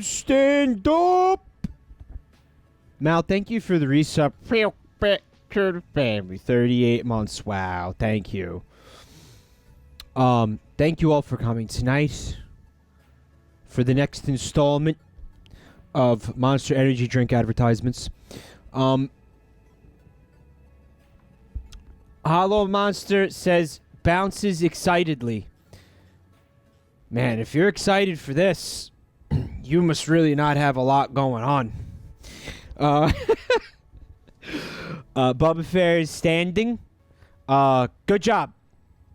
Stand up! Mal, thank you for the resub. Feel back to the family. 38 months. Wow, thank you. Thank you all for coming tonight for the next installment of Monster Energy drink advertisements. Hollow Monster says, bounces excitedly. Man, if you're excited for this, you must really not have a lot going on. Bubba Fair is standing. Good job.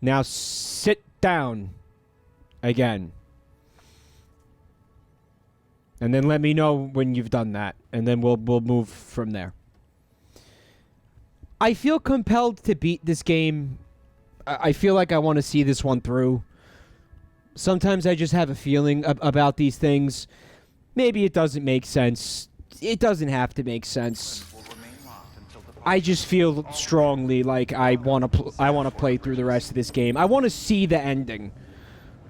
Now sit down again. And then let me know when you've done that. And then we'll move from there. I feel compelled to beat this game. I feel like I want to see this one through. Sometimes I just have a feeling about these things. Maybe it doesn't make sense. It doesn't have to make sense. I just feel strongly like I want to play through the rest of this game. I want to see the ending.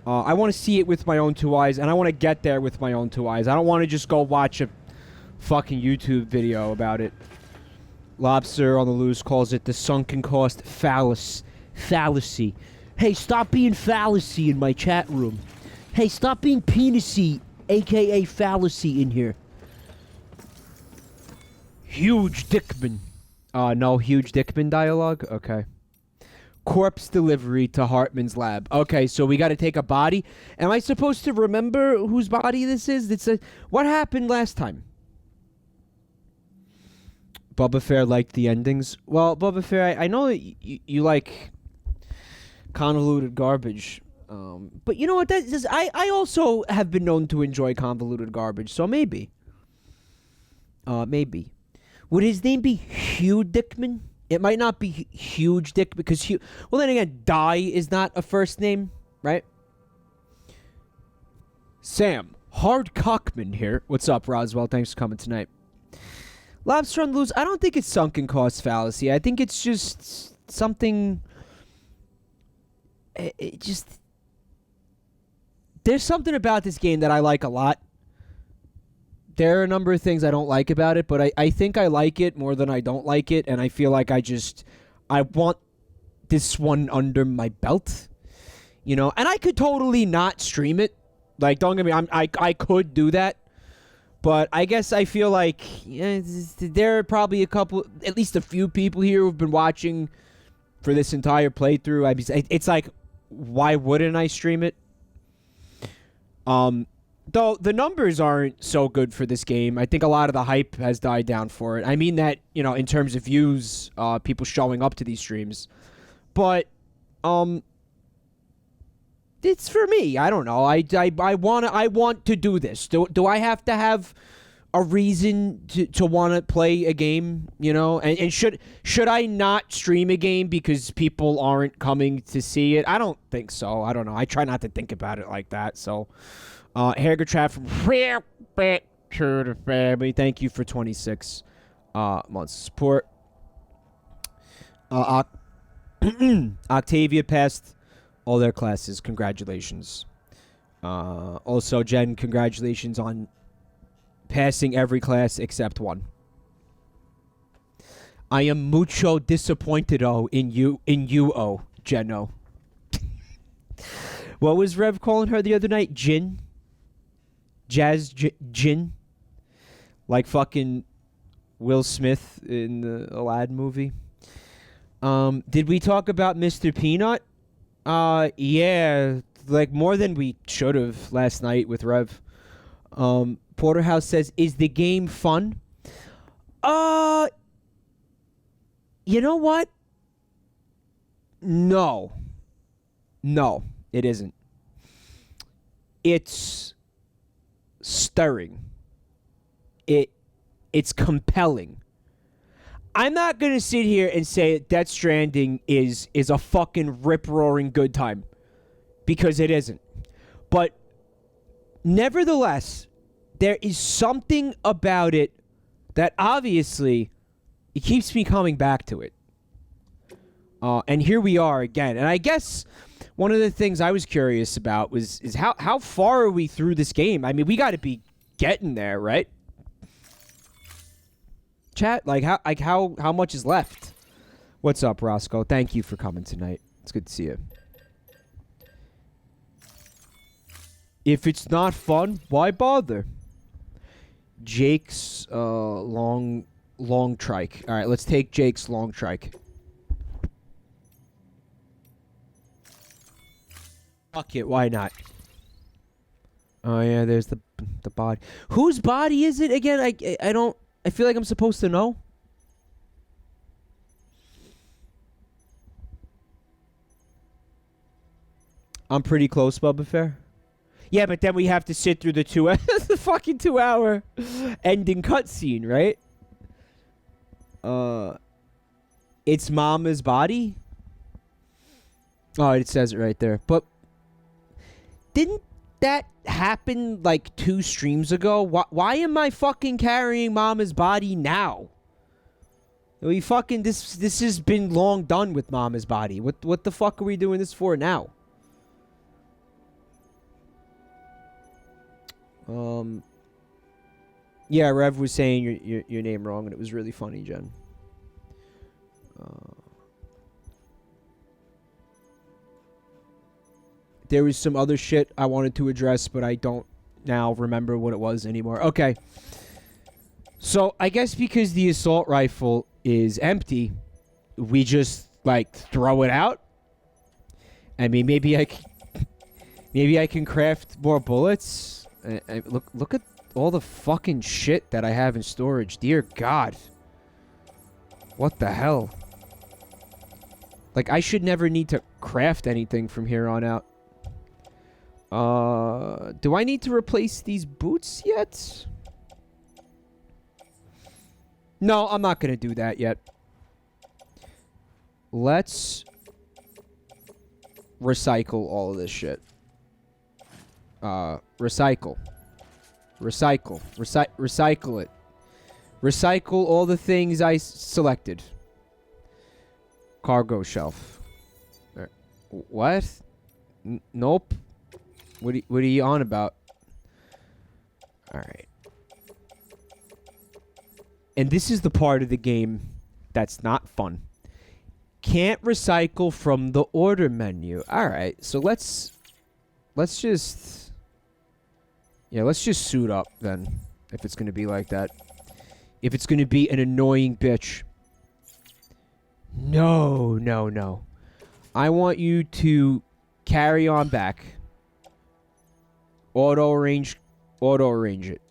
I want to see it with my own two eyes, and I want to get there with my own two eyes. I don't want to just go watch a fucking YouTube video about it. Lobster on the Loose calls it the sunken cost fallacy. Hey, stop being fallacy in my chat room. Hey, stop being penisy, a.k.a. fallacy in here. Huge Dickman. No Huge Dickman dialogue? Okay. Corpse delivery to Hartman's lab. Okay, so we got to take a body. Am I supposed to remember whose body this is? What happened last time? Bubba Fair liked the endings. Well, Bubba Fair, I know that you like convoluted garbage. But you know what? I also have been known to enjoy convoluted garbage, so maybe. Maybe. Would his name be Hugh Dickman? It might not be Huge Dick because Hugh... Well, then again, Die is not a first name, right? Sam, Hard Cockman here. What's up, Roswell? Thanks for coming tonight. Lobster on the Loose, I don't think it's sunken cost fallacy. I think it's just something... It just... There's something about this game that I like a lot. There are a number of things I don't like about it, but I think I like it more than I don't like it, and I feel like I want this one under my belt, you know? And I could totally not stream it. Like, don't get me, I could do that, but I guess I feel like there are probably at least a few people here who've been watching for this entire playthrough. It's like, why wouldn't I stream it? Though the numbers aren't so good for this game. I think a lot of the hype has died down for it. I mean that, in terms of views, people showing up to these streams. But, it's for me. I don't know. I want to do this. Do I have to have a reason to want to play a game, And should I not stream a game because people aren't coming to see it? I don't think so. I don't know. I try not to think about it like that, so... Hager Trap from back to the family. Thank you for 26 months of support. Octavia passed all their classes. Congratulations. Also, Jen, congratulations on passing every class except one. I am mucho disappointed in you, Jenno. What was Rev calling her the other night? Jin? Jin, like fucking Will Smith in the Aladdin movie. Did we talk about Mr. Peanut? Yeah, like more than we should have last night with Rev. Porterhouse says, "Is the game fun?" You know what? No, it isn't. It's stirring. It's compelling. I'm not gonna sit here and say that Death Stranding is a fucking rip-roaring good time, because it isn't. But nevertheless, there is something about it that obviously it keeps me coming back to it. And here we are again. And I guess one of the things I was curious about is how far are we through this game? I mean, we got to be getting there, right? Chat, like how much is left? What's up, Roscoe? Thank you for coming tonight. It's good to see you. If it's not fun, why bother? Jake's long trike. All right, let's take Jake's long trike. Fuck it, why not? Oh yeah, there's the body. Whose body is it again? I don't. I feel like I'm supposed to know. I'm pretty close, Bubba Fair. Yeah, but then we have to sit through the the fucking 2-hour ending cutscene, right? It's Mama's body. Oh, it says it right there. But didn't that happen like 2 streams ago? Why am I fucking carrying Mama's body now? We fucking this has been long done with Mama's body. What the fuck are we doing this for now? Yeah, Rev was saying your name wrong, and it was really funny, Jen. There was some other shit I wanted to address, but I don't now remember what it was anymore. Okay. So, I guess because the assault rifle is empty, we just, like, throw it out? I mean, maybe I can craft more bullets? Look at all the fucking shit that I have in storage. Dear God. What the hell? Like, I should never need to craft anything from here on out. Do I need to replace these boots yet? No, I'm not going to do that yet. Let's recycle all of this shit. Recycle. Recycle it. Recycle all the things I selected. Cargo shelf. What? Nope. What are you on about? Alright. And this is the part of the game that's not fun. Can't recycle from the order menu. Alright, so let's just... Yeah, let's just suit up then. If it's going to be like that. If it's going to be an annoying bitch. No, no, no. I want you to carry on back. Auto arrange it.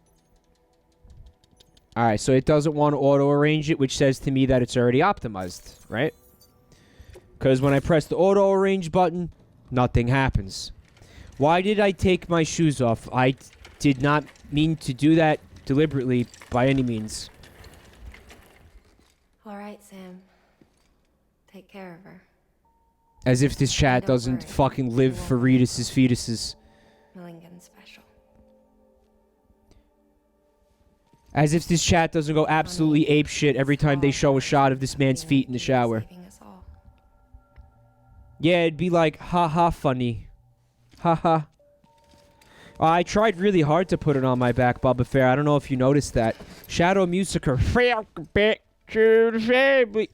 Alright, so it doesn't want to auto arrange it, which says to me that it's already optimized, right? Because when I press the auto arrange button, nothing happens. Why did I take my shoes off? I did not mean to do that deliberately by any means. Alright, Sam. Take care of her. As if this chat doesn't fucking live for Retus's fetuses. Milligan special. As if this chat doesn't go absolutely ape shit every time they show a shot of this man's feet in the shower. Yeah, it'd be like, haha, funny. Haha. I tried really hard to put it on my back, Bubba Fair. I don't know if you noticed that. Shadow Musicer.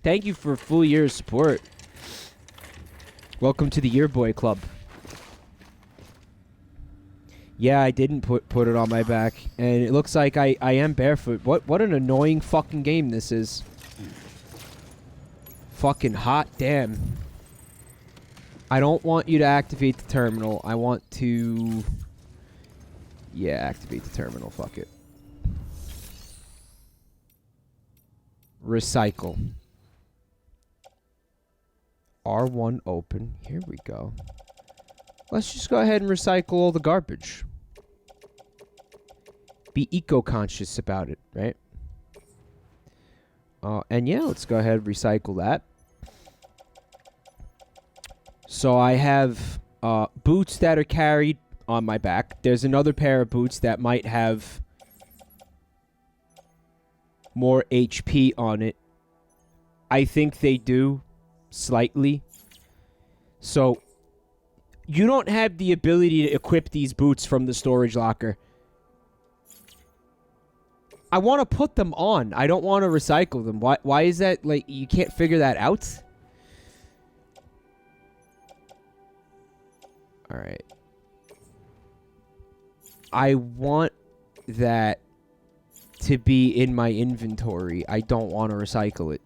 Thank you for a full year of support. Welcome to the Yearboy Club. Yeah, I didn't put it on my back. And it looks like I am barefoot. What an annoying fucking game this is. Fucking hot damn. I don't want you to activate the terminal. I want to... Yeah, activate the terminal. Fuck it. Recycle. R1 open. Here we go. Let's just go ahead and recycle all the garbage. Be eco-conscious about it, right? And yeah, let's go ahead and recycle that. So I have boots that are carried on my back. There's another pair of boots that might have more HP on it. I think they do, slightly. So You don't have the ability to equip these boots from the storage locker. I want to put them on. I don't want to recycle them. Why is that? Like, you can't figure that out? Alright. I want that to be in my inventory. I don't want to recycle it.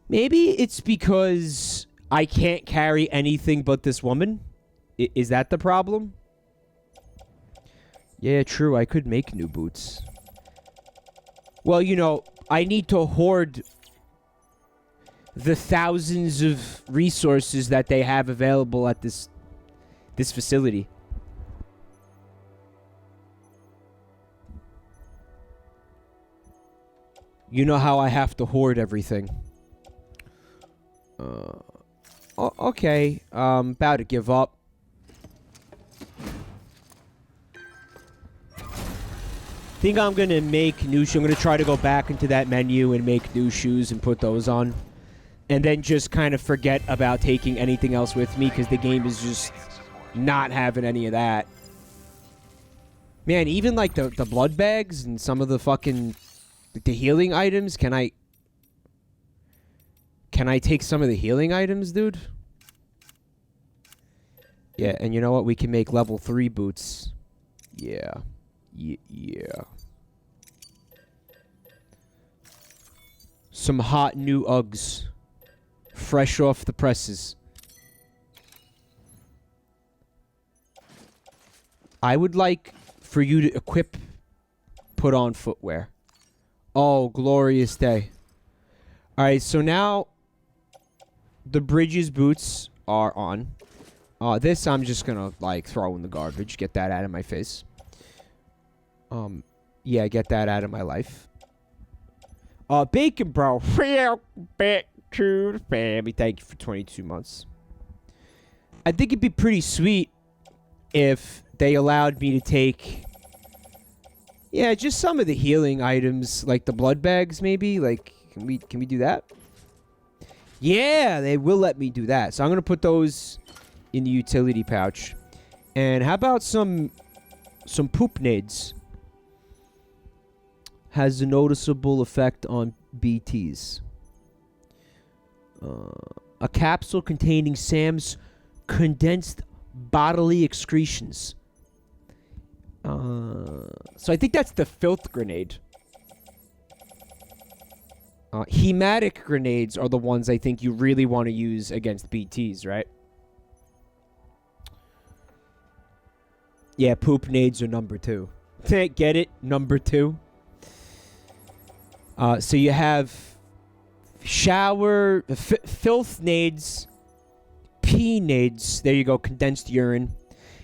Maybe it's because I can't carry anything but this woman? Is that the problem? Yeah, true. I could make new boots. Well, you know, I need to hoard the thousands of resources that they have available at this facility. You know how I have to hoard everything. Okay. About to give up. Think I'm gonna make new shoes. I'm gonna try to go back into that menu and make new shoes and put those on. And then just kind of forget about taking anything else with me because the game is just not having any of that. Man, even like the blood bags and some of the fucking... the healing items, can I take some of the healing items, dude? Yeah, and you know what? We can make level 3 boots. Yeah. Yeah. Some hot new Uggs. Fresh off the presses. I would like for you to equip, put on footwear. Oh, glorious day. Alright, so now the Bridges boots are on. This I'm just gonna, like, throw in the garbage. Get that out of my face. Yeah, get that out of my life. Bacon, bro. Back to the family. Thank you for 22 months. I think it'd be pretty sweet if they allowed me to take... yeah, just some of the healing items, like the blood bags, maybe. Like, can we do that? Yeah, they will let me do that. So I'm gonna put those in the utility pouch. And how about some poop nades? Has a noticeable effect on BTs. A capsule containing Sam's condensed bodily excretions. So I think that's the filth grenade. Hematic grenades are the ones I think you really want to use against BTs, right? Yeah, poop nades are number 2. Get it? Number 2. So you have shower, filth nades, pee nades. There you go, condensed urine.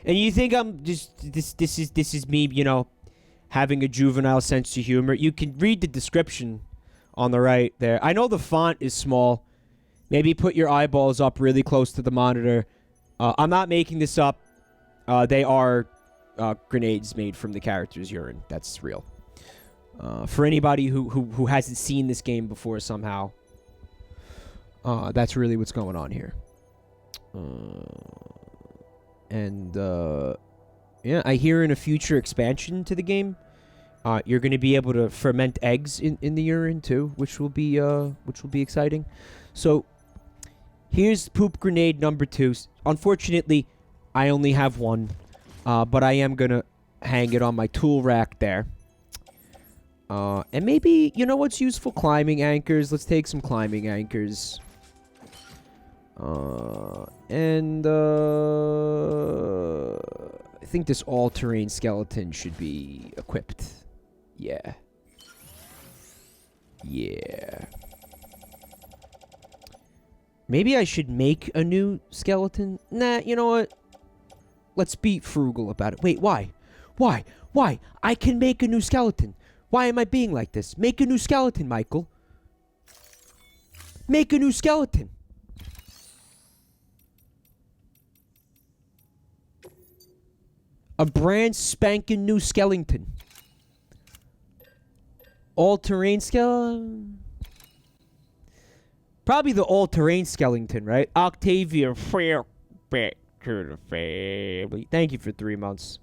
And you think I'm just this is me, you know, having a juvenile sense of humor. You can read the description on the right there. I know the font is small. Maybe put your eyeballs up really close to the monitor. I'm not making this up. They are grenades made from the character's urine. That's real. For anybody who hasn't seen this game before somehow, that's really what's going on here. Yeah, I hear in a future expansion to the game, you're going to be able to ferment eggs in the urine too, which will be exciting. So here's poop grenade number 2. Unfortunately, I only have one, but I am gonna hang it on my tool rack there. And maybe, you know what's useful? Climbing anchors. Let's take some climbing anchors. I think this all-terrain skeleton should be equipped. Yeah. Yeah. Maybe I should make a new skeleton? Nah, you know what? Let's be frugal about it. Wait, why? Why? Why? I can make a new skeleton. Why am I being like this? Make a new skeleton, Michael. Make a new skeleton. A brand spanking new skeleton. All-terrain skeleton? Probably the all-terrain skeleton, right? Octavia, back to the family. Thank you for 3 months.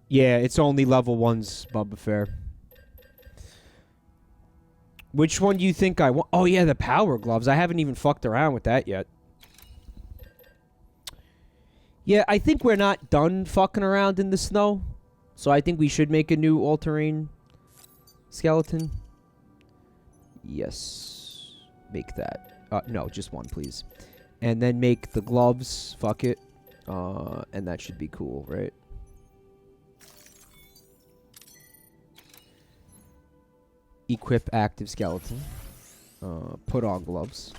Yeah, it's only level 1s, Bubba Fair. Which one do you think I want? Oh, yeah, the power gloves. I haven't even fucked around with that yet. Yeah, I think we're not done fucking around in the snow. So I think we should make a new all-terrain skeleton. Yes. Make that. No, just one, please. And then make the gloves. Fuck it. And that should be cool, right? Equip active skeleton. Put on gloves.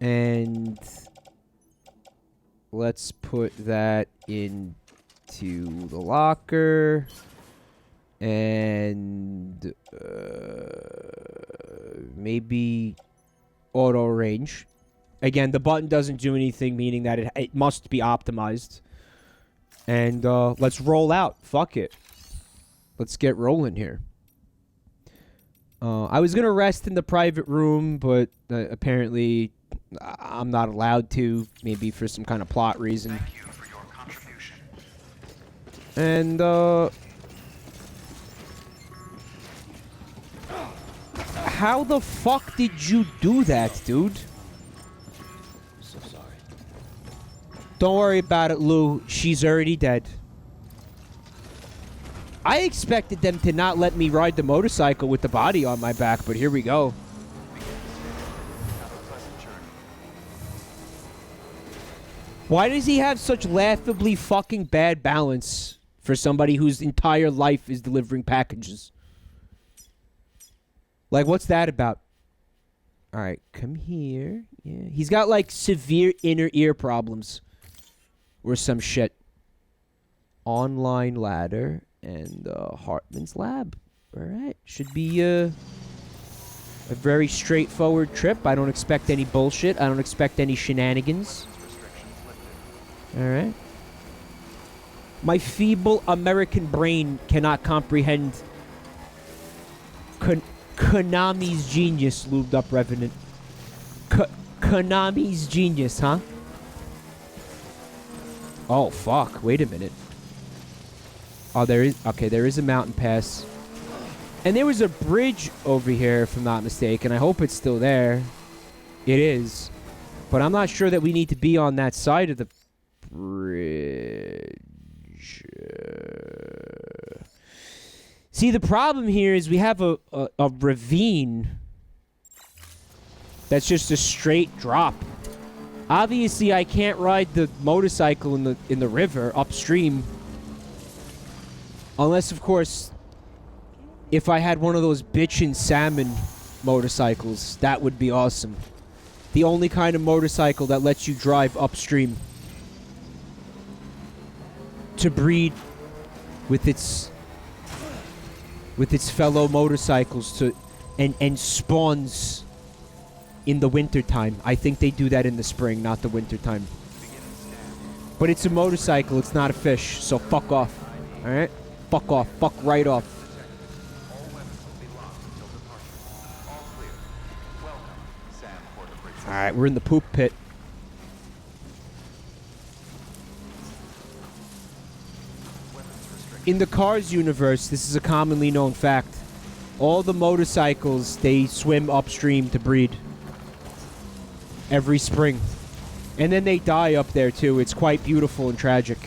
And let's put that into the locker. And maybe auto range. Again, the button doesn't do anything, meaning that it must be optimized. And let's roll out. Fuck it. Let's get rolling here. I was going to rest in the private room, but apparently I'm not allowed to. Maybe for some kind of plot reason. Thank you for your contribution. And, how the fuck did you do that, dude? So sorry. Don't worry about it, Lou. She's already dead. I expected them to not let me ride the motorcycle with the body on my back, but here we go. Have a pleasant journey. Why does he have such laughably fucking bad balance for somebody whose entire life is delivering packages? Like, what's that about? Alright, come here. Yeah, he's got, like, severe inner ear problems. Or some shit. Online ladder. And Hartman's lab. Alright. Should be a very straightforward trip. I don't expect any bullshit. I don't expect any shenanigans. Alright. My feeble American brain cannot comprehend Konami's genius, lubed up Revenant. Konami's genius, huh? Oh, fuck. Wait a minute. Oh, there is a mountain pass. And there was a bridge over here, if I'm not mistaken. I hope it's still there. It is. But I'm not sure that we need to be on that side of the bridge. See, the problem here is we have a ravine that's just a straight drop. Obviously, I can't ride the motorcycle in the river upstream. Unless, of course, if I had one of those bitchin' salmon motorcycles, that would be awesome. The only kind of motorcycle that lets you drive upstream to breed with its fellow motorcycles and spawns in the wintertime. I think they do that in the spring, not the wintertime. But it's a motorcycle, it's not a fish, so fuck off. Alright? Fuck off. Fuck right off. All weapons will be locked until departure. All clear. Welcome, Sam Porter. Alright, we're in the poop pit. In the Cars universe, this is a commonly known fact. All the motorcycles, they swim upstream to breed. Every spring. And then they die up there too. It's quite beautiful and tragic.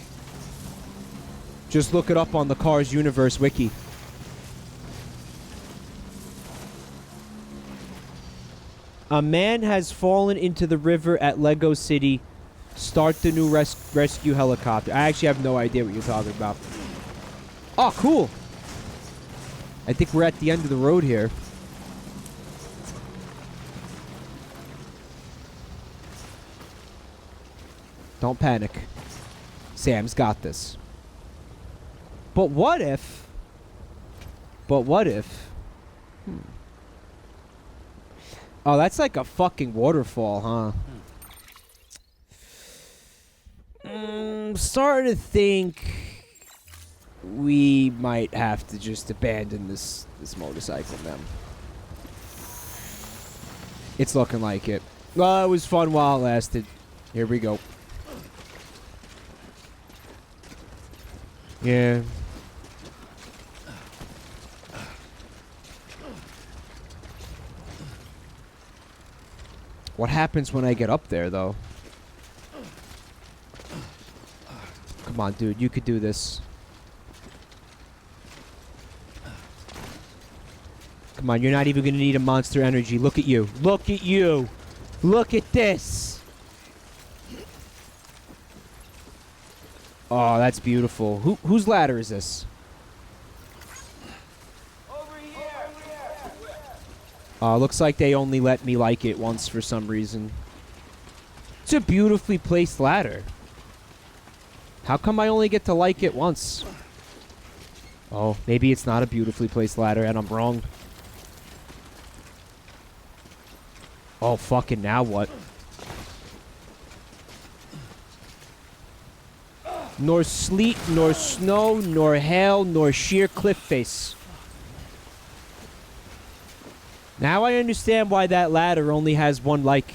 Just look it up on the Cars universe wiki. A man has fallen into the river at Lego City. Start the new rescue helicopter. I actually have no idea what you're talking about. Oh, cool. I think we're at the end of the road here. Don't panic. Sam's got this. But what if... Oh, that's like a fucking waterfall, huh? Starting to think we might have to just abandon this motorcycle now. It's looking like it. Well, it was fun while it lasted. Here we go. Yeah. What happens when I get up there, though? Come on, dude. You could do this. Come on, you're not even going to need a monster energy. Look at you. Look at you. Look at this. Oh, that's beautiful. Whose ladder is this? Looks like they only let me like it once for some reason. It's a beautifully placed ladder. How come I only get to like it once? Oh, maybe it's not a beautifully placed ladder and I'm wrong. Oh, fucking now what? Nor sleet, nor snow, nor hail, nor sheer cliff face. Now I understand why that ladder only has one like.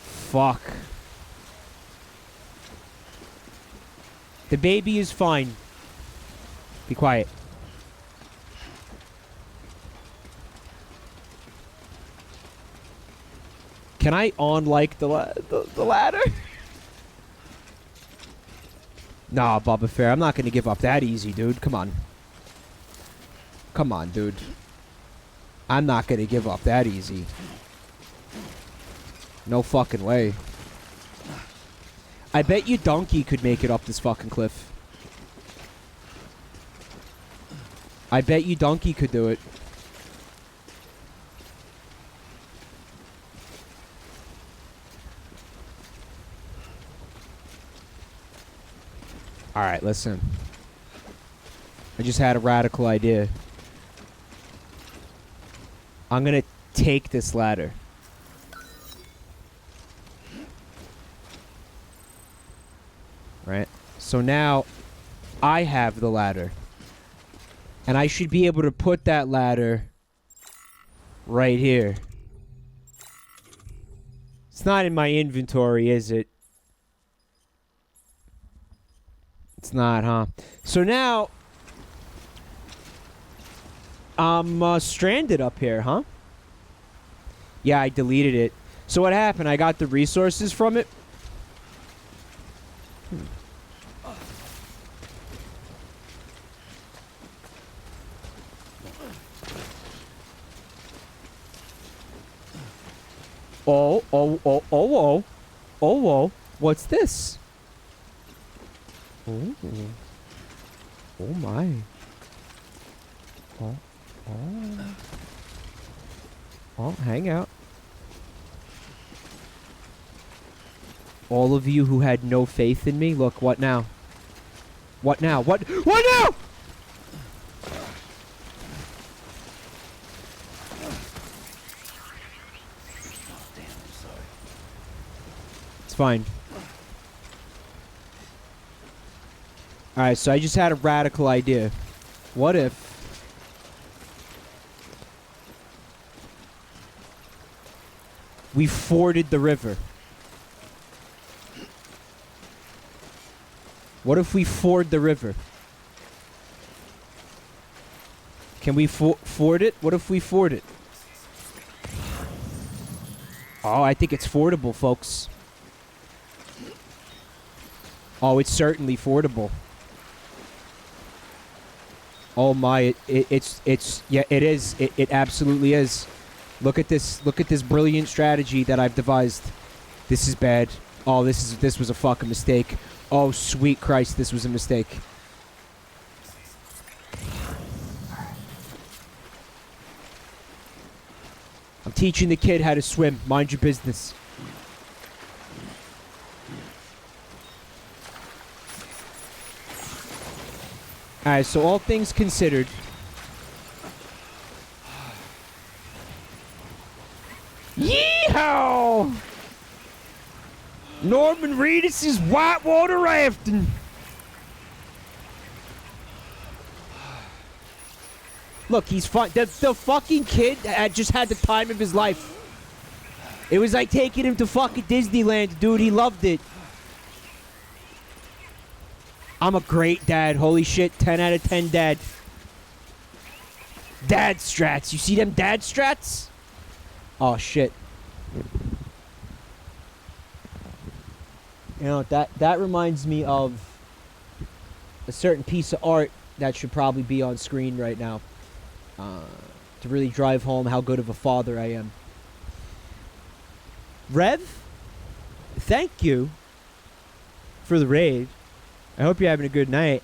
Fuck. The baby is fine. Be quiet. Can I on-like the ladder? Nah, Bubba Fair. I'm not going to give up that easy, dude. Come on. Come on, dude. I'm not going to give up that easy. No fucking way. I bet you Donkey could make it up this fucking cliff. I bet you Donkey could do it. Alright, listen. I just had a radical idea. I'm gonna take this ladder. Right? So now, I have the ladder. And I should be able to put that ladder right here. It's not in my inventory, is it? It's not, huh? So now, I'm stranded up here, huh? Yeah, I deleted it. So what happened? I got the resources from it. Oh, what's this? Oh, oh my. Oh, hang out. All of you who had no faith in me, look, what now? What now? What now? It's fine. Alright, so I just had a radical idea. What if we forded the river? What if we ford the river? Can we ford it? What if we ford it? Oh, I think it's fordable, folks. Oh, it's certainly fordable. Oh my, it's yeah, it is. It absolutely is. Look at this brilliant strategy that I've devised. This is bad. Oh, this was a fucking mistake. Oh, sweet Christ, this was a mistake. I'm teaching the kid how to swim. Mind your business. Alright, so all things considered. Yeehaw! Norman Reedus is whitewater rafting. Look, he's fun. The fucking kid just had the time of his life. It was like taking him to fucking Disneyland, dude. He loved it. I'm a great dad. Holy shit. 10 out of 10 dad. Dad strats. You see them dad strats? Oh, shit. You know, that reminds me of a certain piece of art that should probably be on screen right now. To really drive home how good of a father I am. Rev, thank you for the raid. I hope you're having a good night.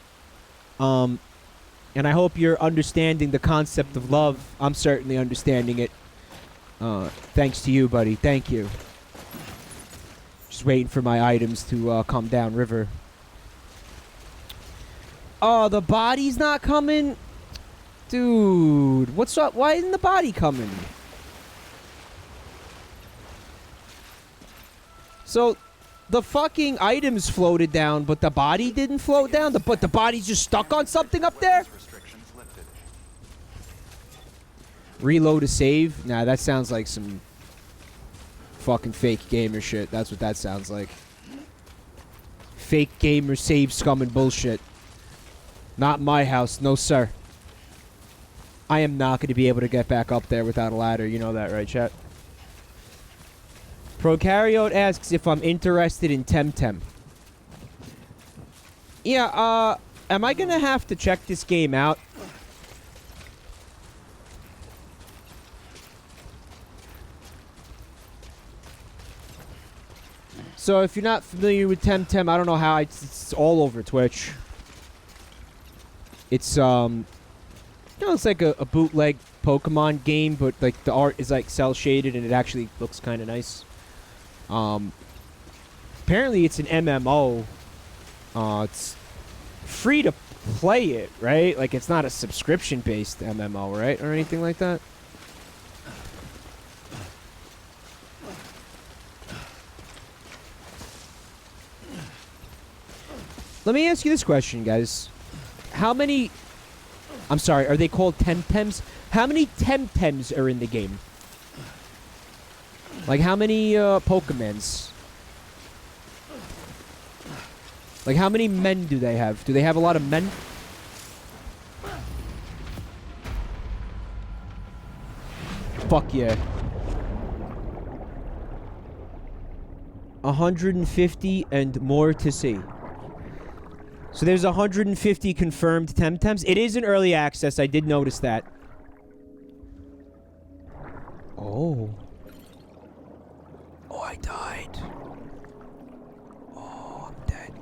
And I hope you're understanding the concept of love. I'm certainly understanding it. Thanks to you, buddy. Thank you. Just waiting for my items to come down river. Oh, the body's not coming? Dude, what's up? Why isn't the body coming? So, the fucking items floated down, but the body didn't float down? But the body's just stuck on something up there? Restrictions lifted. Reload a save? Nah, that sounds like some fucking fake gamer shit. That's what that sounds like. Fake gamer save scum and bullshit. Not my house, no sir. I am not going to be able to get back up there without a ladder. You know that, right, chat? Prokaryote asks if I'm interested in Temtem. Yeah, am I going to have to check this game out? So if you're not familiar with Temtem, I don't know how it's all over Twitch. It's, you know, it's like a bootleg Pokemon game, but like the art is like cell shaded and it actually looks kind of nice. Apparently it's an MMO. It's free to play it, right? Like it's not a subscription based MMO, right? Or anything like that. Let me ask you this question, guys. How many... I'm sorry, are they called Temtems? How many Temtems are in the game? Like, how many, Pokemons? Like, how many men do they have? Do they have a lot of men? Fuck yeah. 150 and more to see. So there's 150 confirmed Temtems. It is in early access. I did notice that. Oh. Oh, I died. Oh, I'm dead.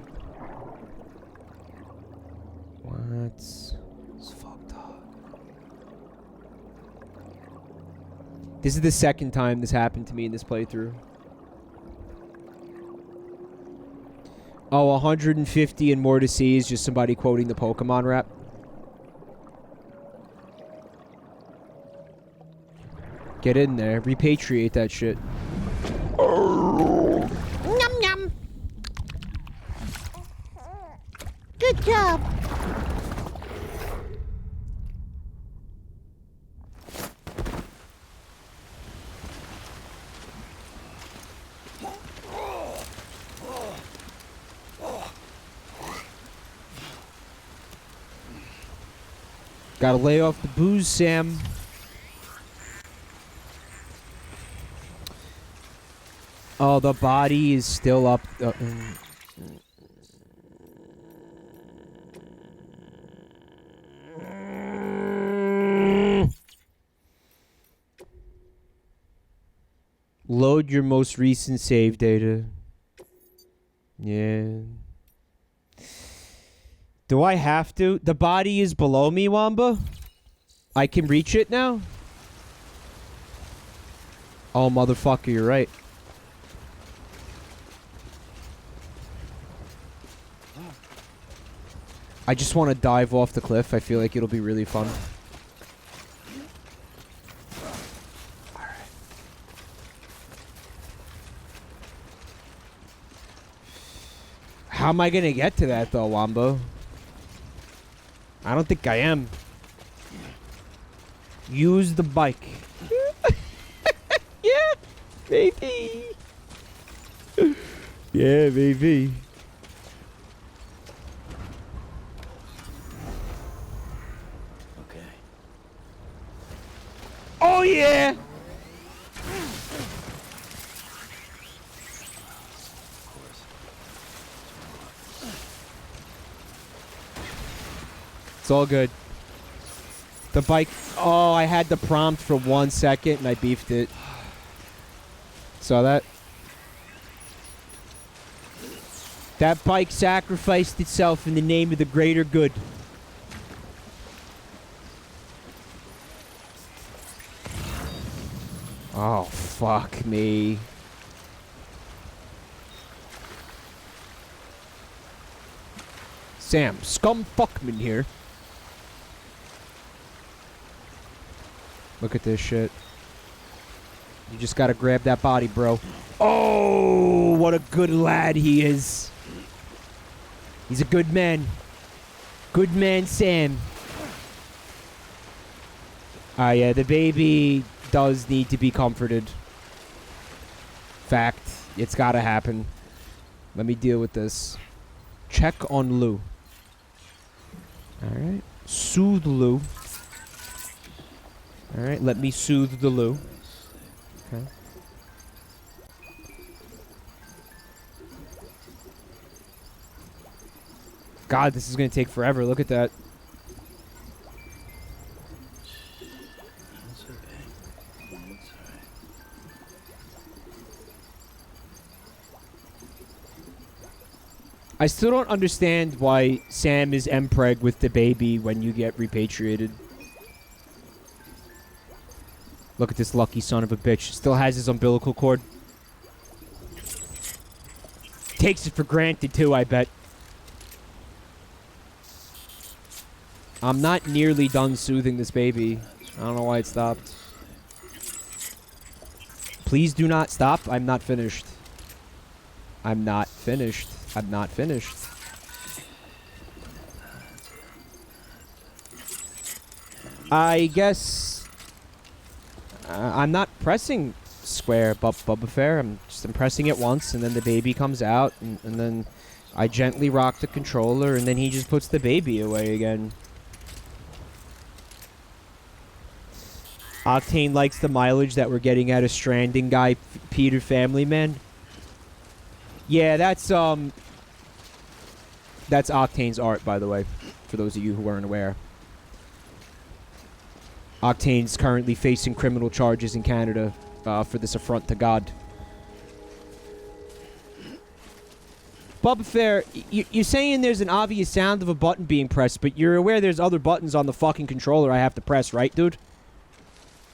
What? It's fucked up. This is the second time this happened to me in this playthrough. Oh, 150 and more to see is just somebody quoting the Pokemon rap. Get in there. Repatriate that shit. Yum yum. Good job. Gotta lay off the booze, Sam. Oh, the body is still up. Load your most recent save data. Yeah. Do I have to? The body is below me, Wamba. I can reach it now? Oh, motherfucker, you're right. I just want to dive off the cliff. I feel like it'll be really fun. Alright. How am I gonna get to that, though, Wombo? I don't think I am. Use the bike. Yeah, baby. Yeah, baby. Okay. Oh, yeah. Of course. It's all good. The bike. Oh, I had the prompt for 1 second and I beefed it. Saw that? That bike sacrificed itself in the name of the greater good. Oh, fuck me. Sam, scum fuckman here. Look at this shit. You just gotta grab that body, bro. Oh, what a good lad he is. He's a good man. Good man, Sam. Ah, yeah, the baby does need to be comforted. Fact. It's gotta happen. Let me deal with this. Check on Lou. Alright. Soothe Lou. Alright, let me soothe the Lou. Okay. God, this is gonna take forever. Look at that. It's okay. It's alright. I still don't understand why Sam is MPreg with the baby when you get repatriated. Look at this lucky son of a bitch. Still has his umbilical cord. Takes it for granted, too, I bet. I'm not nearly done soothing this baby. I don't know why it stopped. Please do not stop. I'm not finished. I'm not finished. I'm not finished. I guess... I'm not pressing square, Bubba Fair. I'm pressing it once, and then the baby comes out, and then I gently rock the controller, and then he just puts the baby away again. Octane likes the mileage that we're getting out of Stranding guy, Peter Family Man. Yeah, that's Octane's art, by the way, for those of you who aren't aware. Octane's currently facing criminal charges in Canada for this affront to God. Bubba Fair, you're saying there's an obvious sound of a button being pressed, but you're aware there's other buttons on the fucking controller I have to press, right, dude?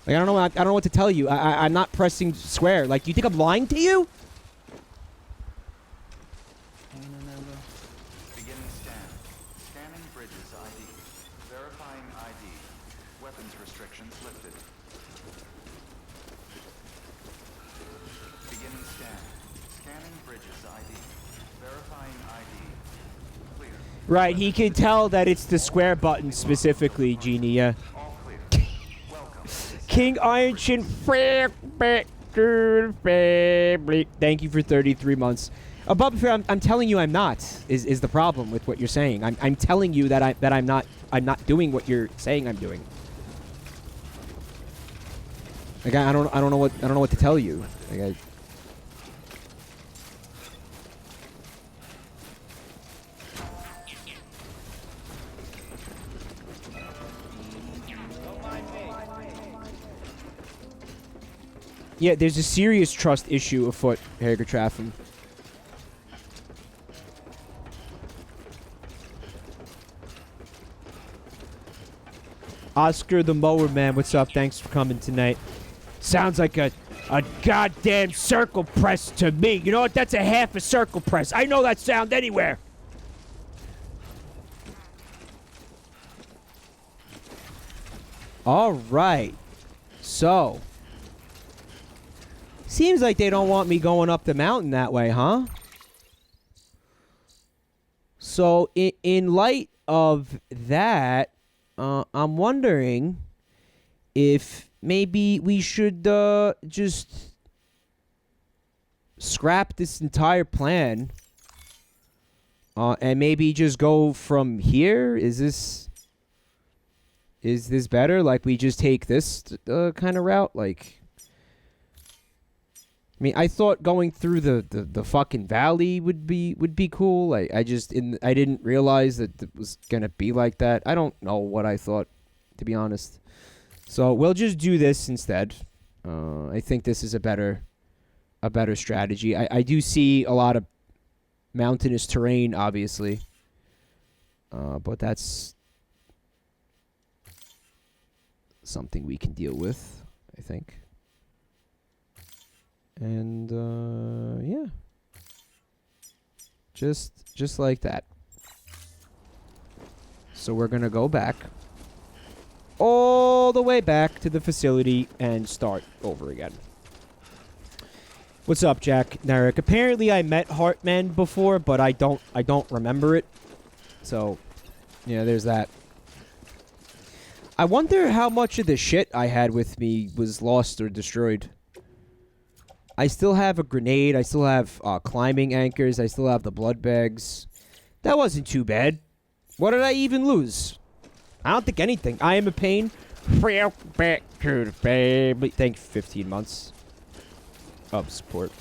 Like, I don't know what to tell you. I'm not pressing square. Like, you think I'm lying to you? Beginning scan. Scanning bridges ID. Verifying ID. Weapons restrictions lifted. Beginning scan. Scanning bridges ID. Verifying ID. Clear. Right, he can tell that it's the square button specifically, Genie, yeah. All clear. Welcome. King Ancient Thank you for 33 months. Bubba Fair, I'm telling you I'm not, is the problem with what you're saying. I'm telling you that I'm not doing what you're saying I'm doing. Like I don't know what to tell you. Like yeah, there's a serious trust issue afoot, Hager Traffin. Oscar the Mower Man, what's up? Thanks for coming tonight. Sounds like a goddamn circle press to me. You know what? That's a half a circle press. I know that sound anywhere. All right. So, seems like they don't want me going up the mountain that way, huh? So, in light of that, I'm wondering if maybe we should just scrap this entire plan and maybe just go from here. Is this better? Like we just take this kind of route? Like, I mean, I thought going through the fucking valley would be cool. Like I didn't realize that it was gonna be like that. I don't know what I thought, to be honest. So we'll just do this instead. I think this is a better strategy. I do see a lot of mountainous terrain, obviously, but that's something we can deal with, I think. And yeah, just like that. So we're gonna go back all the way back to the facility and start over again. What's up, Jack Narek? Apparently I met Heartman before, but I don't remember it. So, yeah, there's that. I wonder how much of the shit I had with me was lost or destroyed. I still have a grenade. I still have climbing anchors. I still have the blood bags. That wasn't too bad. What did I even lose? I don't think anything. I am a pain. Back to the baby. Thank 15 months of support.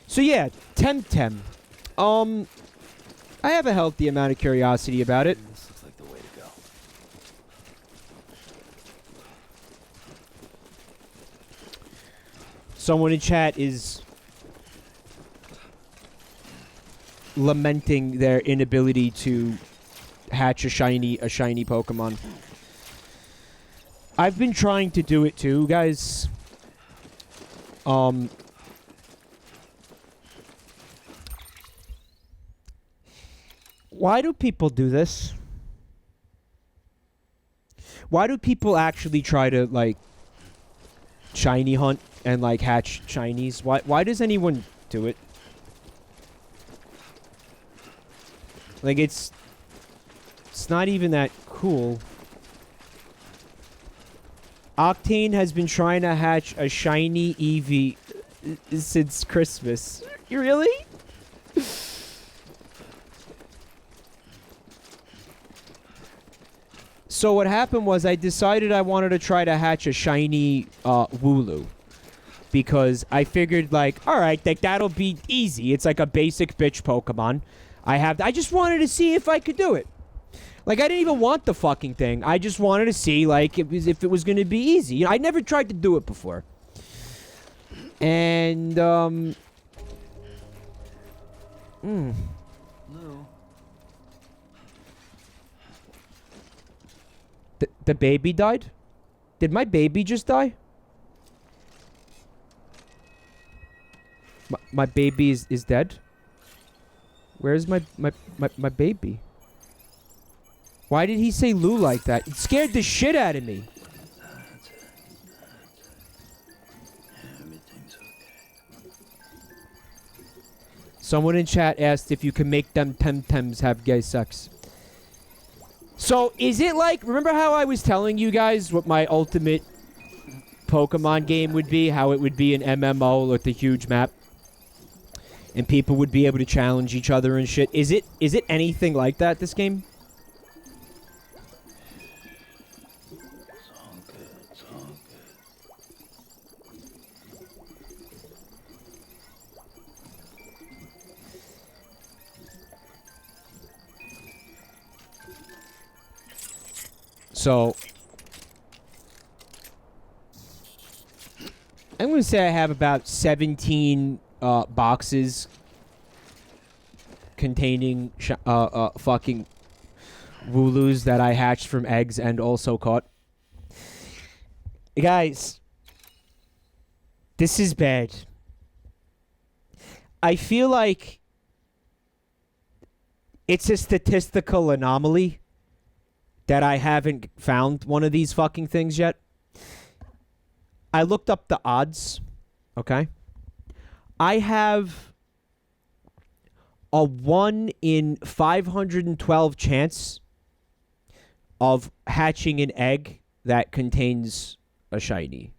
So yeah, Temtem. I have a healthy amount of curiosity about it. This looks like the way to go. Someone in chat is lamenting their inability to hatch a shiny Pokemon. I've been trying to do it too, guys. Why do people do this? Why do people actually try to, like, shiny hunt and, like, hatch shinies? Why does anyone do it? Like, it's not even that cool. Octane has been trying to hatch a shiny Eevee since Christmas. You really? So what happened was I decided I wanted to try to hatch a shiny Wooloo. Because I figured, like, alright, that'll be easy. It's like a basic bitch Pokemon. I just wanted to see if I could do it. Like, I didn't even want the fucking thing. I just wanted to see, like, if it was going to be easy. You know, I never tried to do it before. And, Lou. The baby died? Did my baby just die? My baby is dead? Where's my baby? Why did he say Lou like that? It scared the shit out of me. Everything's okay. Someone in chat asked if you can make them Temtems have gay sex. So, is it like... Remember how I was telling you guys what my ultimate Pokemon game would be? How it would be an MMO with a huge map? And people would be able to challenge each other and shit. Is it anything like that, this game? It's all good. It's all good. So... I'm going to say I have about 17... boxes containing fucking Wooloos that I hatched from eggs and also caught. Guys, this is bad. I feel like it's a statistical anomaly that I haven't found one of these fucking things yet. I looked up the odds, okay? I have a 1 in 512 chance of hatching an egg that contains a shiny.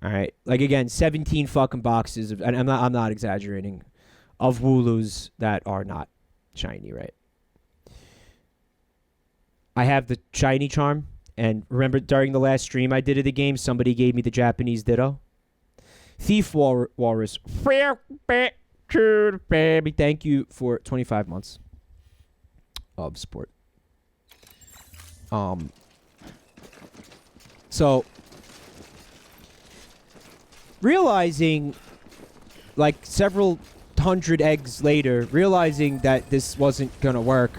All right, like again, 17 fucking boxes of, and I'm not exaggerating, of Wooloos that are not shiny, right? I have the shiny charm, and remember during the last stream I did of the game, somebody gave me the Japanese Ditto. Thief Walrus. Baby, thank you for 25 months of support. So realizing, like several hundred eggs later, realizing that this wasn't gonna work,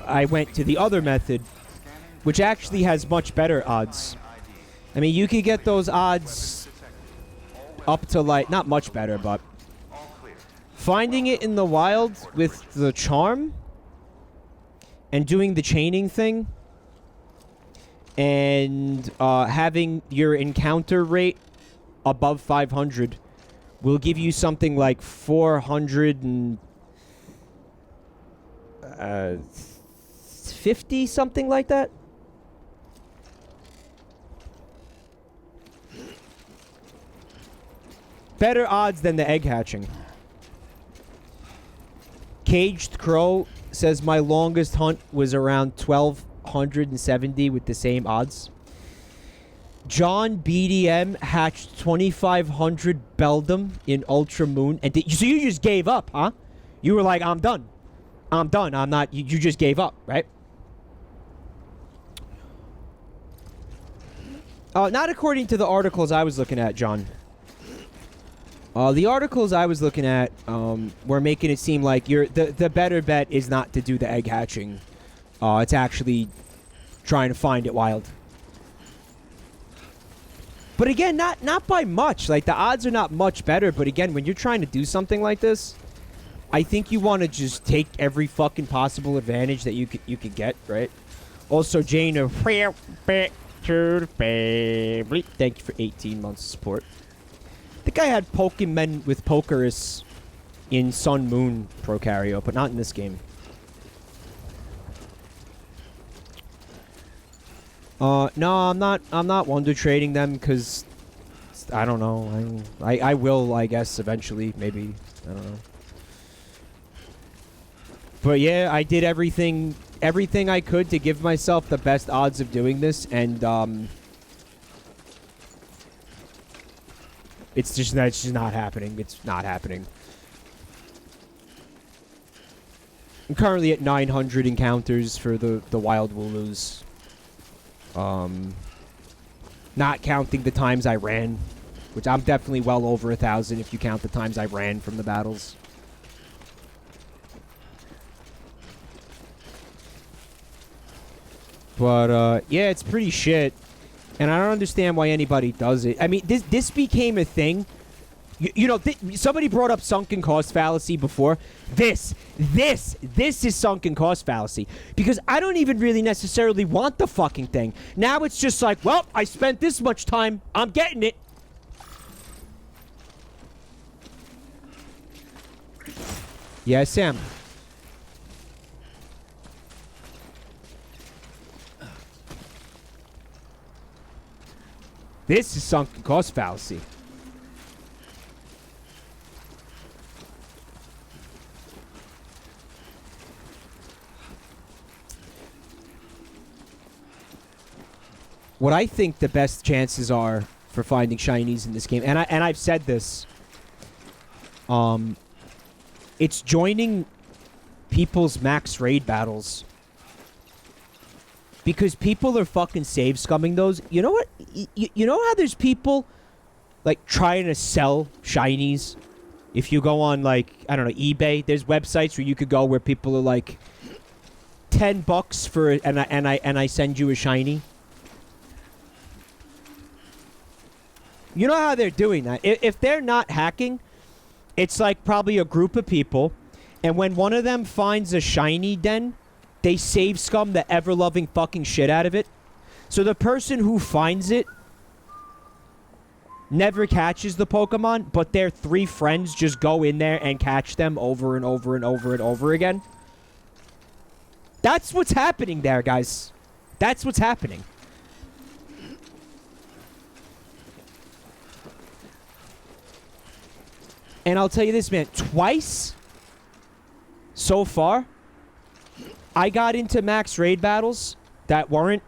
I went to the other method, which actually has much better odds. I mean, you could get those odds up to, like, not much better, but finding it in the wild with the charm and doing the chaining thing and having your encounter rate above 500 will give you something like 450, something like that. Better odds than the egg hatching. Caged Crow says my longest hunt was around 1270 with the same odds. John BDM hatched 2500 Beldum in Ultra Moon. And so you just gave up, huh? You were like, I'm done. I'm done. I'm not. You just gave up, right? Not according to the articles I was looking at, John. The articles I was looking at were making it seem like the better bet is not to do the egg hatching. It's actually trying to find it wild. But again, not by much. Like, the odds are not much better. But again, when you're trying to do something like this, I think you want to just take every fucking possible advantage that you could get, right? Also, Jane, thank you for 18 months of support. I think I had Pokemon with Pokerus in Sun Moon Procario, but not in this game. No, I'm not wonder trading them because I don't know. I will, I guess, eventually, maybe. I don't know. But yeah, I did everything I could to give myself the best odds of doing this, and it's just not happening. It's not happening. I'm currently at 900 encounters for the wild Wooloos. Not counting the times I ran, which I'm definitely well over 1,000 if you count the times I ran from the battles. But yeah, it's pretty shit. And I don't understand why anybody does it. I mean, this became a thing. You know, somebody brought up sunken cost fallacy before. This is sunken cost fallacy. Because I don't even really necessarily want the fucking thing. Now it's just like, well, I spent this much time. I'm getting it. Yeah, Sam. This is sunken cost fallacy. What I think the best chances are for finding shinies in this game, and I've said this, it's joining people's max raid battles. Because people are fucking save scumming those. You know what? You know how there's people, like, trying to sell shinies? If you go on, like, I don't know, eBay, there's websites where you could go where people are like, $10 for it, and I send you a shiny. You know how they're doing that? If they're not hacking, it's like probably a group of people, and when one of them finds a shiny den, they save scum the ever-loving fucking shit out of it. So the person who finds it never catches the Pokemon, but their 3 friends just go in there and catch them over and over and over and over again. That's what's happening there, guys. That's what's happening. And I'll tell you this, man. Twice so far, I got into max raid battles that weren't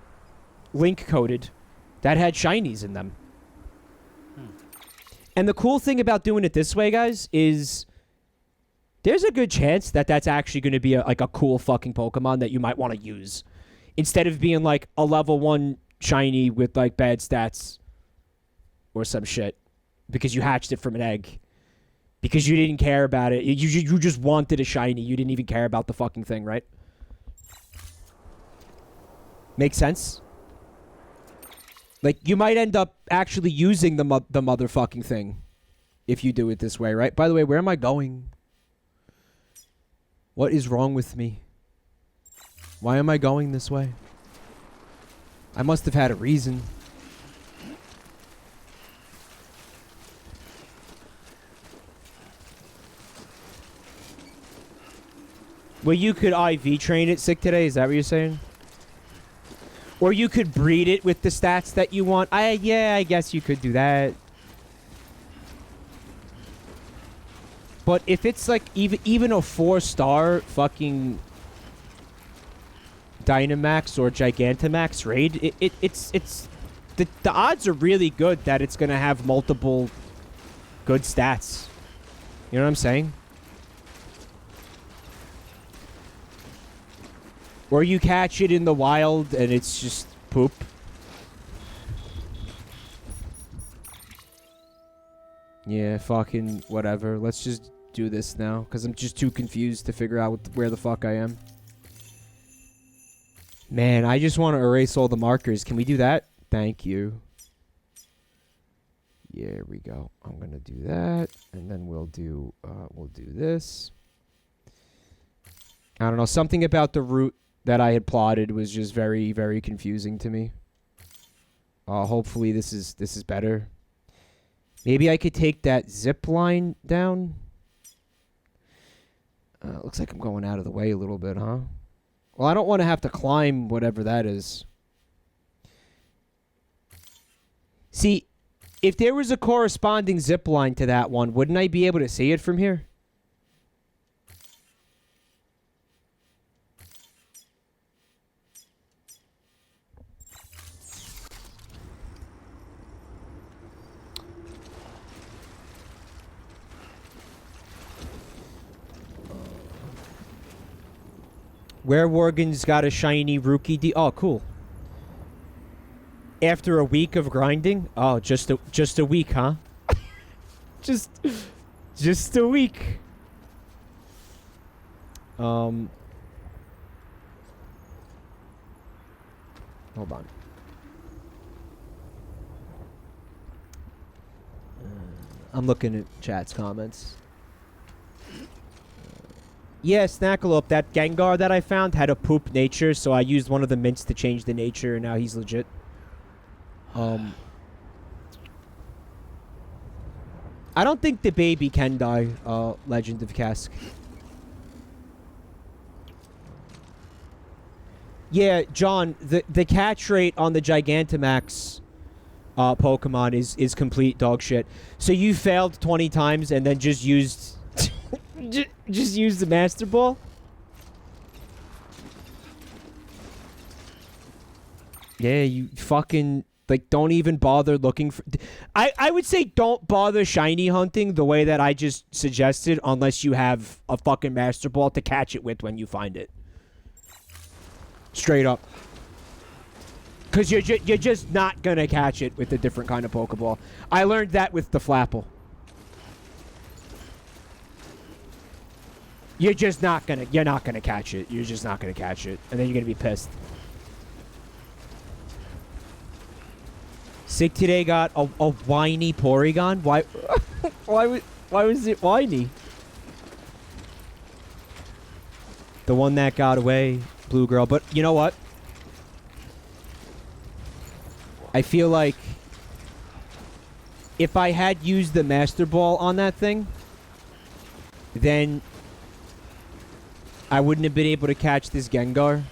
link coded, that had shinies in them. And the cool thing about doing it this way, guys, is there's a good chance that that's actually going to be like a cool fucking Pokemon that you might want to use. Instead of being like a level 1 shiny with like bad stats or some shit. Because you hatched it from an egg. Because you didn't care about it. You just wanted a shiny. You didn't even care about the fucking thing, right? Makes sense? Like, you might end up actually using the motherfucking thing if you do it this way, right? By the way, where am I going? What is wrong with me? Why am I going this way? I must have had a reason. Well, you could IV train it sick today, is that what you're saying? Or you could breed it with the stats that you want. Yeah, I guess you could do that. But if it's like even a 4-star fucking Dynamax or Gigantamax raid, it's the odds are really good that it's gonna have multiple good stats. You know what I'm saying? Or you catch it in the wild and it's just poop. Yeah, fucking whatever. Let's just do this now, because I'm just too confused to figure out where the fuck I am. Man, I just want to erase all the markers. Can we do that? Thank you. Yeah, here we go. I'm gonna do that, and then we'll do this. I don't know. Something about the route that I had plotted was just very, very confusing to me. Hopefully this is better. Maybe I could take that zip line down. Looks like I'm going out of the way a little bit, huh? Well, I don't want to have to climb whatever that is. See, if there was a corresponding zip line to that one, wouldn't I be able to see it from here? Werewolven's got a shiny rookie Oh, cool. After a week of grinding? Oh, just a week, huh? just a week. Hold on. I'm looking at chat's comments. Yeah, Snackalope, that Gengar that I found had a poop nature, so I used one of the mints to change the nature, and now he's legit. I don't think the baby can die, Legend of Cask. Yeah, John, the catch rate on the Gigantamax Pokemon is complete dog shit. So you failed 20 times and then just used... just use the Master Ball? Yeah, you fucking... Like, don't even bother looking for... I would say don't bother shiny hunting the way that I just suggested unless you have a fucking Master Ball to catch it with when you find it. Straight up. Because you're just not going to catch it with a different kind of Pokeball. I learned that with the Flapple. You're not gonna catch it. You're just not gonna catch it. And then you're gonna be pissed. Sick today got a whiny Porygon? Why why was it whiny? The one that got away, Blue Girl. But you know what? I feel like if I had used the Master Ball on that thing, then I wouldn't have been able to catch this Gengar.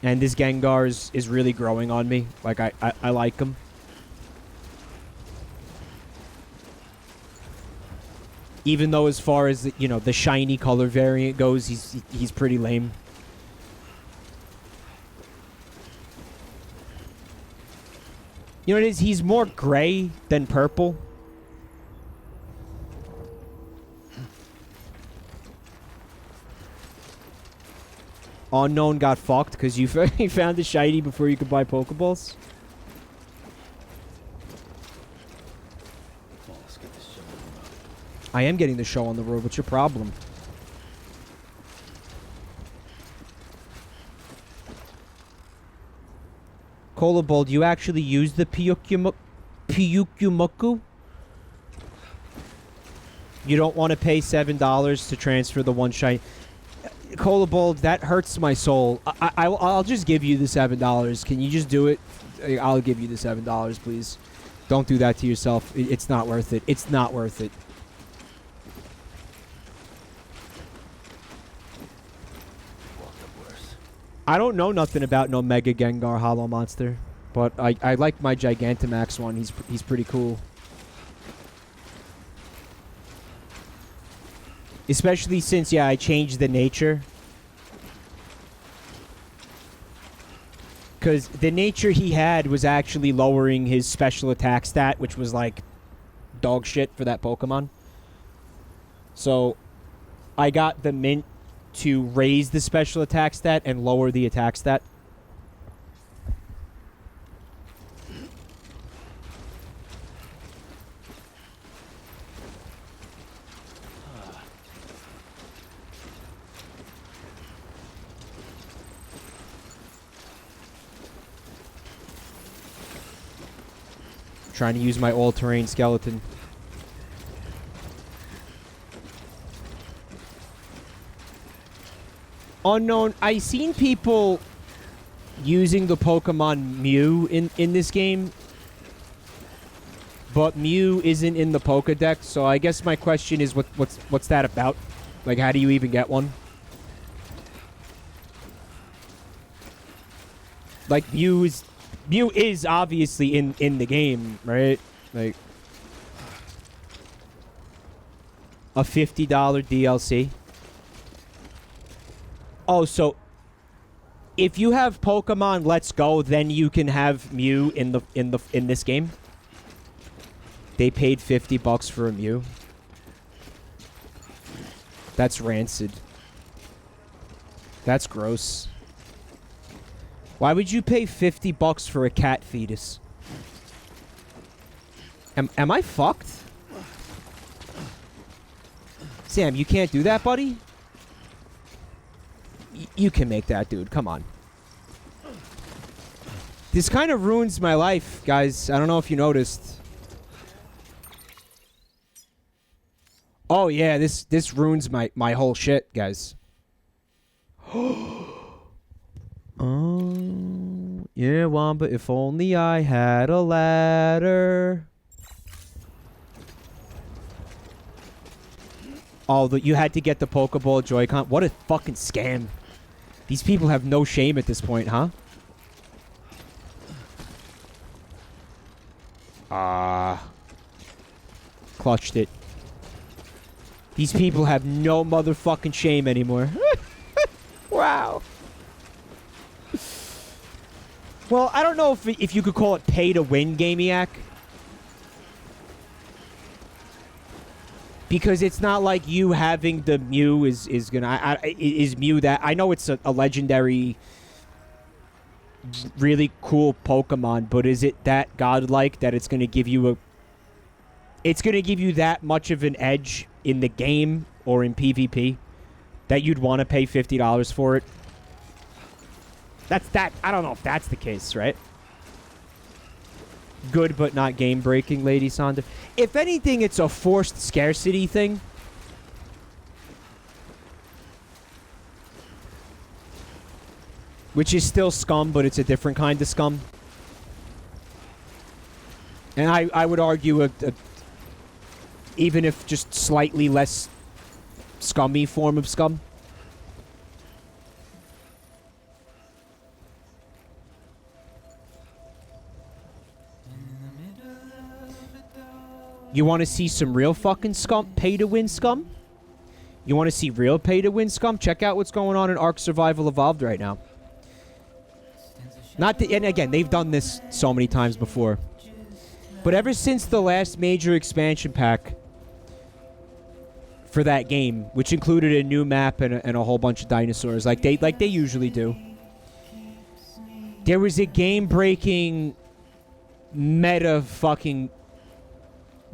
And this Gengar is really growing on me. Like, I like him. Even though as far as, you know, the shiny color variant goes, he's pretty lame. You know what it is? He's more gray than purple. Unknown got fucked because you found the shiny before you could buy Pokeballs. Come on, let's get this show on the road. I am getting the show on the road. What's your problem? Cola Bowl, do you actually use the Piyukumuku? You don't want to pay $7 to transfer the one shiny. Cola Bowl, that hurts my soul. I'll just give you the $7. Can you just do it? I'll give you the $7, please. Don't do that to yourself. It's not worth it. It's not worth it. I don't know nothing about no Mega Gengar Hollow Monster, but I like my Gigantamax one. He's pretty cool. Especially since, yeah, I changed the nature. Because the nature he had was actually lowering his special attack stat, which was like dog shit for that Pokemon. So I got the mint to raise the special attack stat and lower the attack stat. Trying to use my all-terrain skeleton. Unknown. I seen people using the Pokemon Mew in this game, but Mew isn't in the Pokedex. So I guess my question is, what's that about? Like, how do you even get one? Like, Mew is obviously in the game, right? Like a $50 DLC. Oh, so if you have Pokemon Let's Go, then you can have Mew in this game. They paid $50 for a Mew. That's rancid. That's gross. Why would you pay $50 for a cat fetus? Am I fucked? Sam, you can't do that, buddy? You can make that, dude. Come on. This kind of ruins my life, guys. I don't know if you noticed. Oh, yeah. This ruins my whole shit, guys. Oh, yeah, Wamba, if only I had a ladder. Oh, you had to get the Pokeball Joy-Con. What a fucking scam. These people have no shame at this point, huh? Clutched it. These people have no motherfucking shame anymore. Wow. Well, I don't know if you could call it pay to win, Gamiac. Because it's not like you having the Mew is gonna is Mew that I know it's a legendary, really cool Pokemon, but is it that godlike that it's gonna give you that much of an edge in the game or in PvP that you'd want to pay $50 for it? I don't know if that's the case, right? Good but not game breaking, Lady Sonder. If anything, it's a forced scarcity thing. Which is still scum, but it's a different kind of scum. And I would argue even if just slightly less scummy form of scum. You want to see some real fucking scum? Pay-to-win scum? You want to see real pay-to-win scum? Check out what's going on in Ark Survival Evolved right now. And again, they've done this so many times before. But ever since the last major expansion pack for that game, which included a new map and a whole bunch of dinosaurs, like they usually do, there was a game-breaking meta fucking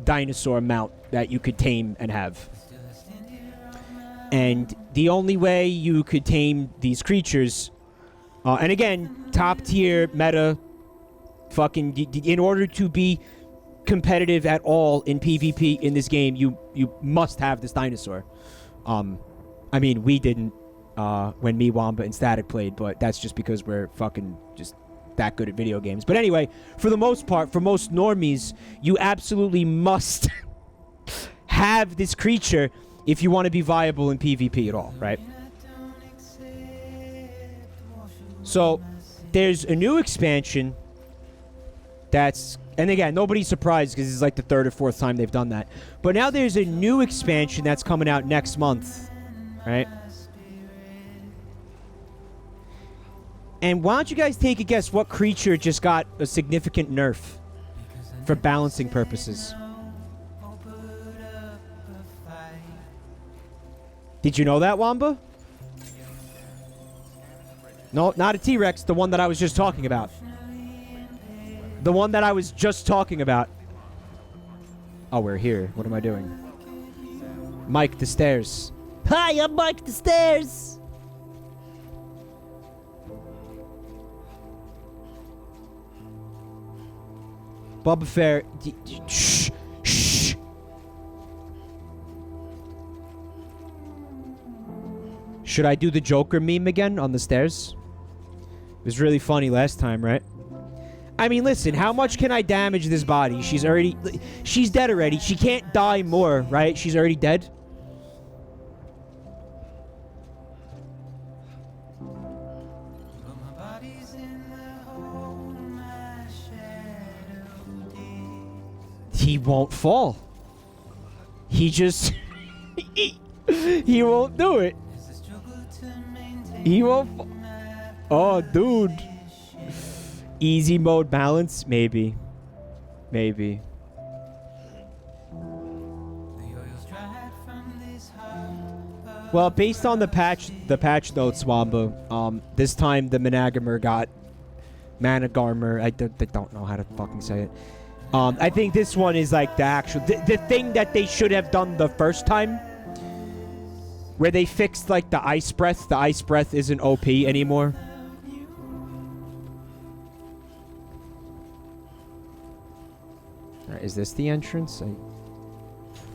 dinosaur mount that you could tame and have. And the only way you could tame these creatures, and again, top tier meta, fucking, in order to be competitive at all in PvP in this game, you must have this dinosaur. I mean, we didn't when me, Wamba, and Static played, but that's just because we're fucking just that good at video games. But anyway, for the most part, for most normies, you absolutely must have this creature if you want to be viable in PvP at all, right? So, there's a new expansion that's... And again, nobody's surprised because it's like the third or fourth time they've done that. But now there's a new expansion that's coming out next month, right? And why don't you guys take a guess what creature just got a significant nerf for balancing purposes? Did you know that, Wamba? No, not a T-Rex, the one that I was just talking about. The one that I was just talking about. Oh, we're here. What am I doing? Mike the stairs. Hi, I'm Mike the stairs. Bubba Fair. Shh. Shh. Should I do the Joker meme again on the stairs? It was really funny last time, right? I mean, listen, how much can I damage this body? She's dead already. She can't die more, right? She's already dead. He won't fall. He just... he won't do it. He won't... Oh, dude. Easy mode balance? Maybe. Maybe. Well, based on the patch notes, Wamba, this time the Managarmer got Managarmer. I don't know how to fucking say it. I think this one is like the actual... The thing that they should have done the first time, where they fixed like the ice breath. The ice breath isn't OP anymore. Is this the entrance?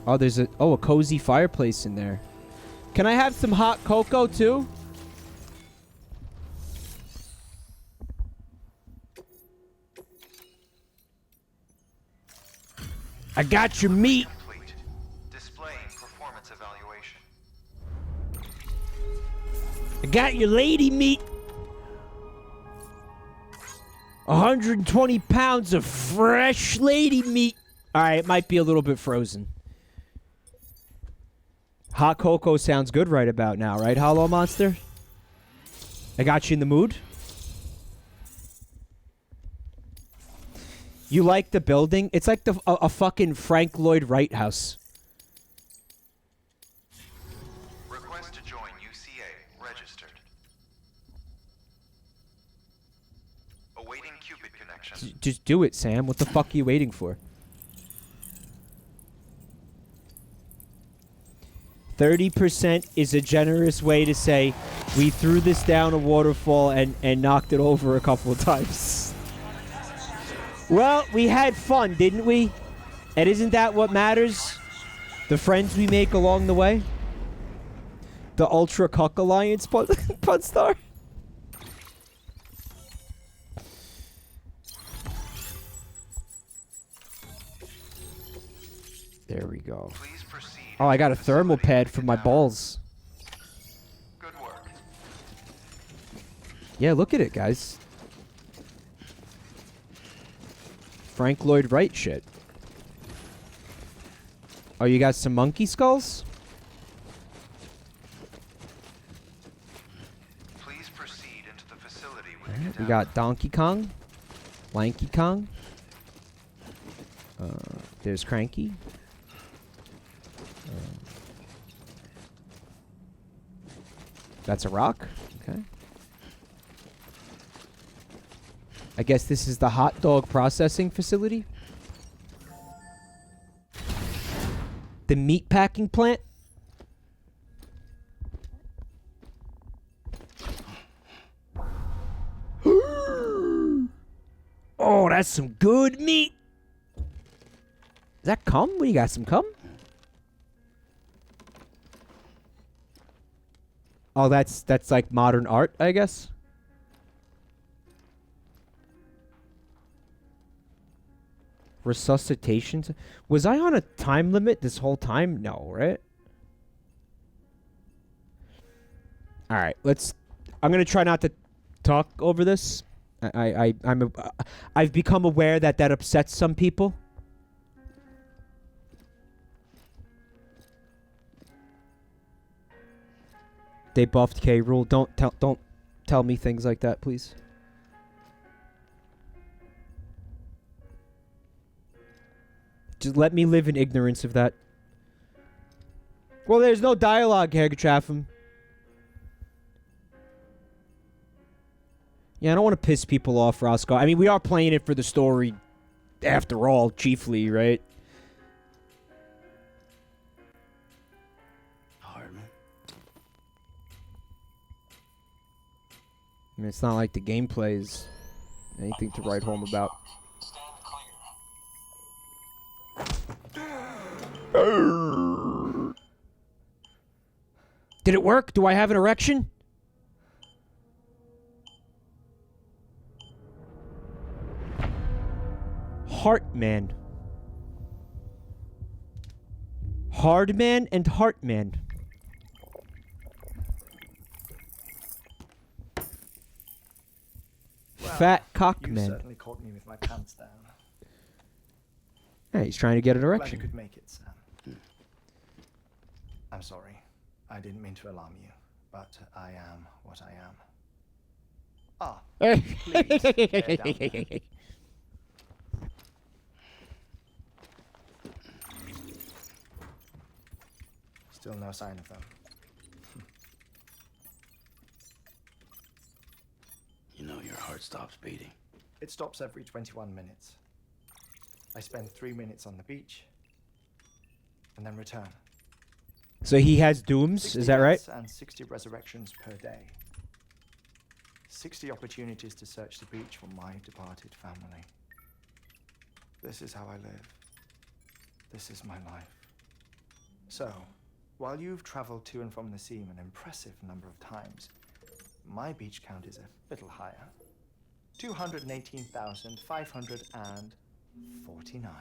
Oh, there's a cozy fireplace in there. Can I have some hot cocoa too? I got your meat. Complete. Displaying performance evaluation. I got your lady meat. 120 pounds of fresh lady meat. Alright, it might be a little bit frozen. Hot cocoa sounds good right about now, right, Hollow Monster? I got you in the mood? You like the building? It's like a fucking Frank Lloyd Wright house. Request to join UCA. Registered. Awaiting Cupid connection. Just do it, Sam. What the fuck are you waiting for? 30% is a generous way to say we threw this down a waterfall and knocked it over a couple of times. Well, we had fun, didn't we? And isn't that what matters? The friends we make along the way? The Ultra Cuck Alliance, Punstar? There we go. Please proceed. Oh, I got a into the thermal facility pad to for get my down. balls. Good work. Yeah, look at it, guys. Frank Lloyd Wright shit. Oh, you got some monkey skulls? Please proceed into the facility with Alright, the we cadaver. got Donkey Kong. Lanky Kong. There's Cranky. That's a rock. Okay. I guess this is the hot dog processing facility. The meat packing plant. Oh, that's some good meat. Is that cum? What, you got some cum? Oh, that's like modern art, I guess. Resuscitation. Was I on a time limit this whole time? No, right? All right, I'm gonna try not to talk over this. I've become aware that upsets some people. They buffed K. Rool. Don't tell me things like that, please. Just let me live in ignorance of that. Well, there's no dialogue, Hergatrapham. Yeah, I don't want to piss people off, Roscoe. I mean, we are playing it for the story, after all, chiefly, right? Hartman. I mean, it's not like the gameplay is anything to write home about. Did it work? Do I have an erection? Heartman. Hardman and Hartman. Fat You cockman. certainly caught me with my pants down. Yeah, he's trying to get an Glad you erection. could make it, Sam. I'm sorry. I didn't mean to alarm you, but I am what I am. Ah, please, they're down there. Still no sign of them. You know your heart stops beating. It stops every 21 minutes. I spend 3 minutes on the beach, and then return. So he has dooms, 60 is that right? deaths and 60 resurrections per day. 60 opportunities to search the beach for my departed family. This is how I live. This is my life. So, while you've traveled to and from the sea an impressive number of times, my beach count is a little higher. 218,549.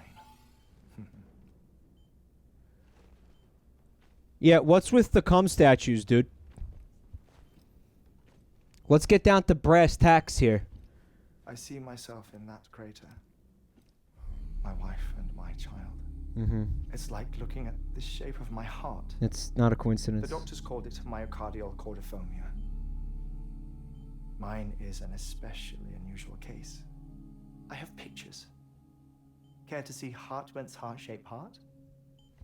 Yeah, what's with the cum statues, dude? Let's get down to brass tacks here. I see myself in that crater. My wife and my child. Mm-hmm. It's like looking at the shape of my heart. It's not a The coincidence. doctors called it myocardial cordiphomia. Mine is an especially unusual case. I have pictures. Care to see Hartman's heart-shaped heart?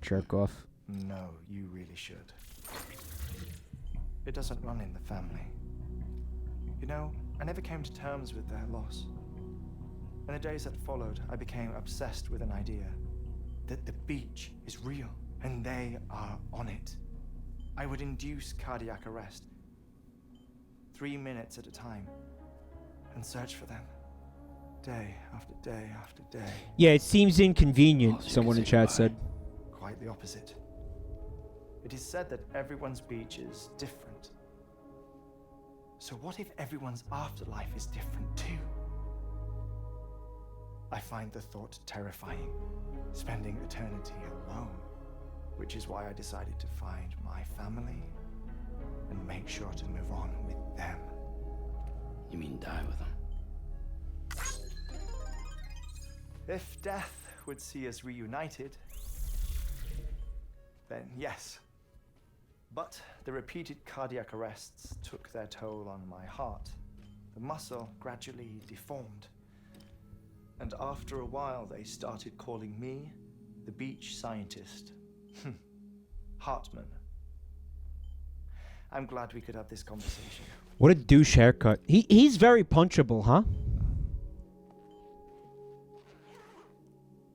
Jerk off. No, you really should. It doesn't run in the family. You know, I never came to terms with their loss. In the days that followed, I became obsessed with an idea that the beach is real and they are on it. I would induce cardiac arrest 3 minutes at a time and search for them day after day after day. Yeah, it seems inconvenient, Well, you someone can in say chat goodbye. said. Quite the opposite. It is said that everyone's beach is different. So what if everyone's afterlife is different too? I find the thought terrifying, spending eternity alone, which is why I decided to find my family and make sure to move on with them. You mean die with them? If death would see us reunited, then yes. But the repeated cardiac arrests took their toll on my heart. The muscle gradually deformed. And after a while, they started calling me the beach scientist. Hartman. I'm glad we could have this conversation. What a douche haircut. He's very punchable, huh?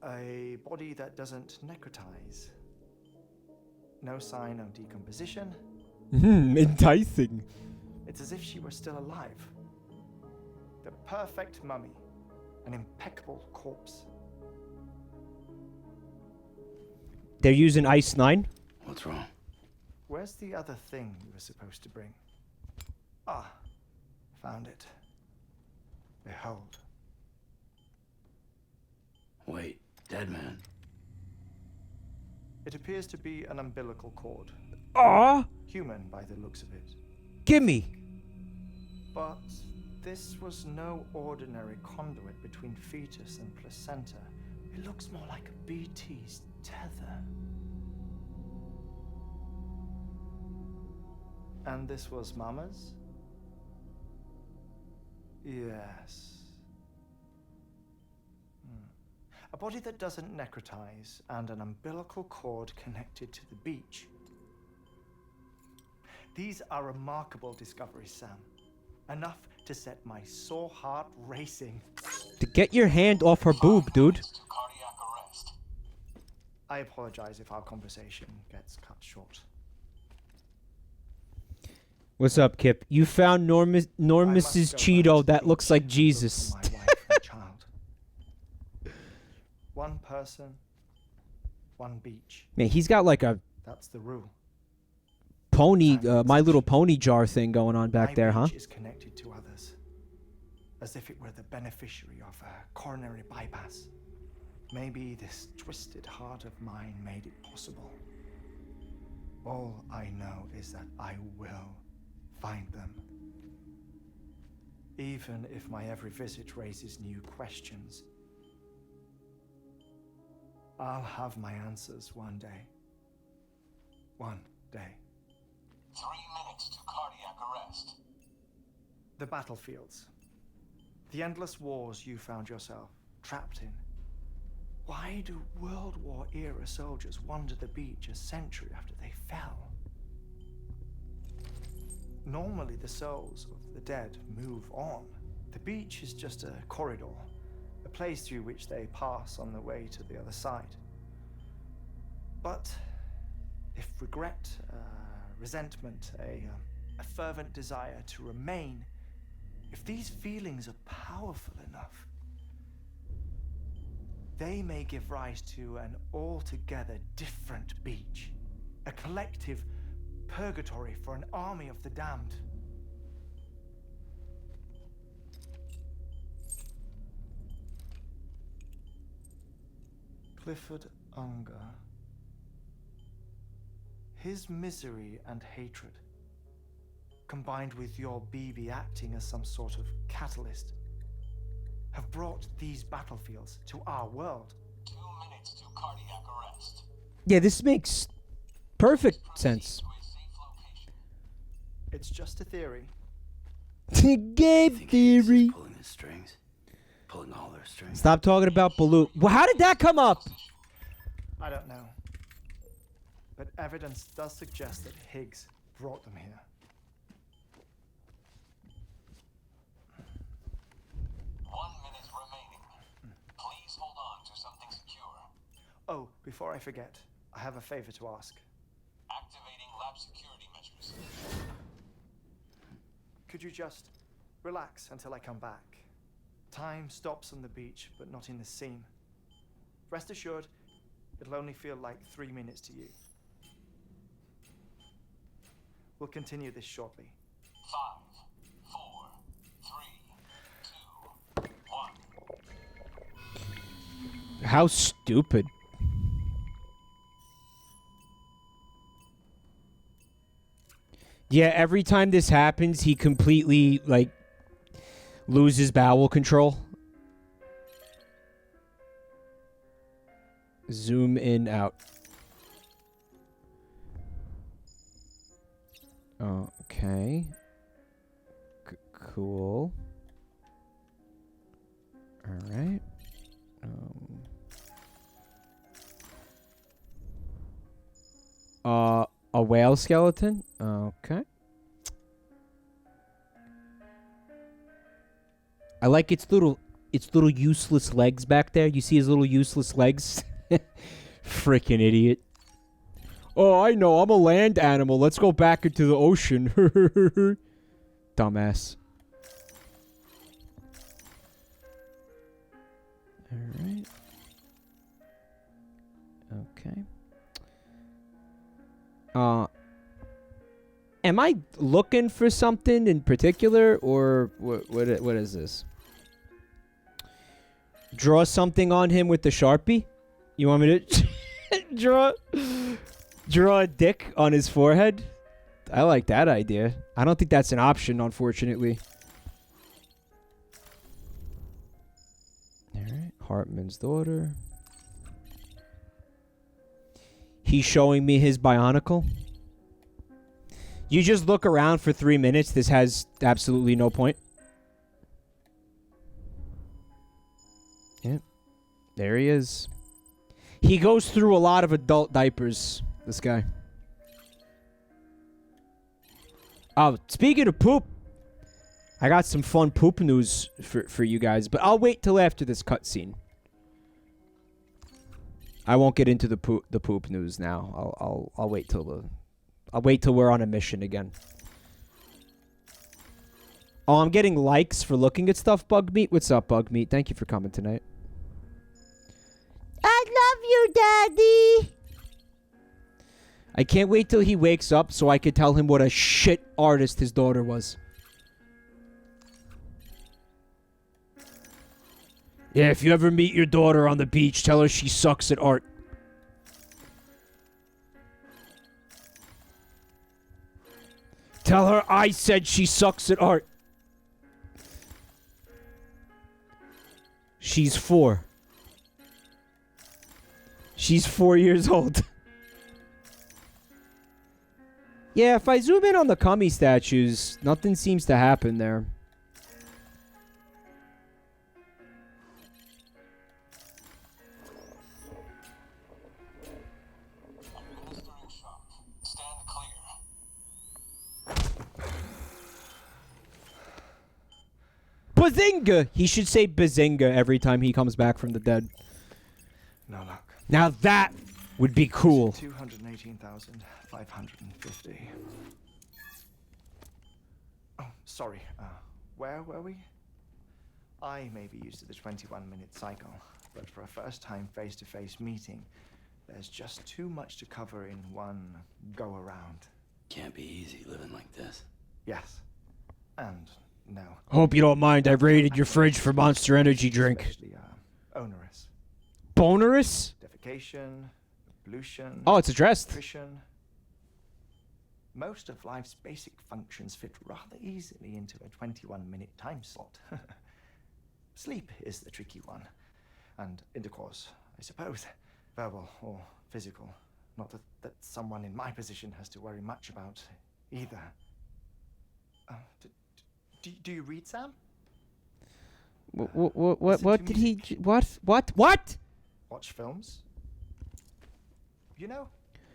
A body that doesn't necrotize. No sign of decomposition. Enticing. It's as if she were still alive. The perfect mummy. An impeccable corpse. They're using Ice 9? What's wrong? Where's the other thing you were supposed to bring? Ah, found it. Behold. Wait, dead man. It appears to be an umbilical cord. Aw! Human by the looks of it. Gimme! But this was no ordinary conduit between fetus and placenta. It looks more like a BT's tether. And this was Mama's? Yes. A body that doesn't necrotize and an umbilical cord connected to the beach. These are remarkable discoveries, Sam. Enough to set my sore heart racing. To get your hand off her boob, dude. Cardiac arrest. I apologize if our conversation gets cut short. What's up, Kip? You found Normus's I must go Cheeto back to that the looks beach like and look Jesus. for my wife and child. One person, one beach. Man, he's got like a That's the rule. pony, My Little Pony jar thing going on back My there, huh? beach is connected to others, as if it were the beneficiary of a coronary bypass. Maybe this twisted heart of mine made it possible. All I know is that I will find them. Even if my every visit raises new questions, I'll have my answers one day. One day. 3 minutes to cardiac arrest. The battlefields. The endless wars you found yourself trapped in. Why do World War era soldiers wander the beach a century after they fell? Normally the souls of the dead move on. The beach is just a corridor, a place through which they pass on the way to the other side. But if regret, resentment, a fervent desire to remain, if these feelings are powerful enough, they may give rise to an altogether different beach, a collective purgatory for an army of the damned. Clifford Unger. His misery and hatred, combined with your BB acting as some sort of catalyst, have brought these battlefields to our world. 2 minutes to cardiac arrest. Yeah, this makes perfect sense. To a safe location. It's just a theory. Game Think he's just theory. pulling his strings? Pulling all their strings? Stop talking about Baloo. Well, how did that come up? I don't know. But evidence does suggest that Higgs brought them here. 1 minute remaining. Please hold on to something secure. Oh, before I forget, I have a favor to ask. Activating lab security measures. Could you just relax until I come back? Time stops on the beach, but not in the scene. Rest assured, it'll only feel like 3 minutes to you. We'll continue this shortly. 5, 4, 3, 2, 1. How stupid. Yeah, every time this happens, he completely, like, loses bowel control. Zoom in, out. Okay. Cool. Alright. A whale skeleton? Okay. I like its little useless legs back there. You see his little useless legs? Freaking idiot. Oh, I know. I'm a land animal. Let's go back into the ocean. Dumbass. Alright. Okay. Am I looking for something in particular, or what is this? Draw something on him with the Sharpie? You want me to draw a dick on his forehead? I like that idea. I don't think that's an option, unfortunately. Alright, Hartman's daughter. He's showing me his Bionicle. You just look around for 3 minutes. This has absolutely no point. Yep. There he is. He goes through a lot of adult diapers, this guy. Oh, speaking of poop, I got some fun poop news for you guys, but I'll wait till after this cutscene. I won't get into the poop news now. I'll wait till we're on a mission again. Oh, I'm getting likes for looking at stuff, Bug Meat. What's up, Bug Meat? Thank you for coming tonight. I love you, Daddy. I can't wait till he wakes up so I could tell him what a shit artist his daughter was. Yeah, if you ever meet your daughter on the beach, tell her she sucks at art. Tell her I said she sucks at art. She's 4. She's 4 years old. Yeah, if I zoom in on the Kami statues, nothing seems to happen there. Bazinga! He should say Bazinga every time he comes back from the dead. No luck. Now that would be cool. 218,550. Oh, sorry. Where were we? I may be used to the 21-minute cycle, but for a first-time face-to-face meeting, there's just too much to cover in one go-around. Can't be easy living like this. Yes. And no. Hope you don't mind. I raided your fridge for Monster Energy drink. Especially, onerous. Bonerous? Defecation, pollution. Oh, it's addressed. Nutrition. Most of life's basic functions fit rather easily into a 21-minute time slot. Sleep is the tricky one. And intercourse, I suppose. Verbal or physical. Not that someone in my position has to worry much about either. Do you read, Sam? What did he... What? Watch films? You know,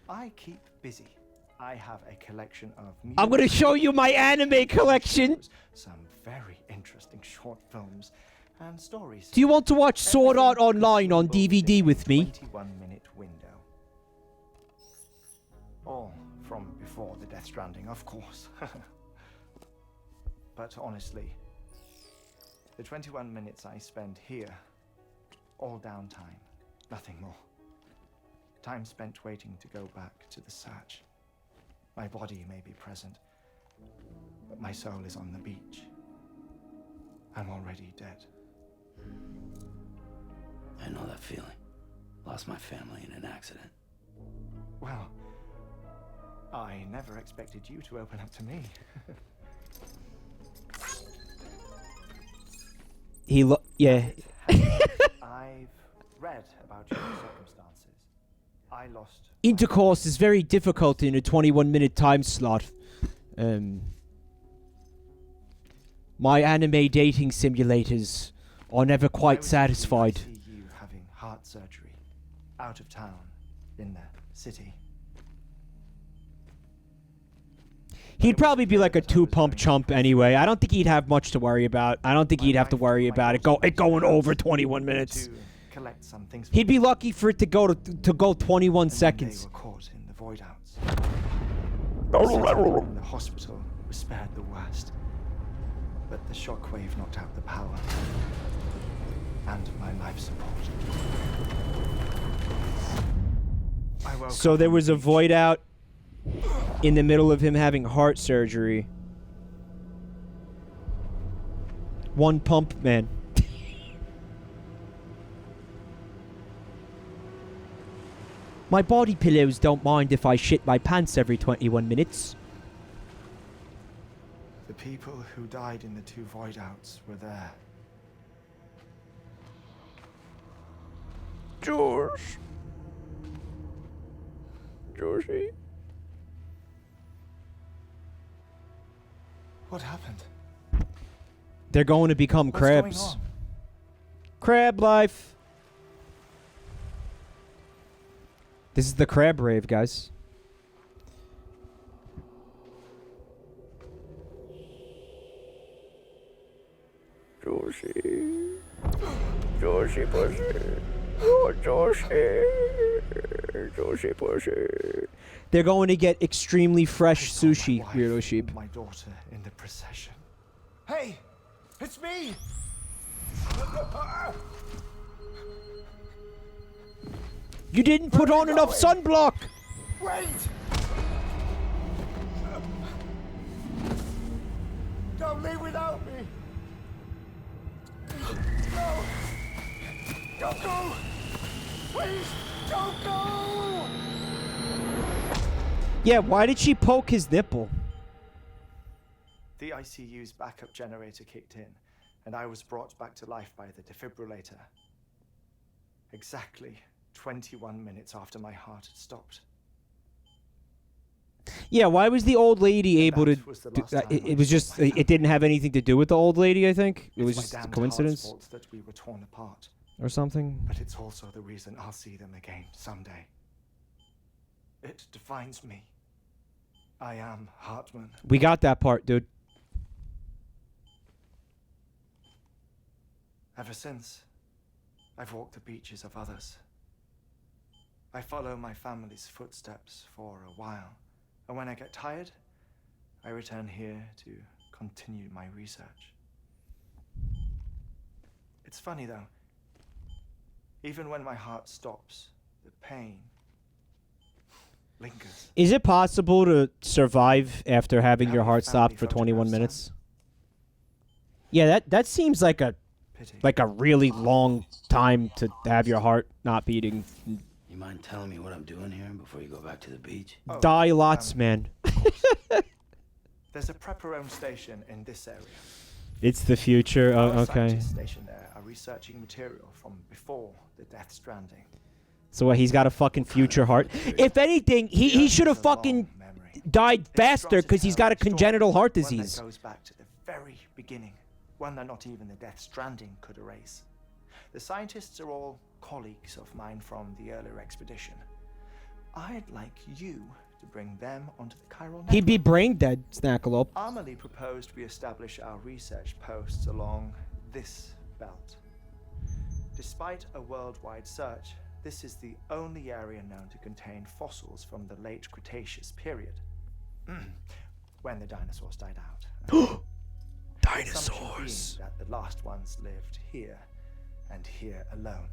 I keep busy. I have a collection of... I'm gonna show you my anime collection! Some very interesting short films and stories. Do you want to watch Sword Art Online on DVD with me? 21-minute window. All from before the Death Stranding, of course. But honestly, the 21 minutes I spend here, all downtime, nothing more. Time spent waiting to go back to the search. My body may be present, but my soul is on the beach. I'm already dead. I know that feeling. Lost my family in an accident. Well, I never expected you to open up to me. Yeah. I've read about your circumstances. I lost Intercourse is very difficult in a 21-minute time slot. My anime dating simulators are never quite satisfied. I see you having heart surgery, out of town, in the city. He'd probably be like a 2-pump chump anyway. I don't think he'd have much to worry about. I don't think he'd have to worry about it going over 21 minutes. To collect some things He'd be lucky for it to go 21 and seconds. They were caught in the void outs. The hospital was spared the worst, but the shockwave knocked out the power and my life support. So there was a void out in the middle of him having heart surgery. 1 pump, man. My body pillows don't mind if I shit my pants every 21 minutes. The people who died in the 2 void outs were there. George. Georgie. What happened? They're going to become What's going crabs. on? Crab life. This is the crab rave, guys. Joshi. Joshi pussy. Oh, Joshi. Joshi pussy. They're going to get extremely fresh I saw my sushi, wife Weirdo and Sheep. my daughter in the procession. Hey, it's me. You didn't put on enough sunblock! Wait! Don't leave without me! No! Don't go! Please, don't go! Yeah, why did she poke his nipple? The ICU's backup generator kicked in, and I was brought back to life by the defibrillator. Exactly 21 minutes after my heart had stopped. Yeah, why was the old lady able to... That was the last time it I was saw just... my It didn't have anything to do with the old lady, I think. It was It's just my a damned coincidence heart's fault that we were torn apart, or something. but it's also the reason I'll see them again someday. It defines me. I am Hartman. We got that part, dude. Ever since, I've walked the beaches of others. I follow my family's footsteps for a while, and when I get tired, I return here to continue my research. It's funny though, even when my heart stops, the pain lingers. Is it possible to survive after having Have your you heart found stopped any for 21 photographs, minutes? Yeah, that seems like a Pity. really long time to have your heart not beating. You mind telling me what I'm doing here before you go back to the beach? Oh, Die lots, man. There's a prepper-owned station in this area. It's the future. Our Oh, okay. scientists stationed there are researching material from before the Death Stranding. So what, he's got a fucking future heart? If anything, he should have It's a long fucking memory. died It's faster dropped because he's into got a our story, congenital heart one that disease. goes back to the very beginning, one that not even the Death Stranding could erase. The scientists are all colleagues of mine from the earlier expedition. I'd like you to bring them onto the chiral He'd be network. brain dead, Snackalope. Amelie proposed we establish our research posts along this belt. Despite a worldwide search, this is the only area known to contain fossils from the late Cretaceous period, when the dinosaurs died out. The assumption being that the last ones lived here, and here alone.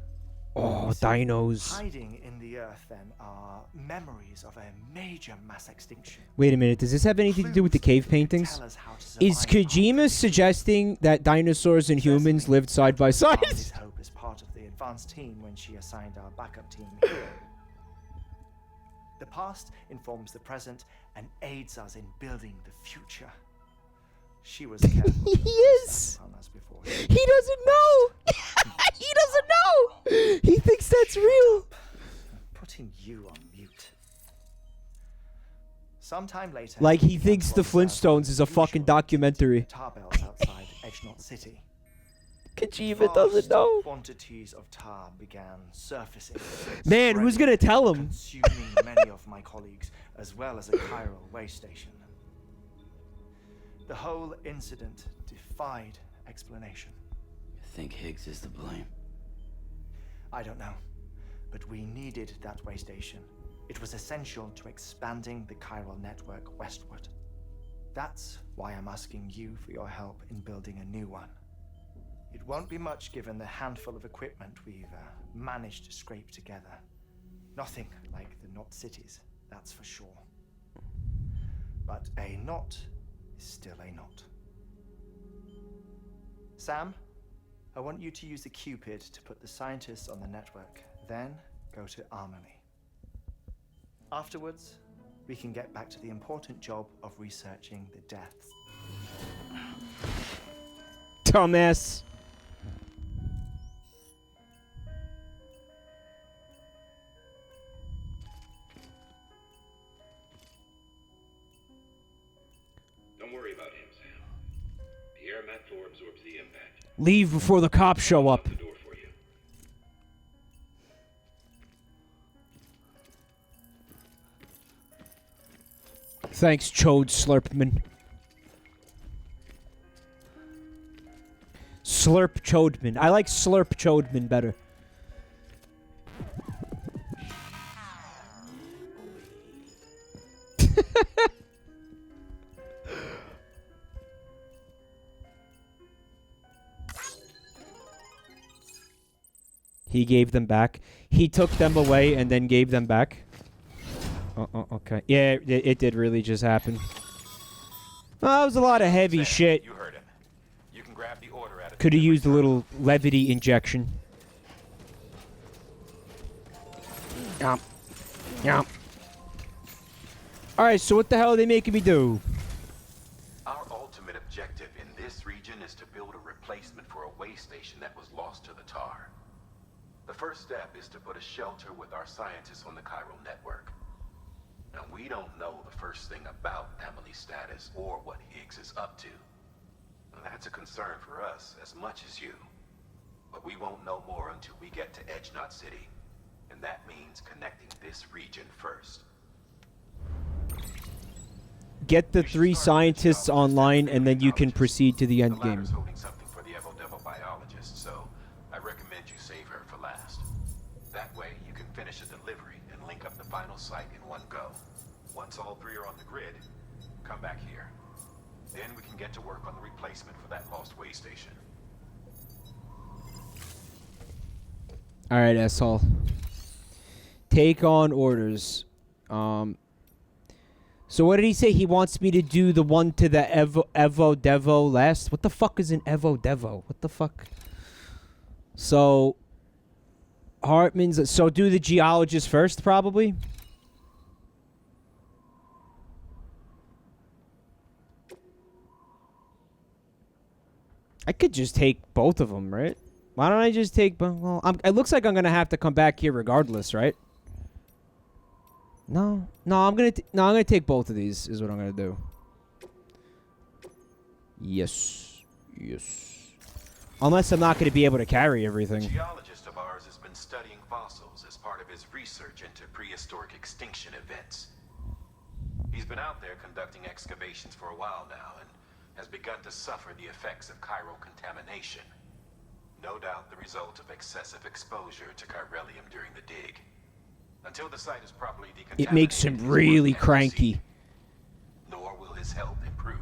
Oh, dinos. Hiding in the earth, then, are memories of a major mass extinction. Wait a minute, does this have anything to do with the Clues cave that could paintings? tell us how to Is survive Kojima after suggesting that dinosaurs and humans Certainly, lived side by side? Army's hope as part of the advanced team when she assigned our backup team here. The past informs the present and aids us in building the future. She was careful to He is. upon us before. He doesn't know. He doesn't know. He thinks that's real. I'm putting you on mute. Sometime later, Like he we thinks the began to observe Flintstones is a fucking unusual documentary. tar bales outside Edgenot City. Kojima doesn't Vast know. quantities of tar began surfacing. Man, who's gonna tell him? Consuming many of my colleagues, as well as a chiral way station. The whole incident defied explanation. You think Higgs is to blame? I don't know, but we needed that way station. It was essential to expanding the chiral network westward. That's why I'm asking you for your help in building a new one. It won't be much given the handful of equipment we've managed to scrape together. Nothing like the knot cities, that's for sure. But a knot is still a knot. Sam, I want you to use the Cupid to put the scientists on the network, then go to Armory. Afterwards, we can get back to the important job of researching the deaths. Dumbass. Don't worry about him, Sam. The air mat floor absorbs the impact. Leave before the cops show up. The door for you. Thanks, Chode Slurpman. Slurp Chodeman. I like Slurp Chodeman better. He gave them back. He took them away and then gave them back. Oh, okay. Yeah, it did really just happen. Oh, that was a lot of heavy Sam, shit. You heard him. You can grab the order out of Could have the used a terminal. little levity injection. Yum. Yum. Alright, so what the hell are they making me do? Our ultimate objective in this region is to build a replacement for a way station that was lost to the tar. The first step is to put a shelter with our scientists on the chiral network. Now, we don't know the first thing about Emily's status or what Higgs is up to. Now, that's a concern for us as much as you. But we won't know more until we get to Edgenot City. And that means connecting this region first. Get the We should 3 start with scientists the online and then you can biologist. proceed to the The end game. latter's holding something for the Evo biologist, so I recommend you save her for last. That way, you can finish a delivery and link up the final site in one go. Once all 3 are on the grid, come back here. Then we can get to work on the replacement for that lost way station. Alright, asshole. Take on orders. So what did he say? He wants me to do the one to the Evo Devo last? What the fuck is an Evo Devo? What the fuck? So Hartman's... So do the geologist first, probably? I could just take both of them, right? Why don't I just take... Well, it looks like I'm going to have to come back here regardless, right? No, I'm gonna take both of these. Is what I'm gonna do. Yes. Unless I'm not gonna be able to carry A everything. geologist of ours has been studying fossils as part of his research into prehistoric extinction events. He's been out there conducting excavations for a while now and has begun to suffer the effects of chiral contamination. No doubt the result of excessive exposure to chiralium during the dig. Until the site is properly decontaminated, It makes him his really work can't cranky. proceed, nor will his health improve.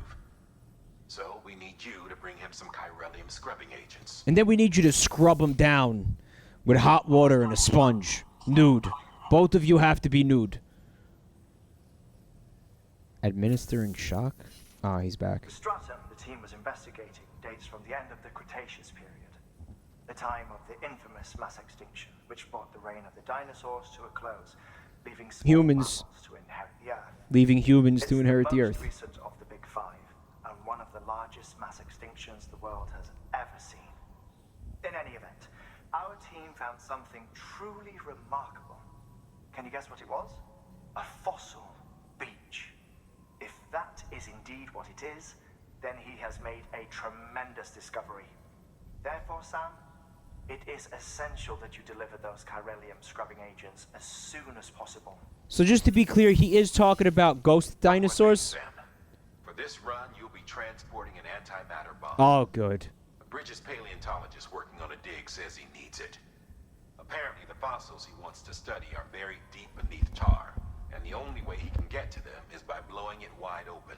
So we need you to bring him some chiralium scrubbing agents. And then we need you to scrub him down with hot water and a sponge. Nude. Both of you have to be nude. Administering shock? Ah, he's back. The stratum the team was investigating dates from the end of the Cretaceous period. the time of the infamous mass extinction, which brought the reign of the dinosaurs to a close, leaving small Humans. mammals to inherit the Earth. Leaving humans It's to inherit the the Earth. most recent of the Big Five, and one of the largest mass extinctions the world has ever seen. In any event, our team found something truly remarkable. Can you guess what it was? A fossil beach. If that is indeed what it is, then he has made a tremendous discovery. Therefore, Sam, it is essential that you deliver those chiralium scrubbing agents as soon as possible. So just to be clear, he is talking about ghost dinosaurs? Sam. For this run, you'll be transporting an antimatter bomb. Oh, good. A British paleontologist working on a dig says he needs it. Apparently, the fossils he wants to study are buried deep beneath tar, and the only way he can get to them is by blowing it wide open.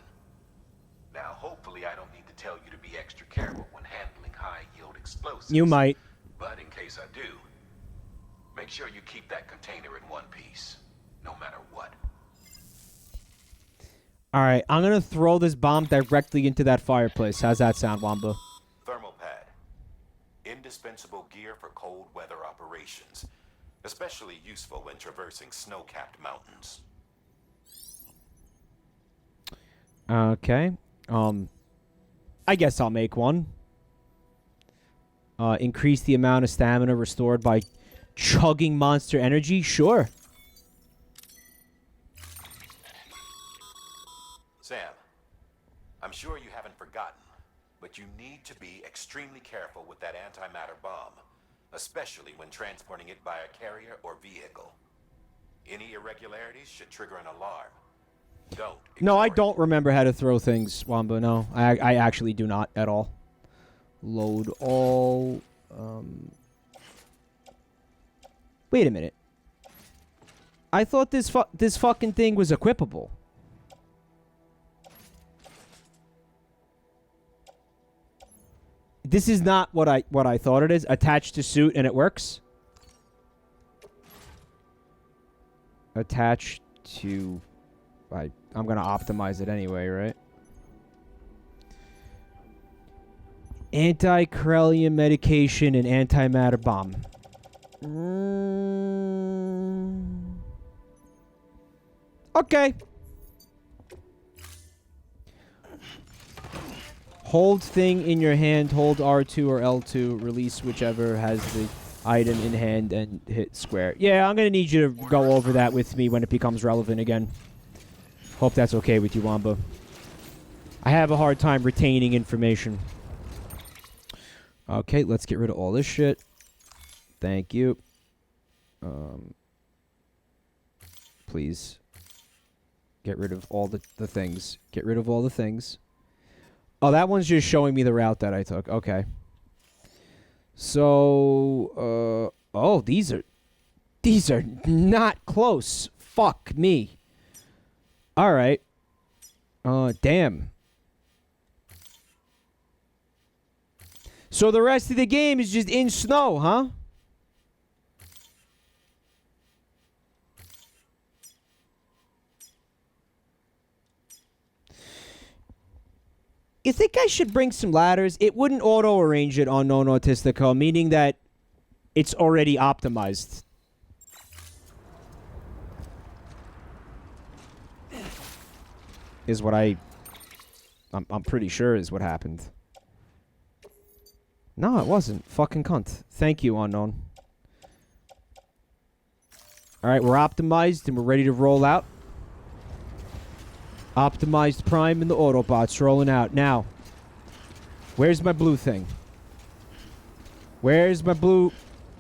Now, hopefully I don't need to tell you to be extra careful when handling high-yield explosives. You might. But in case I do, make sure you keep that container in one piece, no matter what. Alright, I'm gonna throw this bomb directly into that fireplace. How's that sound, Wamba? Thermal pad. Indispensable gear for cold weather operations. Especially useful when traversing snow-capped mountains. Okay. I guess I'll make one. Increase the amount of stamina restored by chugging monster energy? Sure. Sam, I'm sure you haven't forgotten, but you need to be extremely careful with that antimatter bomb, especially when transporting it by a carrier or vehicle. Any irregularities should trigger an alarm. No, I don't remember how to throw things, Wamba. No, I actually do not at all. Load all. Wait a minute. I thought this fucking thing was equipable. This is not what I thought it is. Attached to suit and it works. Attached to. I'm gonna optimize it anyway, right? Anti-Corellium medication and antimatter bomb. Okay. Hold thing in your hand, hold R2 or L2, release whichever has the item in hand and hit square. Yeah, I'm gonna need you to go over that with me when it becomes relevant again. Hope that's okay with you, Wamba. I have a hard time retaining information. Okay, let's get rid of all this shit. Thank you. Please. Get rid of all the things. Get rid of all the things. Oh, that one's just showing me the route that I took. Okay. So, oh, these are not close. Fuck me. All right. Damn. So the rest of the game is just in snow, huh? You think I should bring some ladders? It wouldn't auto-arrange it on Non Autistico, meaning that it's already optimized. Is what I'm pretty sure is what happened. No, it wasn't. Fucking cunt. Thank you, Unknown. Alright, we're optimized and we're ready to roll out. Optimized Prime and the Autobots rolling out. Now, where's my blue thing? Where's my blue?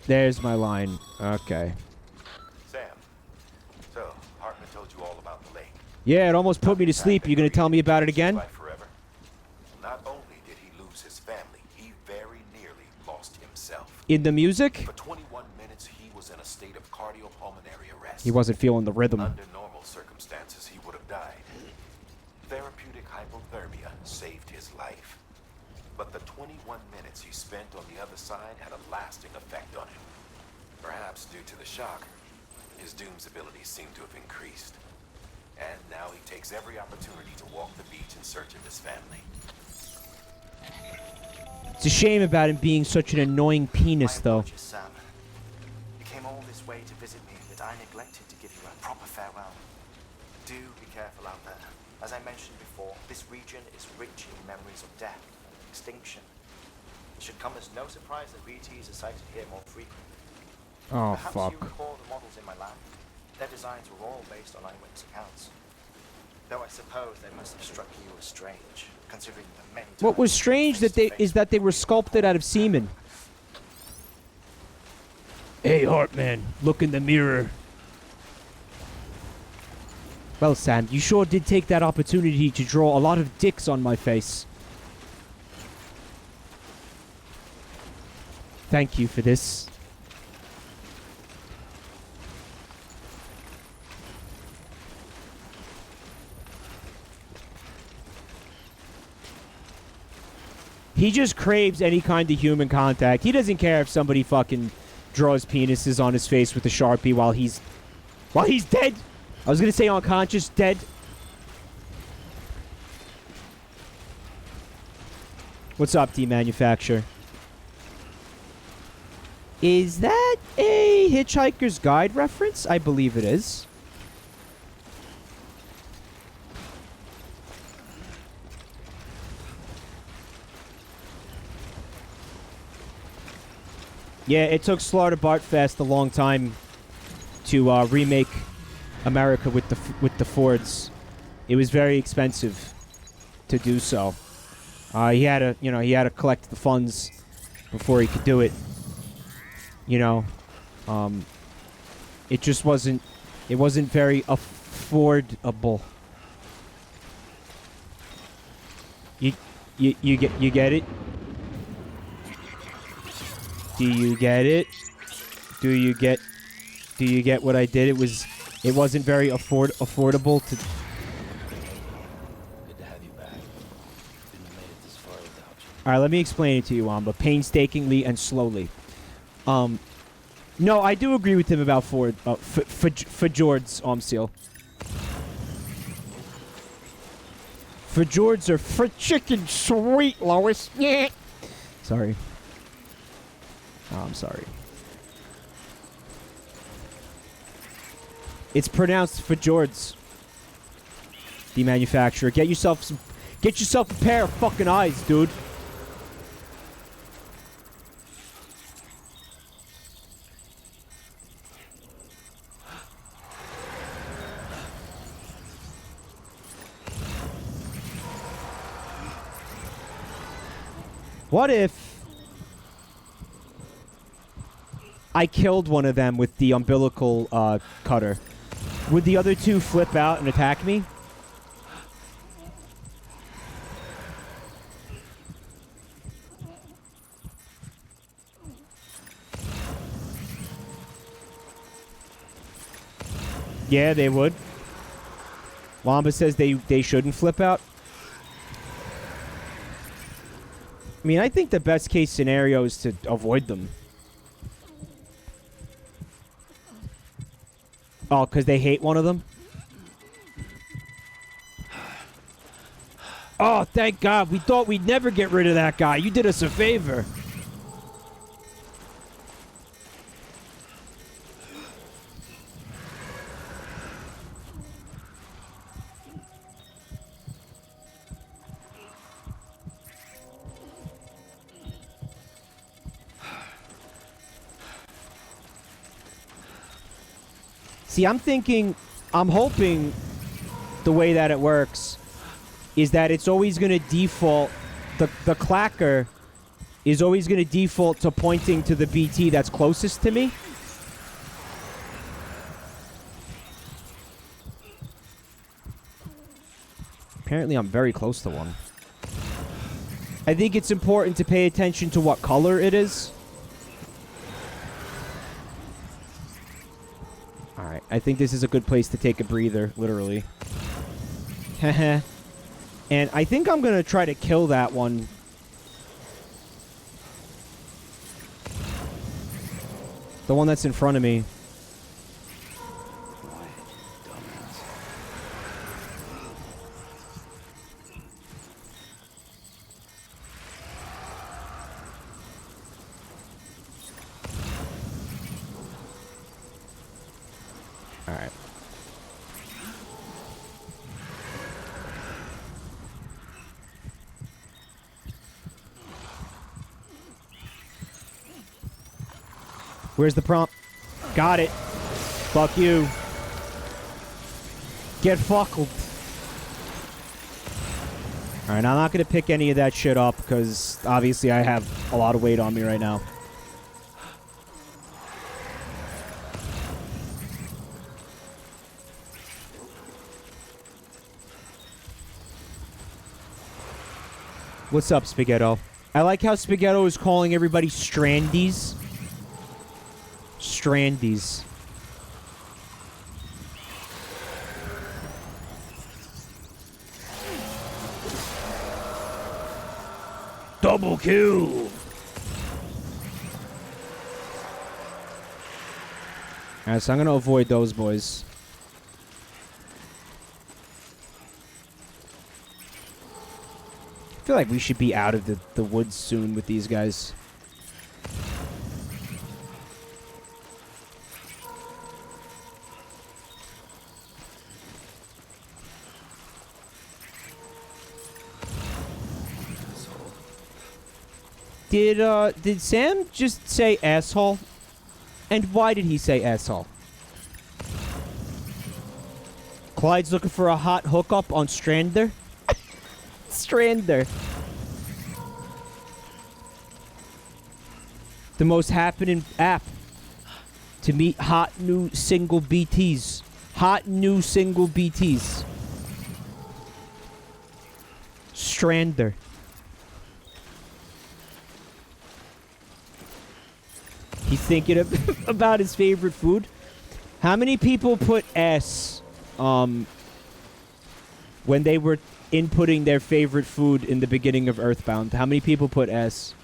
There's my line. Okay. Sam, so Hartman told you all about the lake. Yeah, it almost put me to sleep. You gonna tell me about it again? Forever. Not only did he lose his family, he very nearly lost himself. In the music? For 21 minutes, he was in a state of cardiopulmonary arrest. He wasn't feeling the rhythm. Under normal circumstances, he would have died. Therapeutic hypothermia saved his life. But the 21 minutes he spent on the other side had a lasting effect on him. Perhaps due to the shock, his Doom's abilities seem to have increased. And now he takes every opportunity to walk the beach in search of his family. It's a shame about him being such an annoying penis, My though. apologies, Sam. You came all this way to visit me, but I neglected to give you a proper farewell. Do be careful out there. As I mentioned before, this region is rich in memories of death and extinction. It should come as no surprise that BTs are sighted here more frequently. Oh, Perhaps fuck. you recall the models in my lab? Their designs were all based on eyewitness accounts. Though I suppose they must have struck you as strange, considering the many What was times strange face that to face is that they were sculpted out of semen. Hey, Heartman, look in the mirror. Well, Sam, you sure did take that opportunity to draw a lot of dicks on my face. Thank you for this. He just craves any kind of human contact. He doesn't care if somebody fucking draws penises on his face with a Sharpie while he's dead. I was gonna say unconscious, dead. What's up, D-Manufacturer? Is that a Hitchhiker's Guide reference? I believe it is. Yeah, it took Slaughter Bartfast a long time to remake America with the Fords. It was very expensive to do so. He had to collect the funds before he could do it. It just wasn't very affordable. You get it? Do you get it? Do you get what I did? It wasn't very affordable to. Good to have you back. Couldn't have made it this far without you. All right, let me explain it to you, Amba, painstakingly and slowly. No, I do agree with him about Ford. For George's seal. For George's are for chicken sweet, Lois. Yeah. Sorry. Oh, I'm sorry. It's pronounced for George's. The manufacturer. Get yourself a pair of fucking eyes, dude. What if I killed one of them with the umbilical cutter? Would the other two flip out and attack me? Yeah, they would. Wamba says they shouldn't flip out. I mean, I think the best case scenario is to avoid them. Oh, because they hate one of them? Oh, thank God. We thought we'd never get rid of that guy. You did us a favor. See, I'm hoping the way that it works is that it's always going to default, the clacker is always going to default to pointing to the BT that's closest to me. Apparently I'm very close to one. I think it's important to pay attention to what color it is. Alright, I think this is a good place to take a breather, literally. Heh. And I think I'm gonna try to kill that one. The one that's in front of me. Alright. Where's the prompt? Got it. Fuck you. Get fuckled. Alright, I'm not going to pick any of that shit up because obviously I have a lot of weight on me right now. What's up, Spaghetto? I like how Spaghetto is calling everybody Strandies. Strandies. Double kill! Alright, so I'm gonna avoid those boys. I feel like we should be out of the woods soon with these guys. Did Sam just say asshole? And why did he say asshole? Clyde's looking for a hot hookup on Strander? Strander. The most happening app to meet hot new single BTs. Hot new single BTs. Strander. He's thinking about his favorite food. How many people put S when they were inputting their favorite food in the beginning of Earthbound? How many people put S?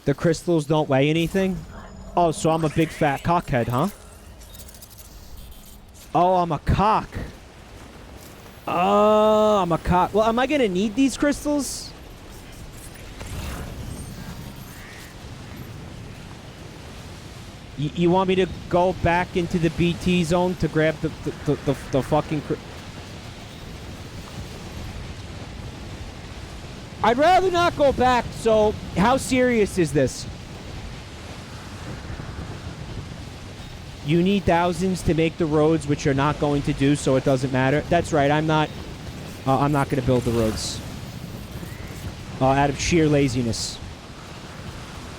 The crystals don't weigh anything? Oh, so I'm a big fat cockhead, huh? Oh, I'm a cock. Oh, I'm a cock. Well, am I gonna need these crystals? You want me to go back into the BT zone to grab the fucking... I'd rather not go back, so how serious is this? You need thousands to make the roads, which you're not going to do, so it doesn't matter. That's right, I'm not going to build the roads. Out of sheer laziness.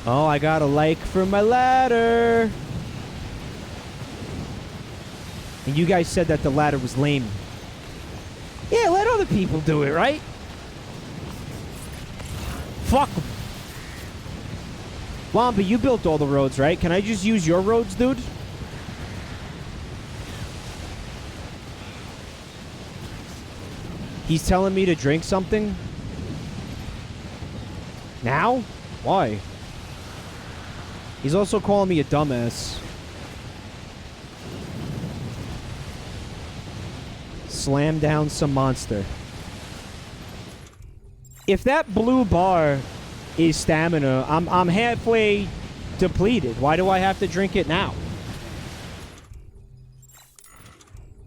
Oh, I got a like for my ladder. And you guys said that the ladder was lame. Yeah, let other people do it, right? Fuck 'em. Wamba, you built all the roads, right? Can I just use your roads, dude? He's telling me to drink something? Now? Why? He's also calling me a dumbass. Slam down some monster. If that blue bar is stamina, I'm halfway depleted. Why do I have to drink it now?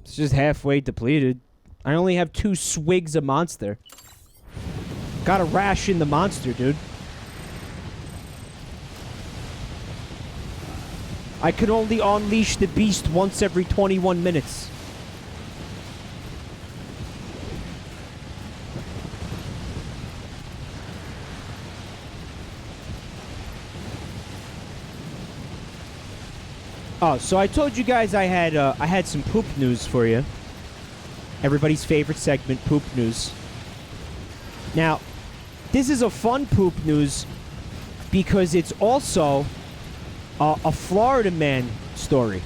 It's just halfway depleted. I only have 2 swigs of monster. Gotta ration the monster, dude. I could only unleash the beast once every 21 minutes. Oh, so I told you guys I had some poop news for you. Everybody's favorite segment, poop news. Now, this is a fun poop news because it's also a Florida man story.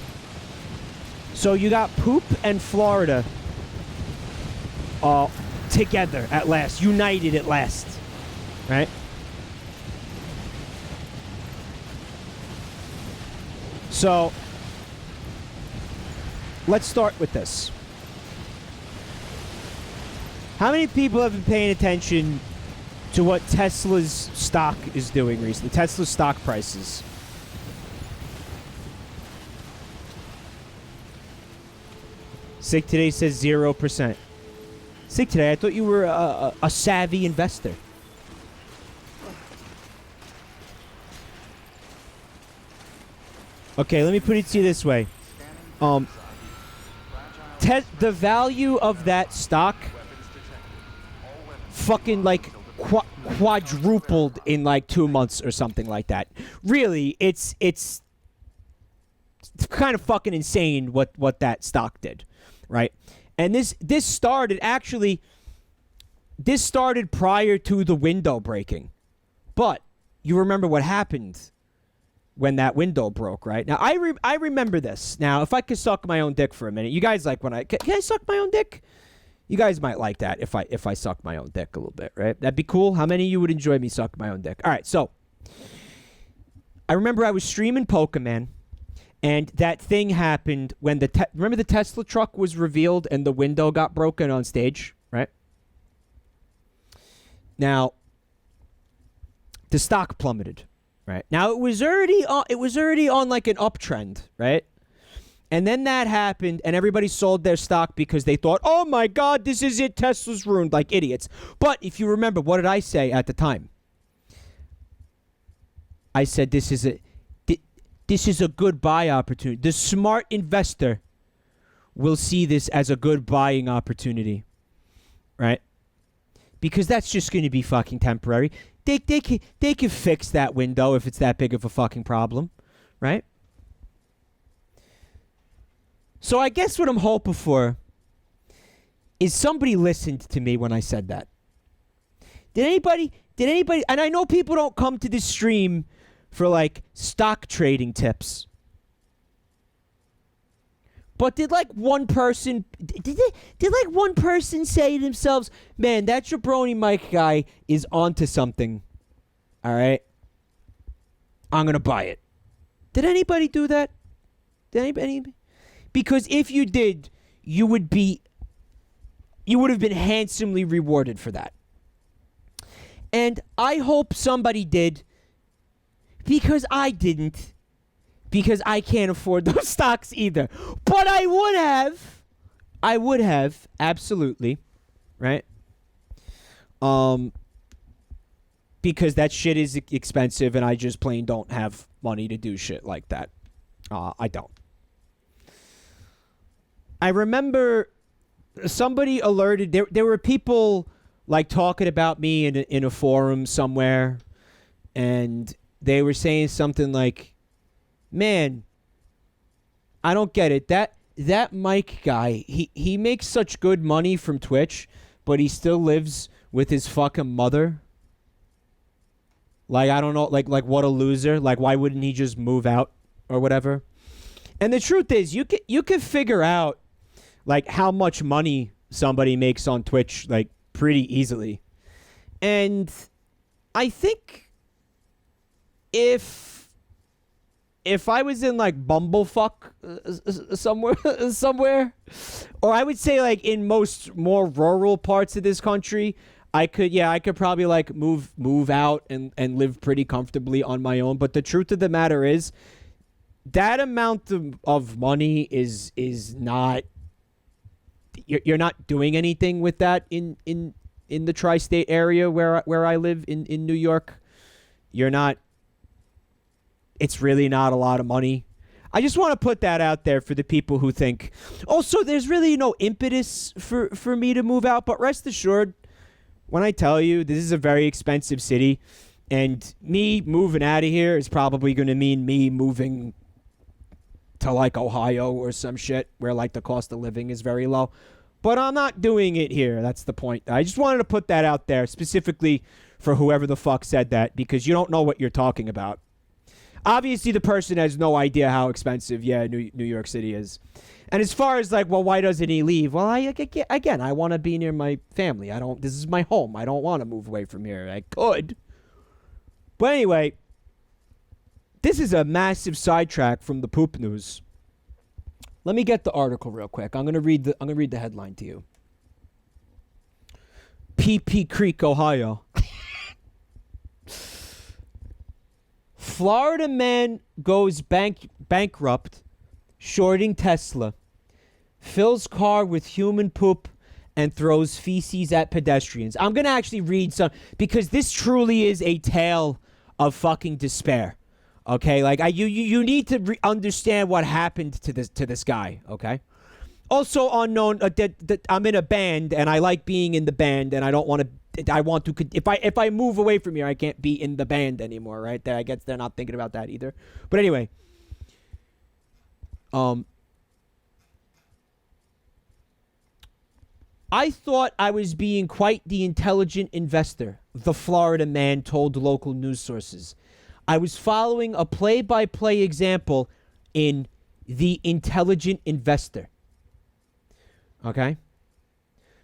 So you got poop and Florida together at last, united at last, right? So let's start with this. How many people have been paying attention to what Tesla's stock is doing recently. Tesla's stock prices. Sick Today says 0%. Sick Today, I thought you were a savvy investor. Okay, let me put it to you this way. The value of that stock fucking like quadrupled in like 2 months or something like that. Really, it's kind of fucking insane what that stock did, right? And this started prior to the window breaking. But you remember what happened when that window broke, right? Now, I remember this. Now, if I could suck my own dick for a minute. You guys like when can I suck my own dick? You guys might like that if I suck my own dick a little bit, right? That'd be cool. How many of you would enjoy me sucking my own dick? All right, so I remember I was streaming Pokémon, and that thing happened when remember the Tesla truck was revealed and the window got broken on stage, right? Now, the stock plummeted, right? Now it was already on like an uptrend, right? And then that happened, and everybody sold their stock because they thought, oh my God, this is it, Tesla's ruined, like idiots. But if you remember, what did I say at the time? I said this is a good buy opportunity. The smart investor will see this as a good buying opportunity, right? Because that's just going to be fucking temporary. They can fix that window if it's that big of a fucking problem, right? So I guess what I'm hoping for is somebody listened to me when I said that. Did anybody, and I know people don't come to this stream for like stock trading tips. But did like one person say to themselves, man, that Jabroni Mike guy is onto something. All right? I'm going to buy it. Did anybody do that? Did anybody? Because if you did, you would have been handsomely rewarded for that. And I hope somebody did, because I didn't, because I can't afford those stocks either. But I would have, absolutely, right? Because that shit is expensive and I just plain don't have money to do shit like that. I don't. I remember somebody alerted, there were people like talking about me in a forum somewhere, and they were saying something like, man, I don't get it. That Mike guy, he makes such good money from Twitch, but he still lives with his fucking mother. Like, I don't know, like what a loser. Like, why wouldn't he just move out or whatever? And the truth is, you can figure out like how much money somebody makes on Twitch like pretty easily. And I think if I was in like Bumblefuck somewhere, or I would say like in most more rural parts of this country, I could probably like move out and live pretty comfortably on my own. But the truth of the matter is, that amount of money is not. You're not doing anything with that in the tri-state area where I live in New York. You're not. It's really not a lot of money. I just want to put that out there for the people who think, also, there's really no impetus for me to move out. But rest assured, when I tell you this is a very expensive city, and me moving out of here is probably going to mean me moving to like Ohio or some shit where like the cost of living is very low. But I'm not doing it here. That's the point. I just wanted to put that out there specifically for whoever the fuck said that, because you don't know what you're talking about. Obviously, the person has no idea how expensive, New York City is. And as far as like, well, why doesn't he leave? Well, I want to be near my family. This is my home. I don't want to move away from here. I could. But anyway, this is a massive sidetrack from the poop news. Let me get the article real quick. I'm gonna read the headline to you. PP Creek, Ohio. Florida man goes bankrupt, shorting Tesla, fills car with human poop, and throws feces at pedestrians. I'm going to actually read some, because this truly is a tale of fucking despair. Okay? Like, you need to understand what happened to this guy, okay? Also unknown, I'm in a band, and I like being in the band, and I want to, if I move away from here, I can't be in the band anymore, right? I guess they're not thinking about that either. But anyway, I thought I was being quite the intelligent investor, the Florida man told local news sources. I was following a play-by-play example in The Intelligent Investor. Okay?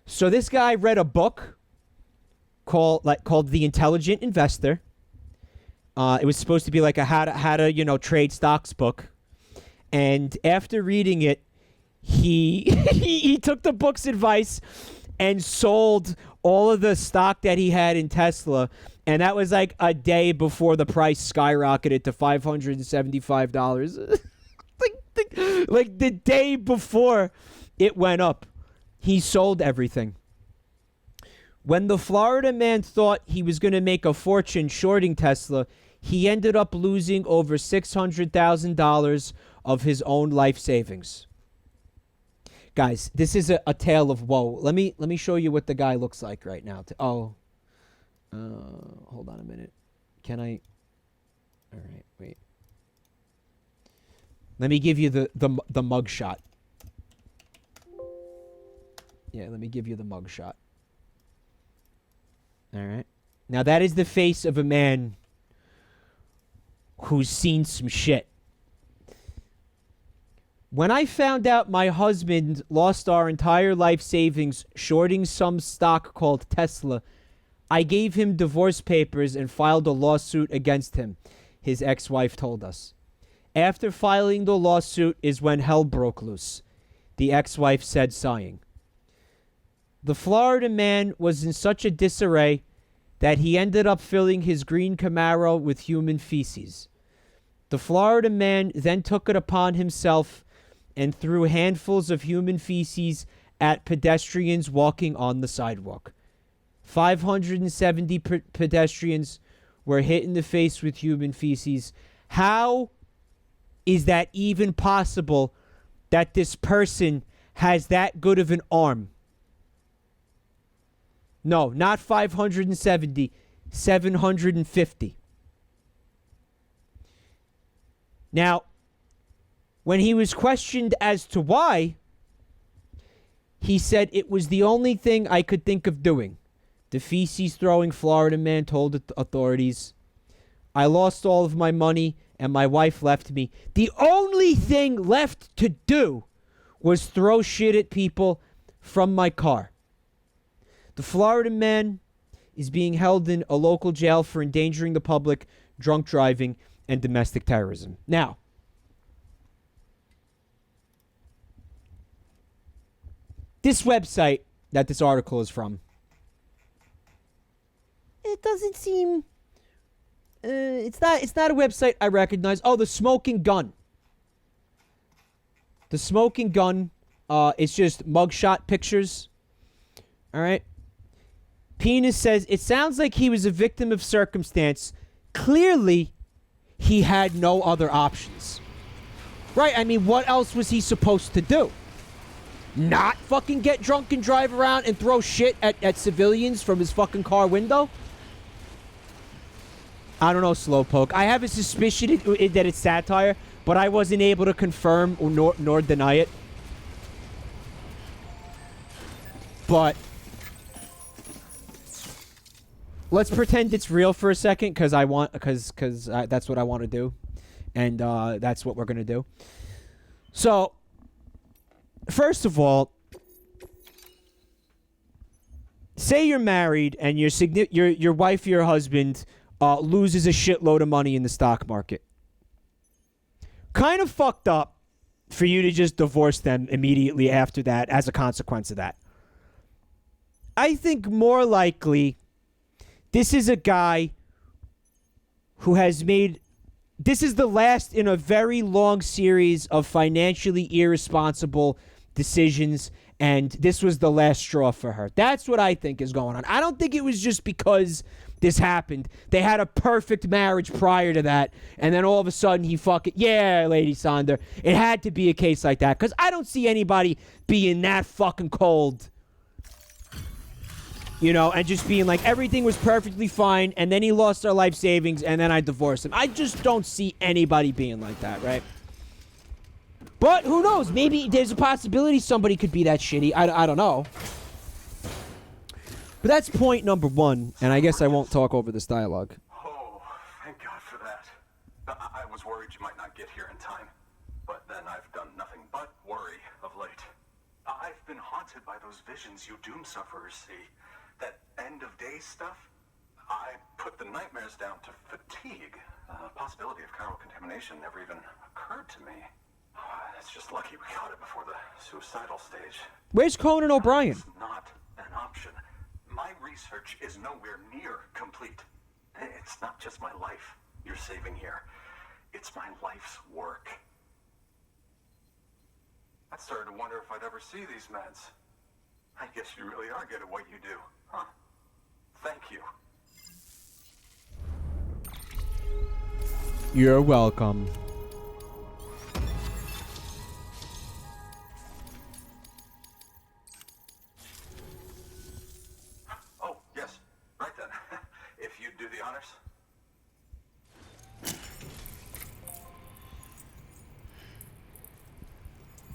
So this guy read a book called The Intelligent Investor. It was supposed to be like a how to trade stocks book. And after reading it, he took the book's advice and sold all of the stock that he had in Tesla, and that was like a day before the price skyrocketed to $575. like the day before it went up, he sold everything. When the Florida man thought he was going to make a fortune shorting Tesla, he ended up losing over $600,000 of his own life savings. Guys, this is a tale of woe. Let me show you what the guy looks like right now. Hold on a minute. Can I? All right, wait. Let me give you the mug shot. Yeah, let me give you the mug shot. All right. Now that is the face of a man who's seen some shit. When I found out my husband lost our entire life savings shorting some stock called Tesla, I gave him divorce papers and filed a lawsuit against him, his ex-wife told us. After filing the lawsuit is when hell broke loose, the ex-wife said, sighing. The Florida man was in such a disarray that he ended up filling his green Camaro with human feces. The Florida man then took it upon himself and threw handfuls of human feces at pedestrians walking on the sidewalk. 570 pedestrians were hit in the face with human feces. How is that even possible that this person has that good of an arm? No, not 570, 750. Now, when he was questioned as to why, he said it was the only thing I could think of doing. The feces-throwing Florida man told authorities, I lost all of my money and my wife left me. The only thing left to do was throw shit at people from my car. The Florida man is being held in a local jail for endangering the public, drunk driving, and domestic terrorism. Now, this website that this article is from, it doesn't seem... It's not a website I recognize. Oh, the Smoking Gun. The Smoking Gun. It's just mugshot pictures. All right. Penis says, it sounds like he was a victim of circumstance. Clearly, he had no other options. Right? I mean, what else was he supposed to do? Not fucking get drunk and drive around and throw shit at civilians from his fucking car window? I don't know, Slowpoke. I have a suspicion that it's satire, but I wasn't able to confirm nor deny it. But let's pretend it's real for a second, because that's what I want to do, and that's what we're gonna do. So, first of all, say you're married and your wife or your husband loses a shitload of money in the stock market. Kind of fucked up for you to just divorce them immediately after that as a consequence of that. I think more likely this is a guy who has made this is the last in a very long series of financially irresponsible decisions, and this was the last straw for her. That's what I think is going on. I don't think it was just because this happened. They had a perfect marriage prior to that, and then all of a sudden he fucking... Yeah, Lady Sonder. It had to be a case like that, because I don't see anybody being that fucking cold. You know, and just being like, everything was perfectly fine, and then he lost our life savings, and then I divorced him. I just don't see anybody being like that, right? But who knows? Maybe there's a possibility somebody could be that shitty. I don't know. But that's point number one, and I guess I won't talk over this dialogue. Oh, thank God for that. I was worried you might not get here in time, but then I've done nothing but worry of late. I've been haunted by those visions you doom sufferers see. That end of days stuff. I put the nightmares down to fatigue. The possibility of chiral contamination never even occurred to me. It's just lucky we caught it before the suicidal stage. Where's Conan O'Brien? It's not an option. My research is nowhere near complete. It's not just my life you're saving here. It's my life's work. I started to wonder if I'd ever see these meds. I guess you really are good at what you do, huh? Thank you. You're welcome. Oh, yes. Right then. If you'd do the honors.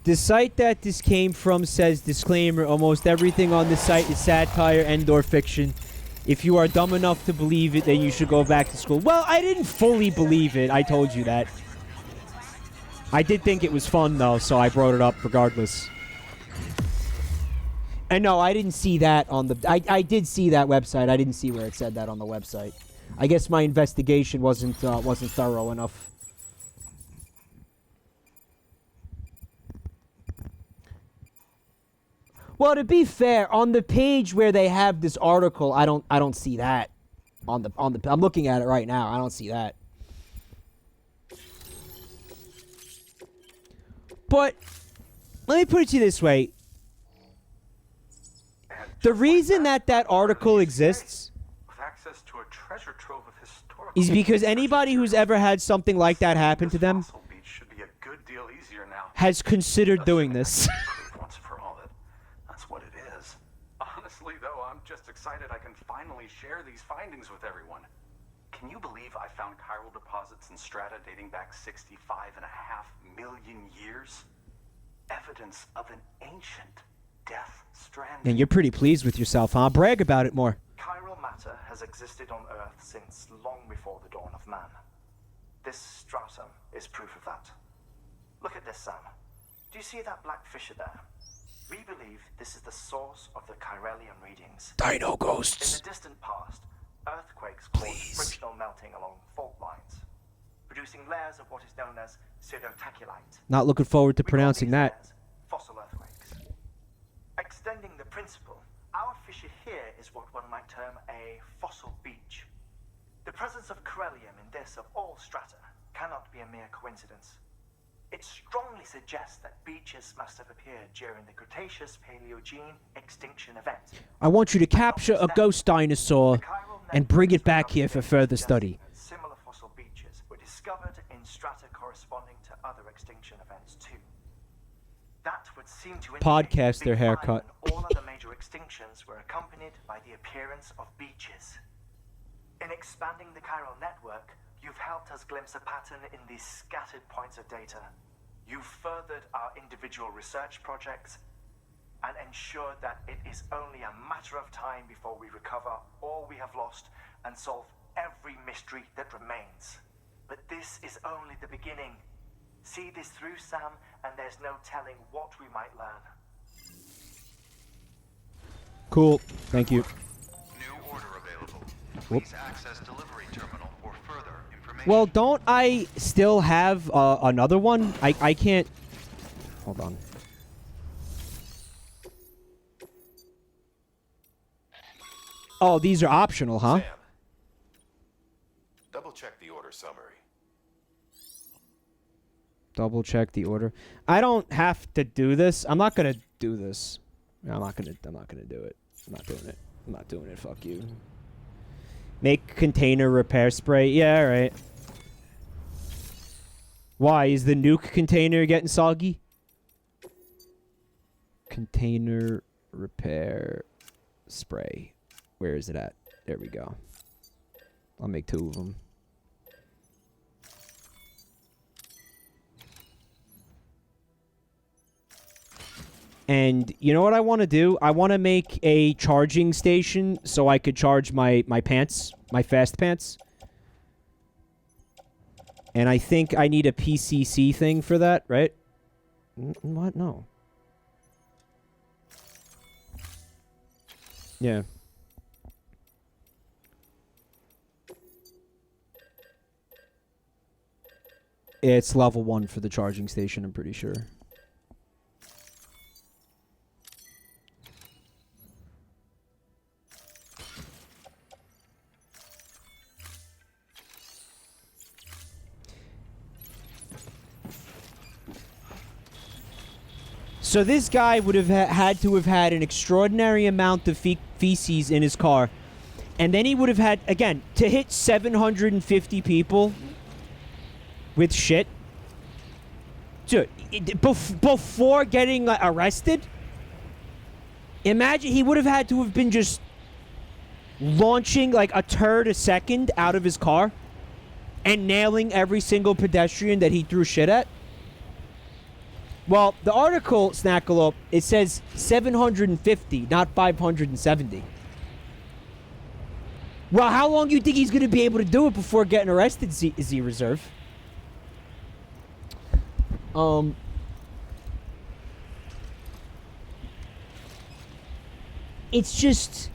The site that this came from says, disclaimer, almost everything on this site is satire and/or fiction. If you are dumb enough to believe it, then you should go back to school. Well, I didn't fully believe it. I told you that. I did think it was fun, though, so I brought it up regardless. And no, I didn't see that on the... I did see that website. I didn't see where it said that on the website. I guess my investigation wasn't thorough enough. Well, to be fair, on the page where they have this article, I don't see that. On the I'm looking at it right now. I don't see that. But let me put it to you this way. The reason that article exists With access to a treasure trove of historical is because anybody who's ever had something like that happen to them Fossil Beach should be a good deal easier now. has considered doing this. Once for all that that's what it is. Honestly, though, I'm just excited I can finally share these findings with everyone. Can you believe I found chiral deposits in strata dating back 65.5 million years? Evidence of an ancient death stranding. And you're pretty pleased with yourself, huh? Brag about it more. Chiral matter has existed on Earth since long before the dawn of man. This stratum is proof of that. Look at this, Sam. Do you see that black fissure there? We believe this is the source of the Chiralian readings. Dino In ghosts. the distant past, earthquakes caused frictional melting along fault lines, producing layers of what is known as pseudotaculite. Not looking forward to We call pronouncing these that. layers fossil earthquakes. Extending the principle, our fissure here is what one might term a fossil beach. The presence of Corellium in this of all strata cannot be a mere coincidence. It strongly suggests that beaches must have appeared during the Cretaceous-Paleogene extinction event. I want you to capture a ghost dinosaur and bring it back here for further study. Similar fossil beaches were discovered in strata corresponding to other extinction events too. That would seem to indicate Podcaster Big haircut. Five and all other major extinctions were accompanied by the appearance of beaches. In expanding the chiral network, you've helped us glimpse a pattern in these scattered points of data. You've furthered our individual research projects and ensured that it is only a matter of time before we recover all we have lost and solve every mystery that remains. But this is only the beginning. See this through, Sam, and there's no telling what we might learn. Cool. Thank you. New order available. Please access delivery terminal for further information. Well, don't I still have another one? I can't... Hold on. Oh, these are optional, huh? Sam, double check the order summary. Double check the order. I don't have to do this. I'm not gonna do this. I'm not gonna do it. I'm not doing it. I'm not doing it. Fuck you. Make container repair spray. Yeah, all right. Why? Is the nuke container getting soggy? Container repair spray. Where is it at? There we go. I'll make 2 of them. And you know what I want to do? I want to make a charging station so I could charge my pants, my fast pants. And I think I need a PCC thing for that, right? What? No. Yeah. It's level 1 for the charging station, I'm pretty sure. So this guy would have had to have had an extraordinary amount of feces in his car. And then he would have had, again, to hit 750 people with shit. Dude, before getting arrested, imagine he would have had to have been just launching like a turd a second out of his car and nailing every single pedestrian that he threw shit at. Well, the article, Snackalope, it says 750, not 570. Well, how long do you think he's going to be able to do it before getting arrested, Z Reserve? It's just...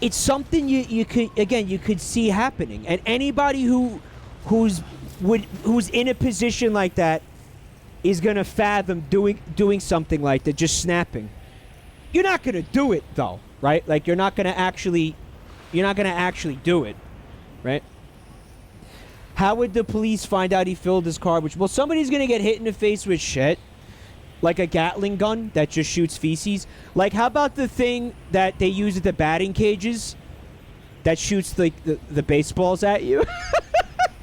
It's something you could see happening. And anybody who's in a position like that is gonna fathom doing something like that, just snapping. You're not gonna do it though, right? Like you're not gonna actually do it, right? How would the police find out he filled his car? Well, somebody's gonna get hit in the face with shit, like a Gatling gun that just shoots feces. Like, how about the thing that they use at the batting cages that shoots like the baseballs at you?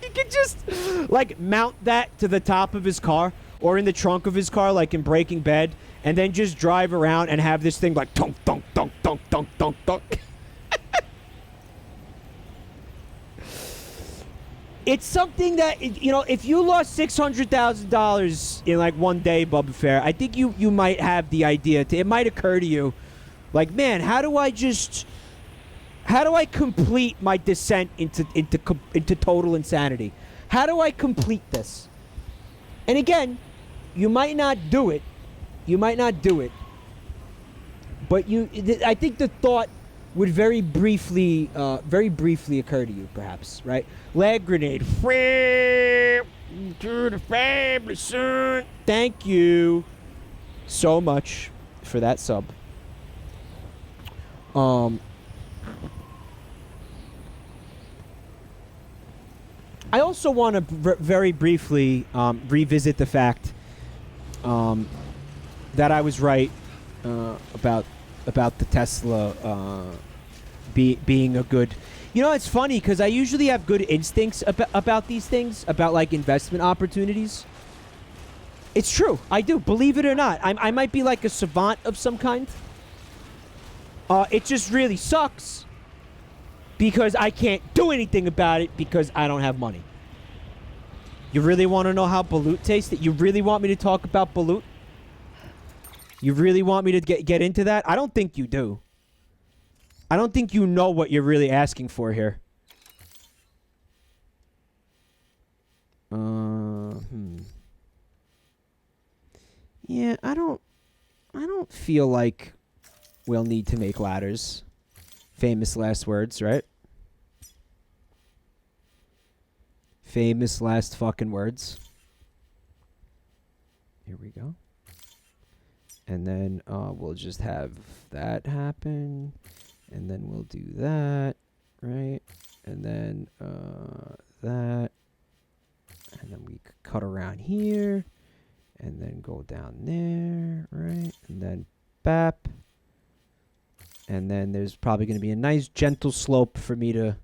You could just like mount that to the top of his car. Or in the trunk of his car, like in Breaking Bad, and then just drive around and have this thing like tunk, tunk, tunk, tunk, tunk, tunk, tunk. It's something that, you know, if you lost $600,000 in like one day, Bubba Fair, I think you might have the idea. It might occur to you, like, man, how do I complete my descent into total insanity? How do I complete this? And again, you might not do it. But I think the thought would very briefly occur to you, perhaps, right? Lag grenade. To the family, son. Thank you so much for that sub. I also want to very briefly revisit the fact that I was right about the Tesla being a good... You know, it's funny because I usually have good instincts about these things, about like investment opportunities. It's true. I do. Believe it or not. I might be like a savant of some kind. It just really sucks because I can't do anything about it because I don't have money. You really want to know how balut tastes? You really want me to talk about balut? You really want me to get into that? I don't think you do. I don't think you know what you're really asking for here. Yeah, I don't feel like we'll need to make ladders. Famous last words, right? Famous last fucking words. Here we go. And then we'll just have that happen. And then we'll do that, right? And then that. And then we cut around here. And then go down there, right? And then bap. And then there's probably going to be a nice gentle slope for me to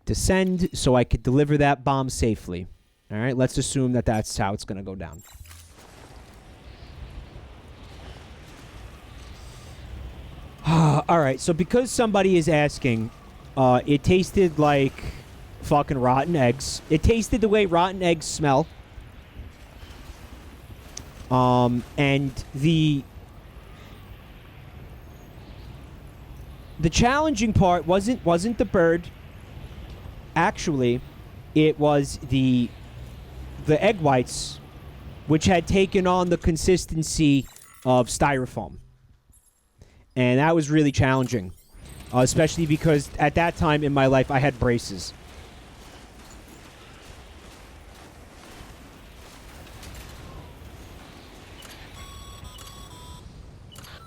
descend so I could deliver that bomb safely. All right, let's assume that that's how it's going to go down. All right, so because somebody is asking, it tasted like fucking rotten eggs. It tasted the way rotten eggs smell. And the challenging part wasn't the bird. Actually, it was the egg whites, which had taken on the consistency of styrofoam. And that was really challenging, especially because at that time in my life I had braces.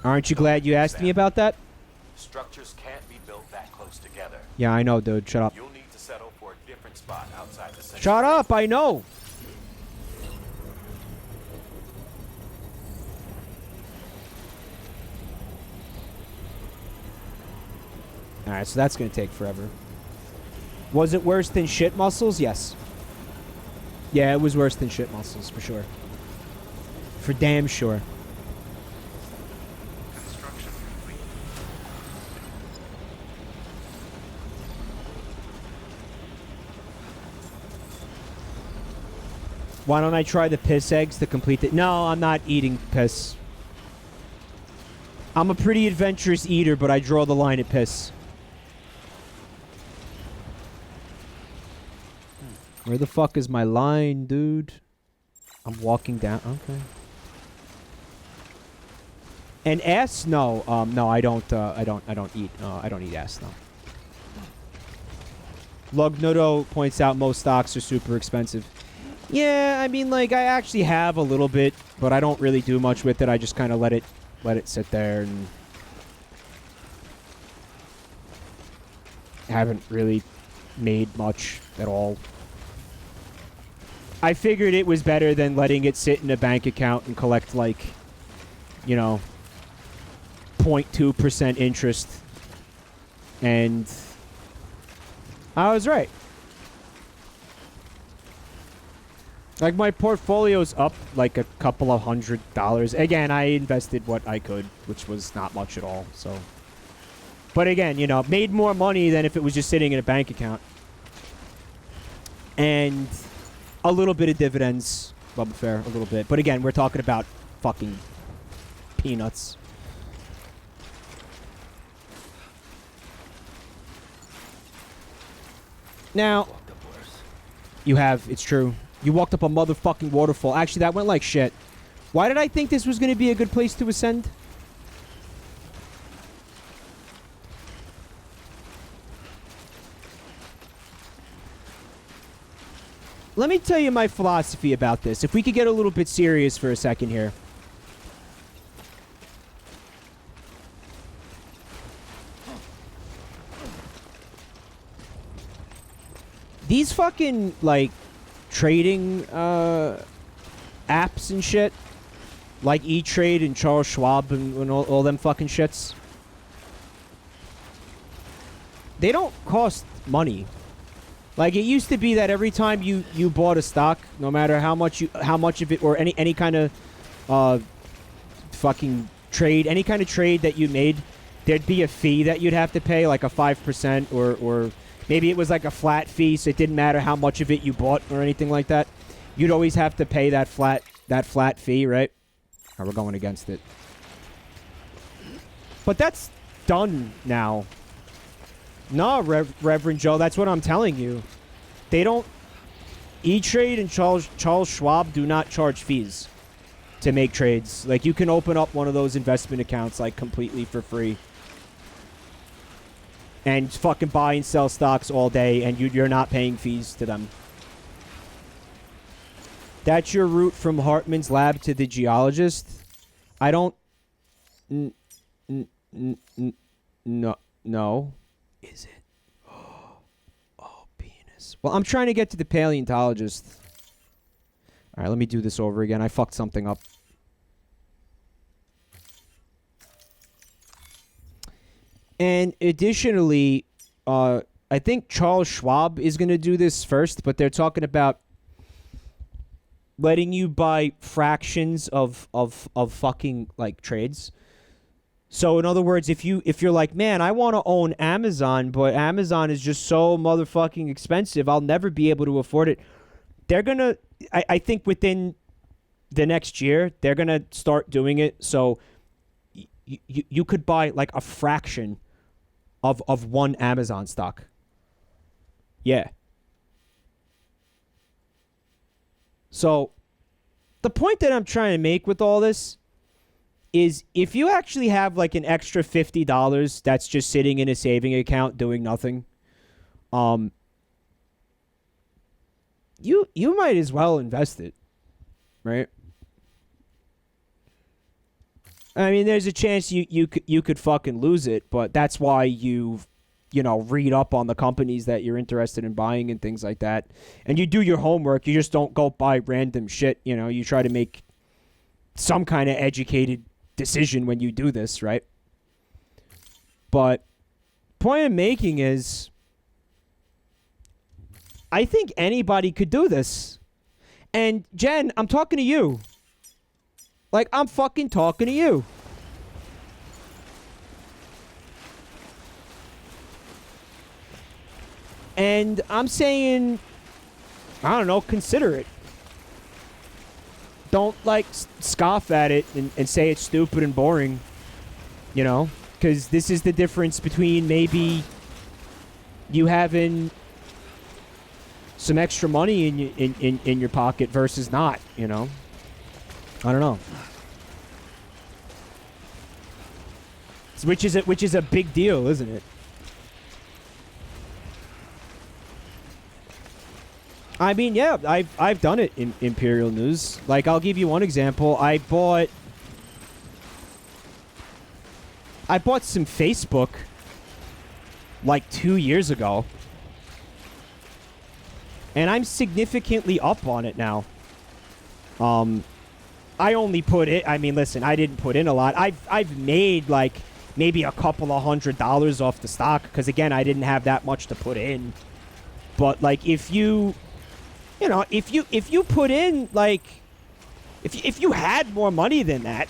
Aren't you glad you asked me about that? Structures can't be built that close together. Yeah, I know, dude. Shut up. You'll need to settle for a different spot outside the center. Shut up, I know. Alright, so that's going to take forever. Was it worse than shit muscles? Yes. Yeah, it was worse than shit muscles, for sure. For damn sure. Construction complete. Why don't I try the piss eggs to complete it? No, I'm not eating piss. I'm a pretty adventurous eater, but I draw the line at piss. Where the fuck is my line, dude? I'm walking down. Okay. And ass? No. No, I don't eat. I don't eat ass. No. Lugnodo points out most stocks are super expensive. Yeah, I mean, like, I actually have a little bit, but I don't really do much with it. I just kind of let it sit there and haven't really made much at all. I figured it was better than letting it sit in a bank account and collect, like, you know, 0.2% interest. And I was right. Like, my portfolio's up, like, a couple of $100. Again, I invested what I could, which was not much at all, so. But again, you know, made more money than if it was just sitting in a bank account. And a little bit of dividends, Bubba Fair, a little bit. But again, we're talking about fucking peanuts. Now, you have, it's true. You walked up a motherfucking waterfall. Actually, that went like shit. Why did I think this was going to be a good place to ascend? Let me tell you my philosophy about this. If we could get a little bit serious for a second here. These fucking, like, trading apps and shit, like E-Trade and Charles Schwab and all them fucking shits, they don't cost money. Like, it used to be that every time you bought a stock, no matter how much of it, or any kind of fucking trade, any kind of trade that you made, there'd be a fee that you'd have to pay, like a 5% or maybe it was like a flat fee, so it didn't matter how much of it you bought or anything like that. You'd always have to pay that flat fee, right? Or we're going against it. But that's done now. No, Reverend Joe, that's what I'm telling you. They don't... E-Trade and Charles Schwab do not charge fees to make trades. Like, you can open up one of those investment accounts, like, completely for free. And fucking buy and sell stocks all day, and you're not paying fees to them. That's your route from Hartman's lab to the geologist? I don't... No. Is it? Oh, penis. Well, I'm trying to get to the paleontologist. All right, let me do this over again. I fucked something up. And additionally, I think Charles Schwab is going to do this first, but they're talking about letting you buy fractions of fucking like trades. So in other words, if you're like, man, I want to own Amazon, but Amazon is just so motherfucking expensive, I'll never be able to afford it. They're gonna, I think within the next year, they're gonna start doing it. So you could buy like a fraction of one Amazon stock. Yeah. So the point that I'm trying to make with all this is if you actually have like an extra $50 that's just sitting in a saving account doing nothing, you might as well invest it, right? I mean, there's a chance you could fucking lose it, but that's why you read up on the companies that you're interested in buying and things like that. And you do your homework. You just don't go buy random shit. You try to make some kind of educated decision when you do this, right? But point I'm making is I think anybody could do this. And Jen, I'm talking to you. Like, I'm fucking talking to you. And I'm saying, I don't know, consider it. Don't, like, scoff at it and say it's stupid and boring. Because this is the difference between maybe you having some extra money in your pocket versus not, I don't know. Which is a big deal, isn't it? I mean, yeah, I've done it in Imperial News. Like, I'll give you one example. I bought some Facebook like 2 years ago. And I'm significantly up on it now. I only put it, I mean, listen, I didn't put in a lot. I've made like maybe a couple of $100s off the stock because, again, I didn't have that much to put in. But like, if you put in like, if you had more money than that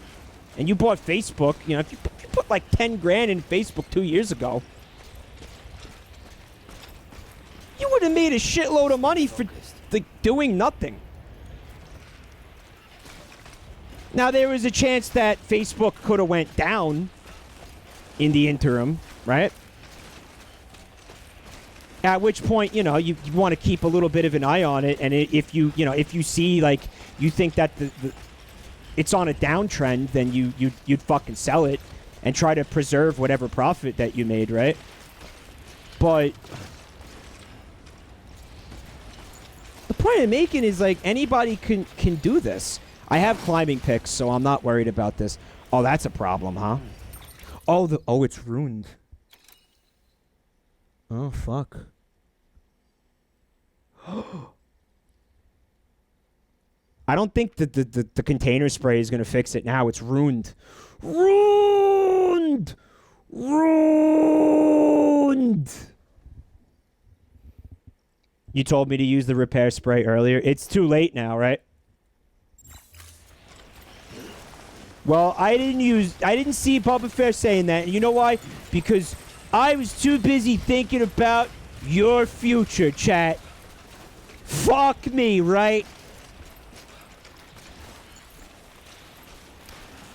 and you bought Facebook, if you put like 10 grand in Facebook 2 years ago, you would have made a shitload of money for like doing nothing. Now, there was a chance that Facebook could have went down in the interim, right? At which point, you want to keep a little bit of an eye on it. And if you see, like, you think that it's on a downtrend, then you'd fucking sell it and try to preserve whatever profit that you made, right? But the point I'm making is, like, anybody can do this. I have climbing picks, so I'm not worried about this. Oh, that's a problem, huh? Oh, it's ruined. Oh, fuck. I don't think that the container spray is going to fix it now. It's ruined. Ruined! You told me to use the repair spray earlier. It's too late now, right? Well, I didn't see Bubba Fair saying that. And you know why? Because I was too busy thinking about your future, chat. Fuck me, right?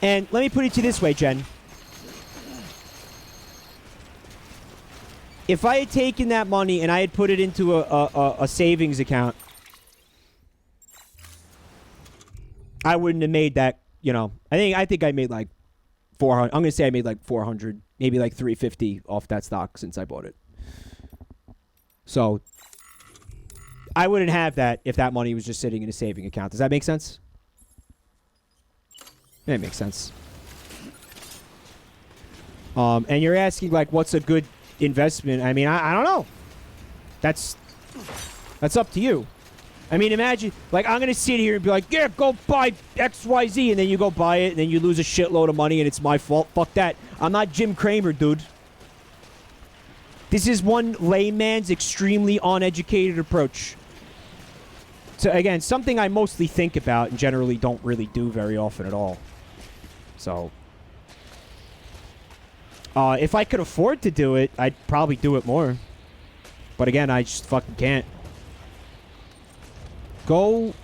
And let me put it to you this way, Jen. If I had taken that money and I had put it into a savings account, I wouldn't have made that. I think I made like 400. I'm gonna say I made like 400, maybe like 350 off that stock since I bought it. So I wouldn't have that if that money was just sitting in a saving account. Does that make sense? That makes sense. And you're asking like, what's a good investment? I mean, I don't know. That's up to you. I mean, imagine, like, I'm going to sit here and be like, yeah, go buy XYZ, and then you go buy it, and then you lose a shitload of money, and it's my fault. Fuck that. I'm not Jim Cramer, dude. This is one layman's extremely uneducated approach. So, again, something I mostly think about and generally don't really do very often at all. So, if I could afford to do it, I'd probably do it more. But again, I just fucking can't. Go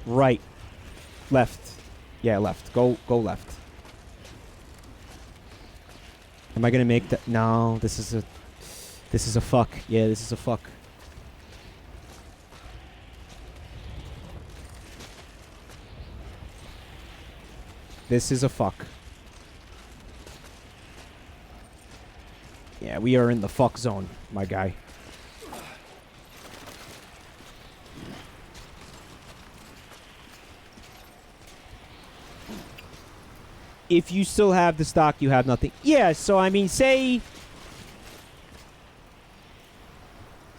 right. Left. Yeah, left. Go left. Am I gonna make that? No, this is a fuck. Yeah, this is a fuck. This is a fuck. Yeah, we are in the fuck zone, my guy. If you still have the stock, you have nothing. Yeah, so I mean, say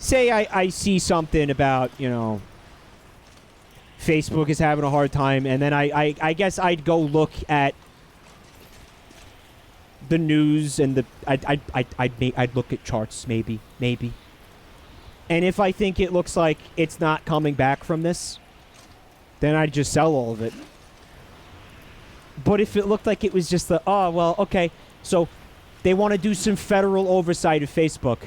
I see something about, you know, Facebook is having a hard time, and then I guess I'd go look at the news and the I'd look at charts, maybe. And if I think it looks like it's not coming back from this, then I'd just sell all of it. But if it looked like it was just oh, well, okay, so they want to do some federal oversight of Facebook.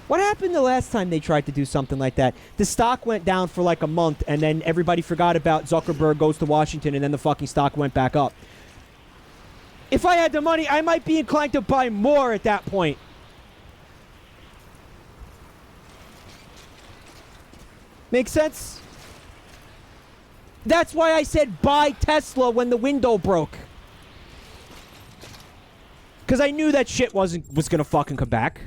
What happened the last time they tried to do something like that? The stock went down for like a month, and then everybody forgot about Zuckerberg goes to Washington, and then the fucking stock went back up. If I had the money, I might be inclined to buy more at that point. Make sense? That's why I said buy Tesla when the window broke. Because I knew that shit was gonna fucking come back.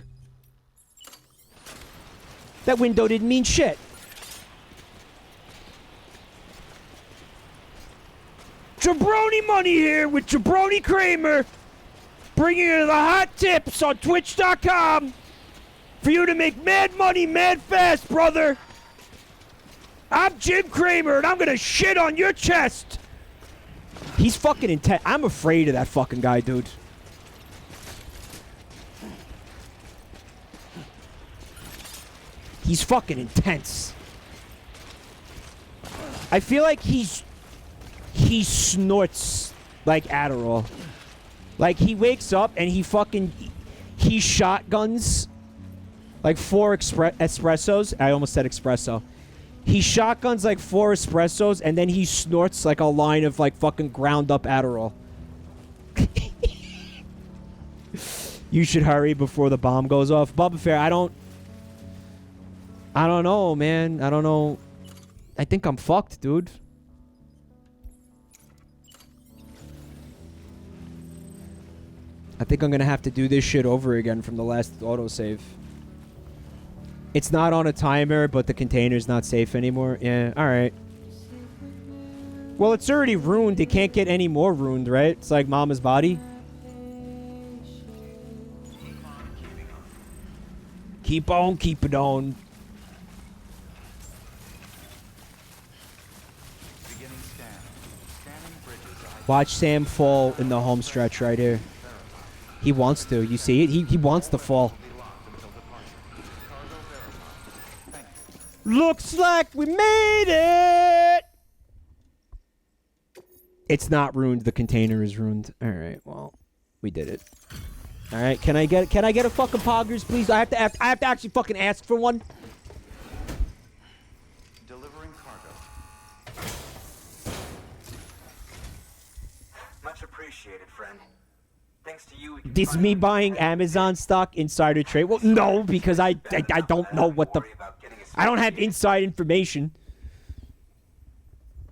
That window didn't mean shit. Jabroni Money here with Jabroni Kramer, bringing you the hot tips on Twitch.com for you to make mad money mad fast, brother. I'm Jim Cramer, and I'm gonna shit on your chest. He's fucking intense. I'm afraid of that fucking guy, dude. He's fucking intense. I feel like he snorts like Adderall. Like, he wakes up and he shotguns like 4 espressos. I almost said espresso. He shotguns like 4 espressos, and then he snorts like a line of like fucking ground up Adderall. You should hurry before the bomb goes off. Bubba Fair, I don't know, man. I don't know. I think I'm fucked, dude. I think I'm gonna have to do this shit over again from the last autosave. It's not on a timer, but the container's not safe anymore. Yeah, alright. Well, it's already ruined. It can't get any more ruined, right? It's like Mama's body. Keep on, keep it on. Watch Sam fall in the home stretch right here. He wants to. You see it? He wants to fall. Looks like we made it! It's not ruined. The container is ruined. Alright, well, we did it. Alright, can I get a fucking poggers, please? I have to actually fucking ask for one. Delivering cargo. Much appreciated, friend. Thanks to you. Is me buying Amazon stock insider trade? Well, no, because I don't know what the... I don't have inside information.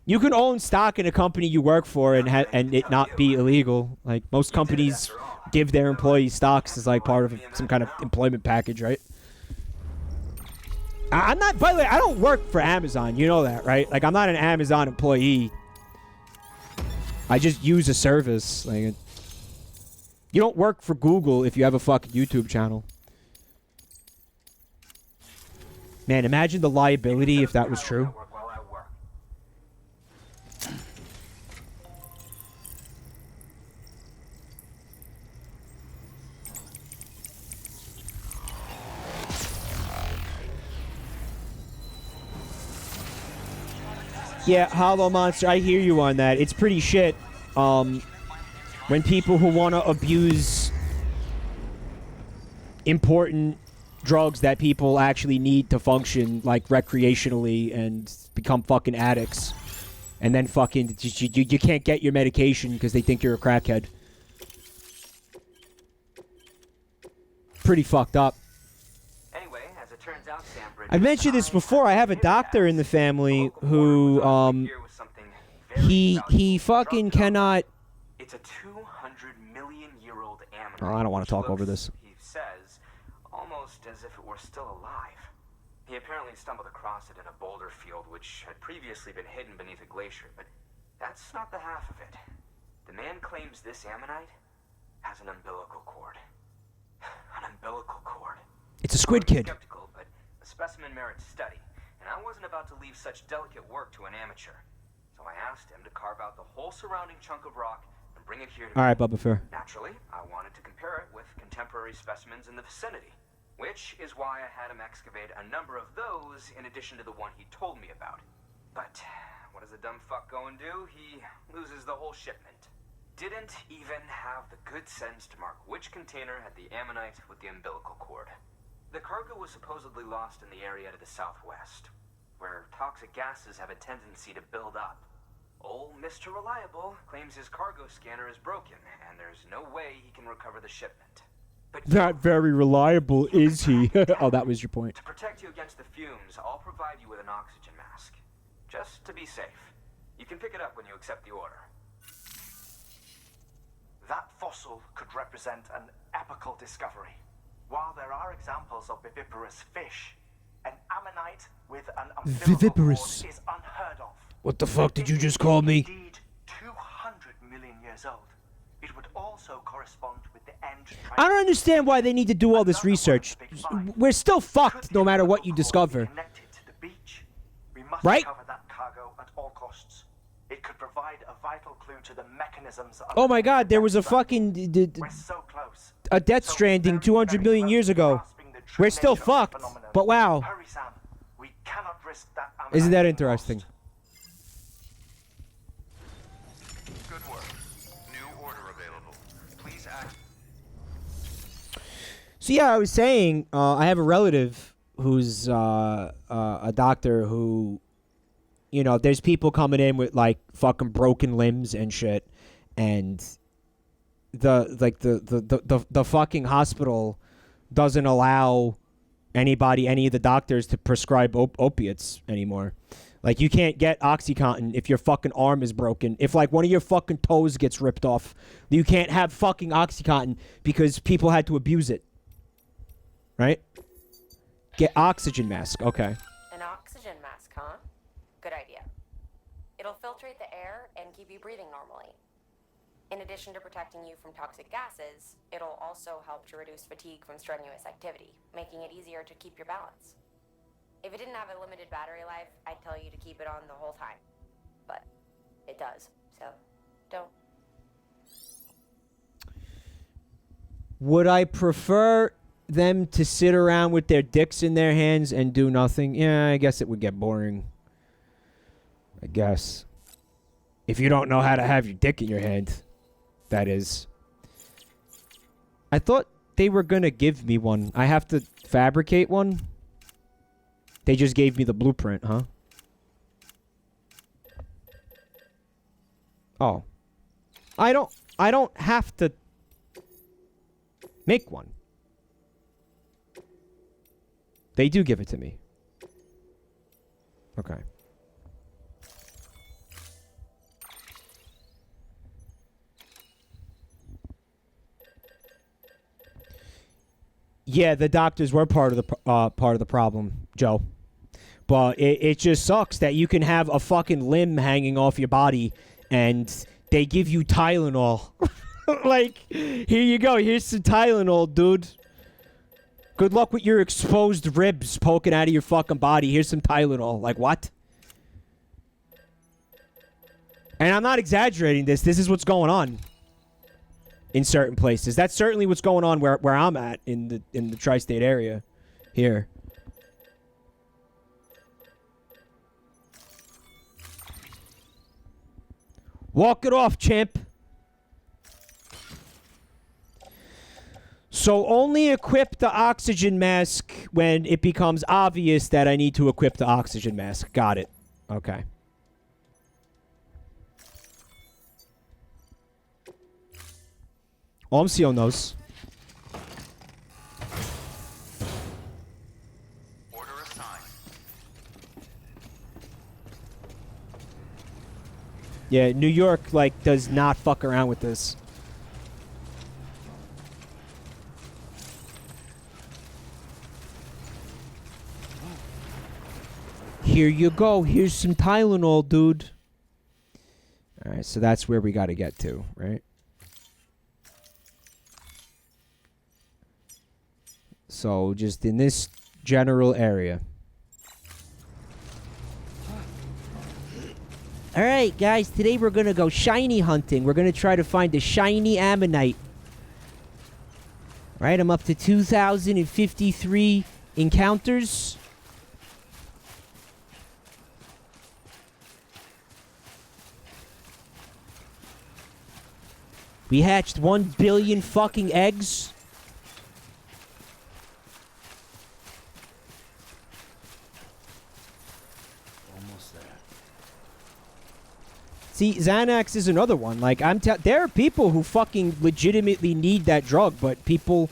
You can own stock in a company you work for and it not be illegal. Like, most companies give their employees stocks as like part of some kind of employment package, right? I'm not, by the way, I don't work for Amazon. You know that, right? Like, I'm not an Amazon employee. I just use a service. Like, you don't work for Google if you have a fucking YouTube channel. Man, imagine the liability if that was true. Yeah, Hollow Monster, I hear you on that. It's pretty shit. When people who want to abuse important drugs that people actually need to function, like, recreationally and become fucking addicts. And then fucking, you can't get your medication because they think you're a crackhead. Pretty fucked up. Anyway, as it turns out, Sam, I've mentioned this before. I have a doctor in the family who, he fucking cannot... It's a 200-million-year-old ammonite. Oh, I don't want to talk over this. He says, almost as if it were still alive. He apparently stumbled across it in a boulder field which had previously been hidden beneath a glacier, but that's not the half of it. The man claims this ammonite has an umbilical cord. An umbilical cord. It's a squid kid. Skeptical, but a specimen merits study, and I wasn't about to leave such delicate work to an amateur. So I asked him to carve out the whole surrounding chunk of rock and bring it here to me. Alright, Bubba Fair. Naturally, I wanted to compare it with contemporary specimens in the vicinity, which is why I had him excavate a number of those in addition to the one he told me about. But what does the dumb fuck go and do? He loses the whole shipment. Didn't even have the good sense to mark which container had the ammonite with the umbilical cord. The cargo was supposedly lost in the area to the southwest, where toxic gases have a tendency to build up. Old Mr. Reliable claims his cargo scanner is broken, and there's no way he can recover the shipment. But not very reliable, is he? Oh, that was your point. To protect you against the fumes, I'll provide you with an oxygen mask. Just to be safe. You can pick it up when you accept the order. That fossil could represent an epical discovery. While there are examples of viviparous fish, an ammonite with an umbilical cord is unheard of. What the fuck did you just call me? Indeed, 200 million years old. It would also correspond with the end. I don't understand why they need to do all this research. We're still fucked no matter what you discover. We must right? Recover that cargo at all costs. It could provide a vital clue to the mechanisms. Oh my god, there was a fucking... We're so close. A Death Stranding 200 million years ago. We're still fucked, but wow. Hurry, Sam. We cannot risk that. Isn't that interesting? Good work. New order available. Please act. So yeah, I was saying, I have a relative who's a doctor who, you know, there's people coming in with like fucking broken limbs and shit, and the fucking hospital doesn't allow any of the doctors to prescribe opiates anymore. Like, you can't get OxyContin if your fucking arm is broken. If, like, one of your fucking toes gets ripped off, you can't have fucking OxyContin because people had to abuse it. Right? Get oxygen mask. Okay. An oxygen mask, huh? Good idea. It'll filtrate the air and keep you breathing normally. In addition to protecting you from toxic gases, it'll also help to reduce fatigue from strenuous activity, making it easier to keep your balance. If it didn't have a limited battery life, I'd tell you to keep it on the whole time. But it does, so don't. Would I prefer them to sit around with their dicks in their hands and do nothing? Yeah, I guess it would get boring. I guess. If you don't know how to have your dick in your hand, that is. I thought they were gonna give me one. I have to fabricate one? They just gave me the blueprint, huh? Oh. I don't have to make one. They do give it to me. Okay. Yeah, the doctors were part of the problem, Joe. But it just sucks that you can have a fucking limb hanging off your body and they give you Tylenol. Like, here you go. Here's some Tylenol, dude. Good luck with your exposed ribs poking out of your fucking body. Here's some Tylenol. Like, what? And I'm not exaggerating this. This is what's going on in certain places. That's certainly what's going on where I'm at in the tri-state area here. Walk it off, champ. So only equip the oxygen mask when it becomes obvious that I need to equip the oxygen mask. Got it. Okay. Oh, I'm sealing those. Order assigned. Yeah, New York, like, does not fuck around with this. Here you go. Here's some Tylenol, dude. Alright, so that's where we gotta get to, right? So, just in this general area. Alright, guys. Today we're gonna go shiny hunting. We're gonna try to find a shiny ammonite. Right, I'm up to 2,053 encounters. We hatched 1 billion fucking eggs. Almost there. See, Xanax is another one. Like, there are people who fucking legitimately need that drug, but people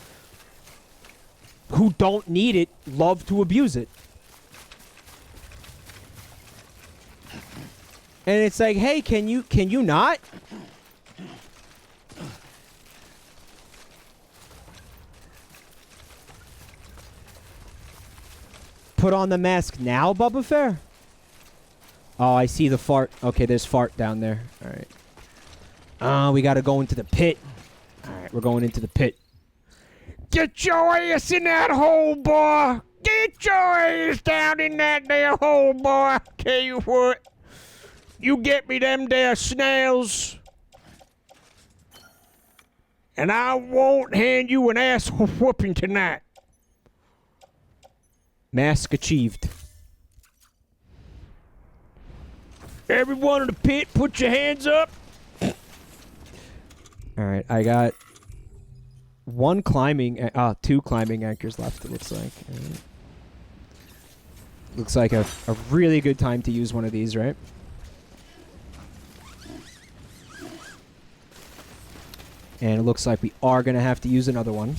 who don't need it love to abuse it. And it's like, hey, can you not? Put on the mask now, Bubba Fair? Oh, I see the fart. Okay, there's fart down there. Alright. We gotta go into the pit. Alright, we're going into the pit. Get your ass in that hole, boy! Get your ass down in that there hole, boy! Tell you what. You get me them there snails. And I won't hand you an ass whooping tonight. Mask achieved. Everyone in the pit, put your hands up. Alright, I got two climbing anchors left, it looks like. Looks like a really good time to use one of these, right? And it looks like we are going to have to use another one.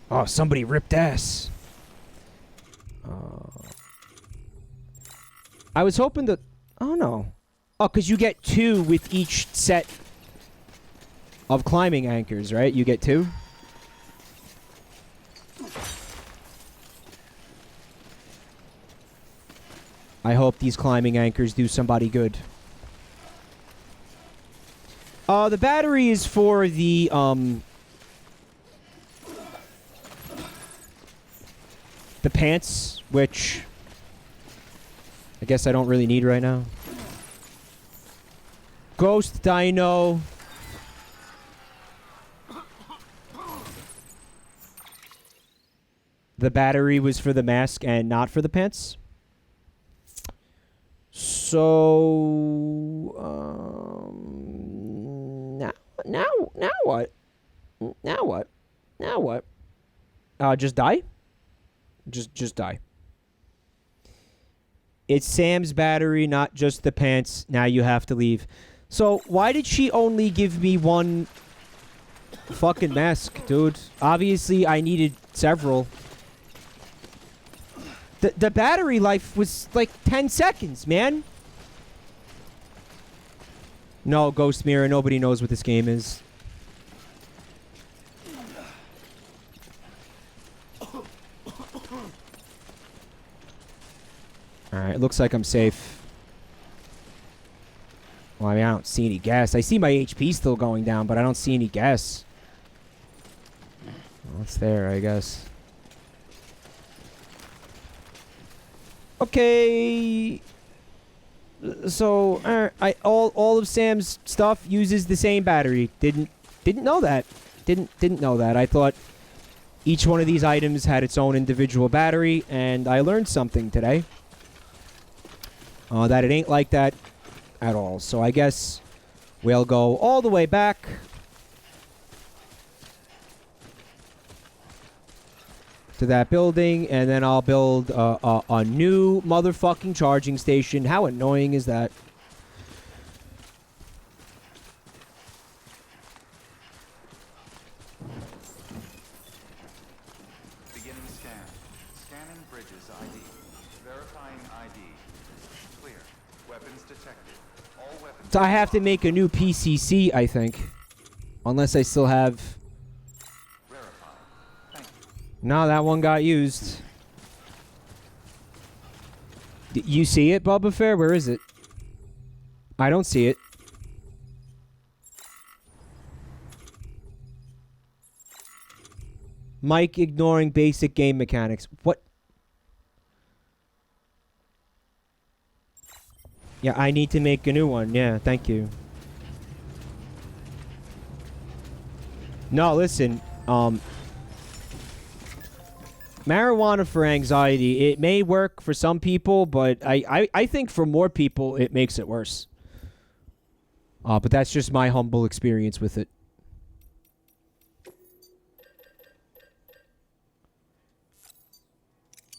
Oh, somebody ripped ass. I was hoping to... Oh, no. Oh, because you get 2 with each set of climbing anchors, right? You get 2? I hope these climbing anchors do somebody good. The battery is for the, the pants, which I guess I don't really need right now. Ghost Dino. The battery was for the mask and not for the pants. So, now what? Now what? Now what? Just die? Just die. It's Sam's battery, not just the pants. Now you have to leave. So, why did she only give me one fucking mask, dude? Obviously, I needed several. The battery life was like 10 seconds, man. No, Ghost Mirror, nobody knows what this game is. Alright, looks like I'm safe. Well, I mean, I don't see any gas. I see my HP still going down, but I don't see any gas. It's there, I guess. Okay. So, all of Sam's stuff uses the same battery. Didn't know that. Didn't know that. I thought each one of these items had its own individual battery, and I learned something today. That it ain't like that at all. So I guess we'll go all the way back. To that building, and then I'll build a new motherfucking charging station. How annoying is that? Beginning scan. Scanning bridges ID. Verifying ID. Clear. Weapons detected. All weapons. So I have to make a new PCC, I think. Unless I still have... No, that one got used. You see it, Bubba Fair? Where is it? I don't see it. Mike ignoring basic game mechanics. What? Yeah, I need to make a new one. Yeah, thank you. No, listen. Marijuana for anxiety, it may work for some people, but I think for more people, it makes it worse. But that's just my humble experience with it.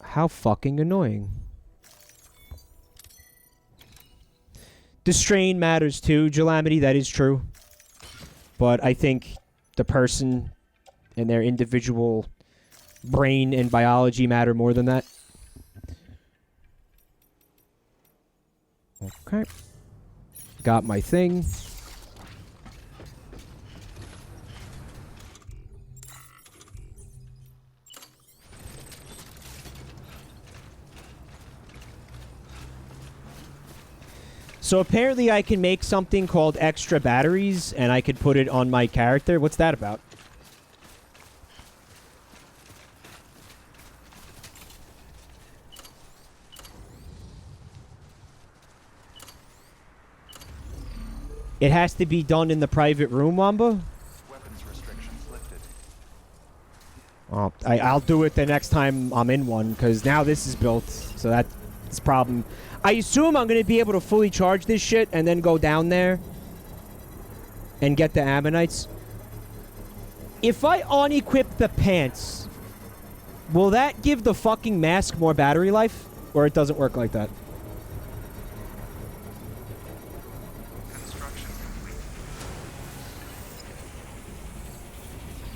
How fucking annoying. The strain matters too, Jalamity, that is true. But I think the person and their individual brain and biology matter more than that. Okay. Got my thing. So apparently I can make something called extra batteries, and I could put it on my character. What's that about? It has to be done in the private room, Wamba? Weapons restrictions lifted. Oh, I'll do it the next time I'm in one, because now this is built, so that's a problem. I assume I'm going to be able to fully charge this shit and then go down there and get the ammonites. If I unequip the pants, will that give the fucking mask more battery life? Or it doesn't work like that? Construction complete.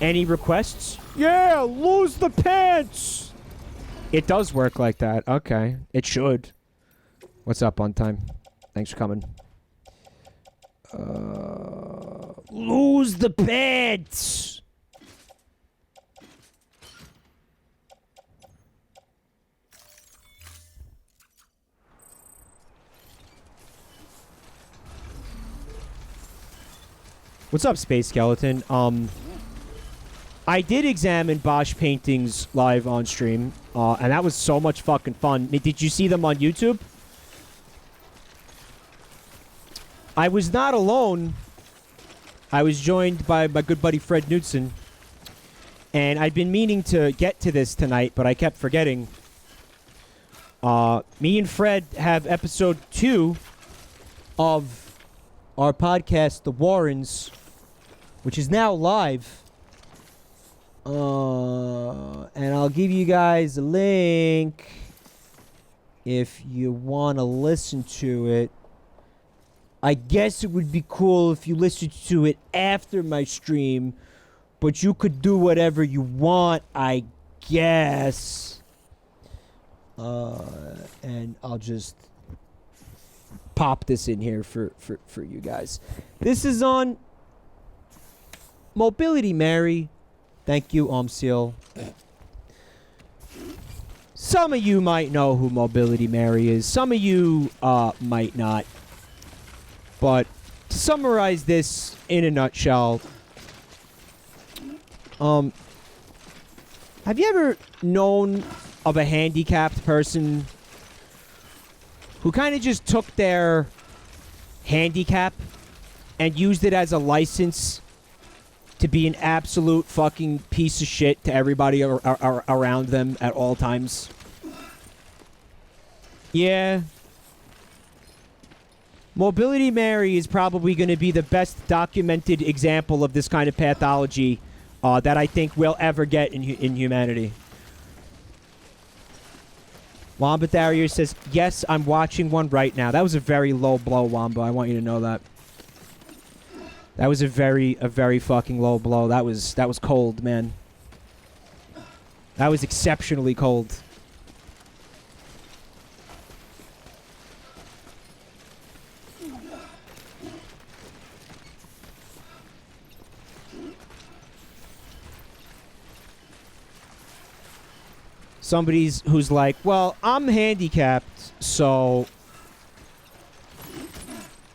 Any requests? Yeah, lose the pants! It does work like that. Okay. It should. What's up, on time? Thanks for coming. Lose the pants! What's up, Space Skeleton? I did examine Bosch paintings live on stream, and that was so much fucking fun. Did you see them on YouTube? I was not alone. I was joined by my good buddy Fred Knudsen. And I'd been meaning to get to this tonight, but I kept forgetting. Me and Fred have episode 2 of our podcast, The Warrens, which is now live. And I'll give you guys a link if you want to listen to it. I guess it would be cool if you listened to it after my stream, but you could do whatever you want, I guess. And I'll just pop this in here for you guys. This is on Mobility Mary. Thank you, Omsil. Some of you might know who Mobility Mary is. Some of you might not. But to summarize this in a nutshell, Have you ever known of a handicapped person who kind of just took their handicap and used it as a license to be an absolute fucking piece of shit to everybody around them at all times? Yeah. Mobility Mary is probably going to be the best documented example of this kind of pathology that I think we'll ever get in humanity. Wamba Tharrier says, yes, I'm watching one right now. That was a very low blow, Wamba. I want you to know that. That was a very fucking low blow. That was cold, man. That was exceptionally cold. Somebody's who's like, well, I'm handicapped, so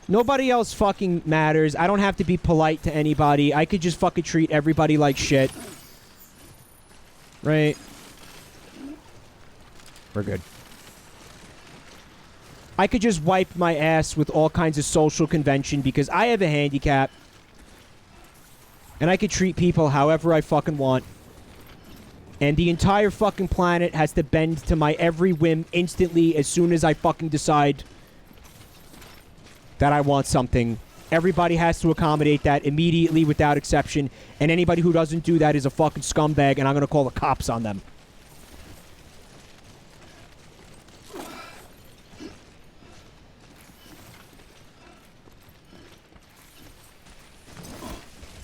nobody else fucking matters. I don't have to be polite to anybody. I could just fucking treat everybody like shit. Right? We're good. I could just wipe my ass with all kinds of social convention because I have a handicap. And I could treat people however I fucking want. And the entire fucking planet has to bend to my every whim instantly as soon as I fucking decide that I want something. Everybody has to accommodate that immediately without exception. And anybody who doesn't do that is a fucking scumbag, and I'm gonna call the cops on them.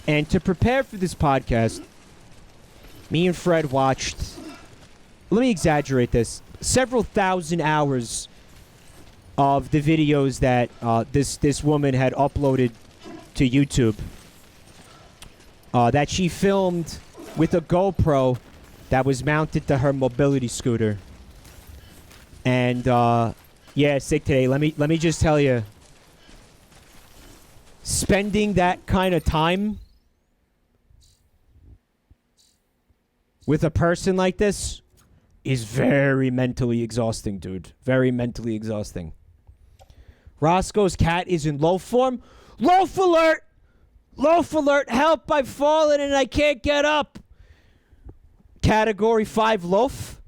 And to prepare for this podcast, me and Fred watched, let me exaggerate this, several thousand hours of the videos that this woman had uploaded to YouTube. That she filmed with a GoPro that was mounted to her mobility scooter. And yeah, sick today. Let me just tell you, spending that kind of time with a person like this is very mentally exhausting, dude. Very mentally exhausting. Roscoe's cat is in loaf form. Loaf alert! Loaf alert! Help! I've fallen and I can't get up! Category 5 loaf.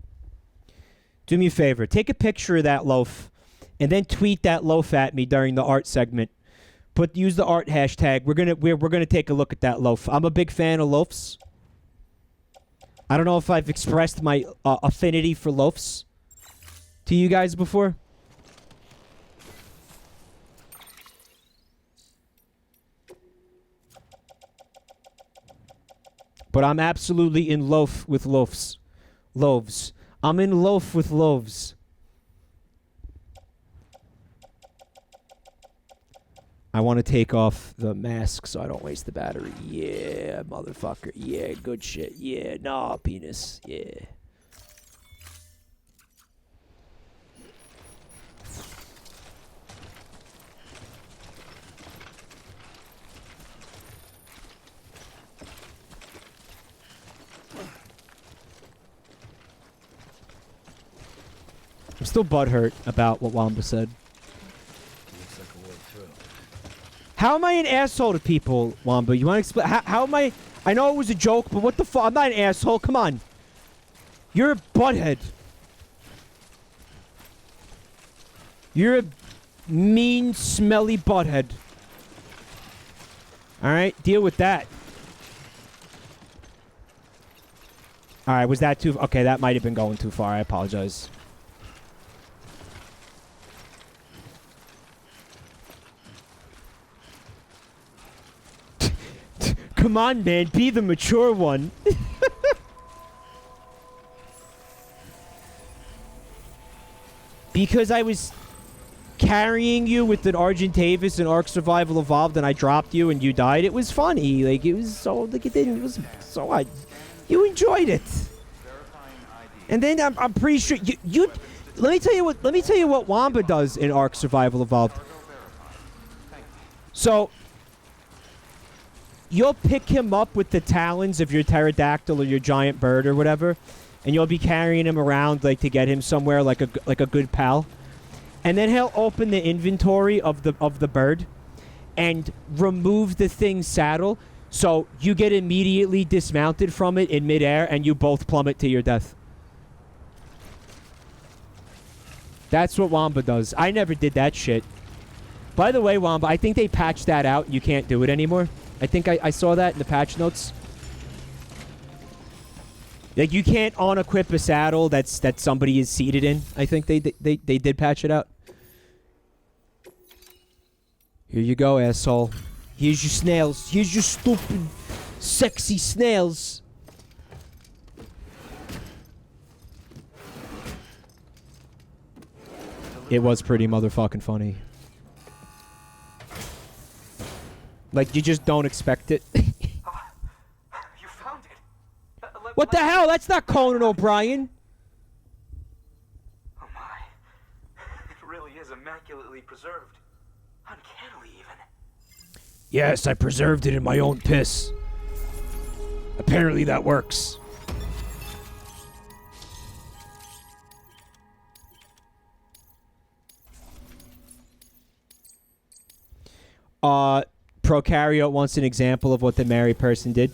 Do me a favor. Take a picture of that loaf and then tweet that loaf at me during the art segment. Use the art hashtag. We're gonna take a look at that loaf. I'm a big fan of loafs. I don't know if I've expressed my affinity for loafs to you guys before. But I'm absolutely in loaf with loaves. Loaves. I'm in loaf with loaves. I want to take off the mask so I don't waste the battery. Yeah, motherfucker. Yeah, good shit. Yeah, nah, penis. Yeah. I'm still butthurt about what Wamba said. How am I an asshole to people, Wamba? You want to explain? How am I? I know it was a joke, but what the fuck? I'm not an asshole. Come on. You're a butthead. You're a mean, smelly butthead. Alright, deal with that. Alright, was that too... Okay, that might have been going too far. I apologize. Come on, man. Be the mature one. Because I was carrying you with an Argentavis and Ark Survival Evolved and I dropped you and you died, it was funny. Like, it was so... Like, it didn't... It was so... You enjoyed it. And then I'm pretty sure... You... Let me tell you what Wamba does in Ark Survival Evolved. So... you'll pick him up with the talons of your pterodactyl or your giant bird or whatever, and you'll be carrying him around like to get him somewhere like a good pal. And then he'll open the inventory of the bird and remove the thing's saddle, so you get immediately dismounted from it in midair and you both plummet to your death. That's what Wamba does. I never did that shit. By the way, Wamba, I think they patched that out. You can't do it anymore. I think I saw that in the patch notes. Like, you can't unequip a saddle that somebody is seated in. I think they did patch it out. Here you go, asshole. Here's your snails. Here's your stupid, sexy snails. It was pretty motherfucking funny. Like, you just don't expect it. You found it. What the hell? That's not Conan O'Brien. Oh my. It really is immaculately preserved. Uncannily even. Yes, I preserved it in my own piss. Apparently that works. Prokaryote wants an example of what the married person did.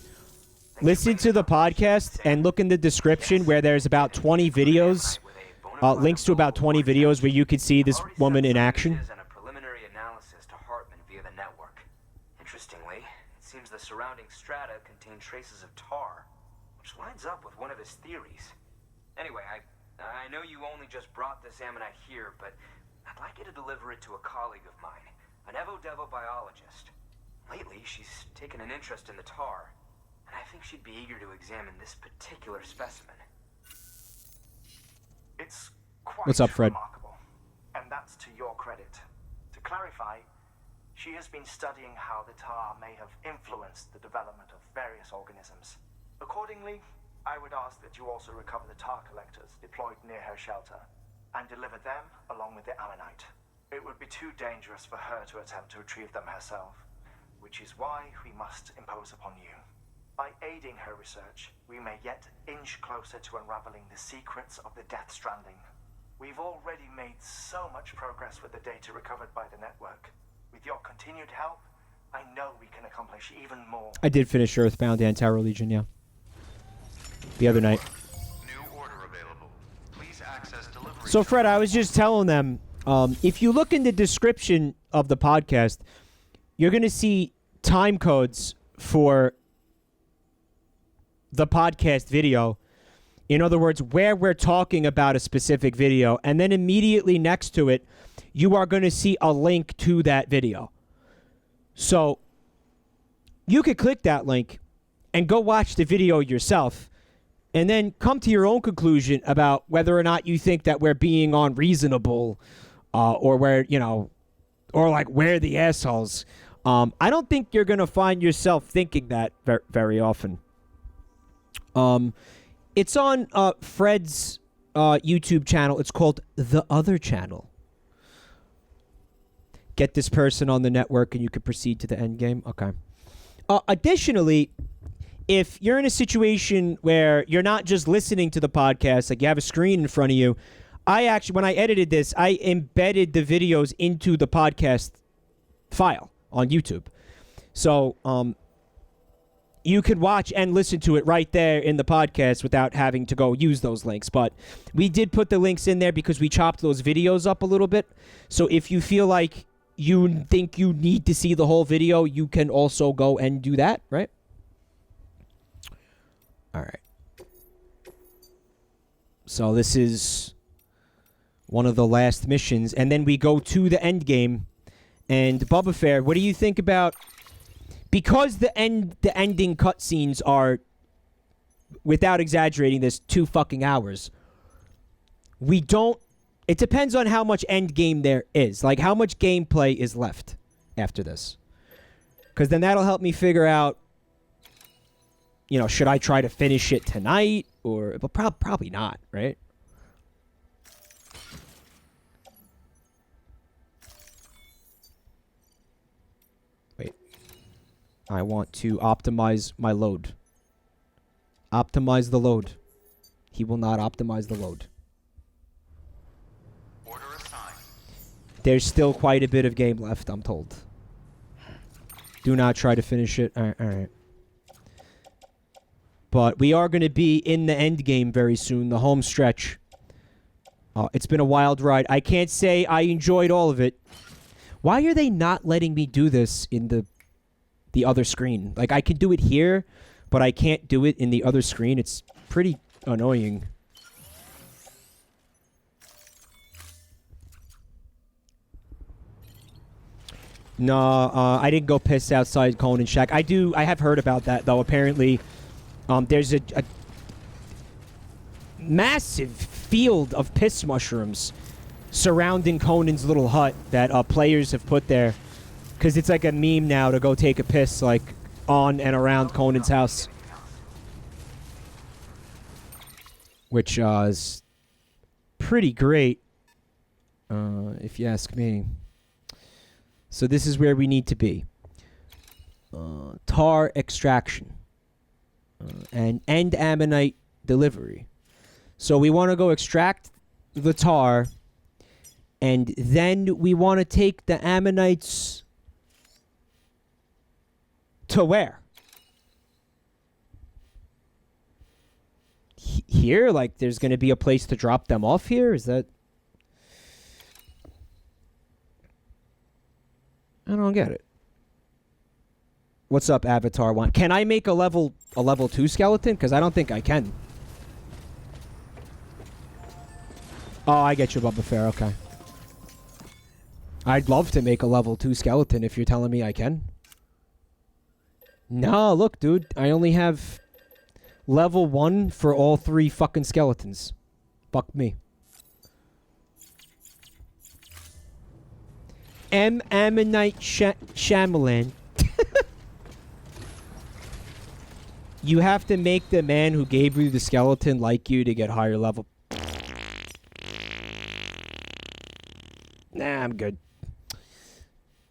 Listen to the podcast and look in the description where there's about 20 videos, links to about 20 videos where you could see this woman in action. And a preliminary analysis to Hartman via the network. Interestingly, it seems the surrounding strata contain traces of tar, which lines up with one of his theories. Anyway, I know you only just brought this ammonite here, but I'd like you to deliver it to a colleague of mine, an Evo-Devo biologist. Lately, she's taken an interest in the tar, and I think she'd be eager to examine this particular specimen. It's quite What's up, Fred? remarkable, and that's to your credit. To clarify, she has been studying how the tar may have influenced the development of various organisms. Accordingly, I would ask that you also recover the tar collectors deployed near her shelter, and deliver them along with the ammonite. It would be too dangerous for her to attempt to retrieve them herself, which is why we must impose upon you. By aiding her research, we may yet inch closer to unraveling the secrets of the Death Stranding. We've already made so much progress with the data recovered by the network. With your continued help, I know we can accomplish even more. I did finish Earthbound and Terror Legion, yeah. The other night. New order available. Please access delivery. So, Fred, I was just telling them, if you look in the description of the podcast, you're going to see time codes for the podcast video. In other words, where we're talking about a specific video. And then immediately next to it, you are going to see a link to that video. So you could click that link and go watch the video yourself and then come to your own conclusion about whether or not you think that we're being unreasonable or where, you know, or like we're the assholes. I don't think you're going to find yourself thinking that very often. It's on Fred's YouTube channel. It's called The Other Channel. Get this person on the network and you can proceed to the end game. Okay. Additionally, if you're in a situation where you're not just listening to the podcast, like you have a screen in front of you, I actually, when I edited this, I embedded the videos into the podcast file on YouTube. So, you could watch and listen to it right there in the podcast without having to go use those links. But we did put the links in there because we chopped those videos up a little bit. So if you feel like you think you need to see the whole video, you can also go and do that, right? All right. So this is one of the last missions. And then we go to the end game. And Bubba Fair, what do you think about... Because the ending cutscenes are, without exaggerating this, 2 fucking hours. We don't... It depends on how much end game there is. Like, how much gameplay is left after this. Because then that'll help me figure out, you know, should I try to finish it tonight? Or... But probably not, right? I want to optimize my load. Optimize the load. He will not optimize the load. Order assigned. There's still quite a bit of game left, I'm told. Do not try to finish it. Alright. But we are going to be in the end game very soon, the home stretch. It's been a wild ride. I can't say I enjoyed all of it. Why are they not letting me do this in the other screen? Like, I can do it here, but I can't do it in the other screen. It's pretty annoying. No, I didn't go piss outside Conan Shack. I have heard about that, though. Apparently, there's a massive field of piss mushrooms surrounding Conan's little hut that players have put there. Because it's like a meme now to go take a piss, like, on and around Conan's house. Which is pretty great, if you ask me. So this is where we need to be. Tar extraction. And end ammonite delivery. So we want to go extract the tar, and then we want to take the ammonites to where? Here? Like, there's going to be a place to drop them off here? Is that... I don't get it. What's up, Avatar 1? Can I make a level 2 skeleton? Because I don't think I can. Oh, I get you, Bubba Fair. Okay. I'd love to make a level 2 skeleton if you're telling me I can. No, look, dude. I only have level 1 for all 3 fucking skeletons. Fuck me. M. Ammonite Shyamalan. You have to make the man who gave you the skeleton like you to get higher level. Nah, I'm good.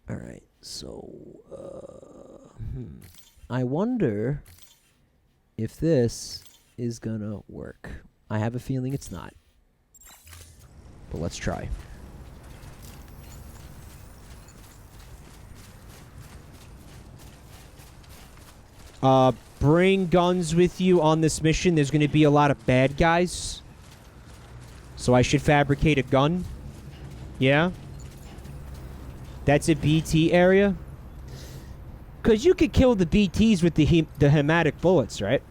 Alright, so... I wonder if this is gonna work. I have a feeling it's not. But let's try. Bring guns with you on this mission. There's going to be a lot of bad guys. So I should fabricate a gun. Yeah? That's a BT area? Because you could kill the BTs with the hematic bullets, right?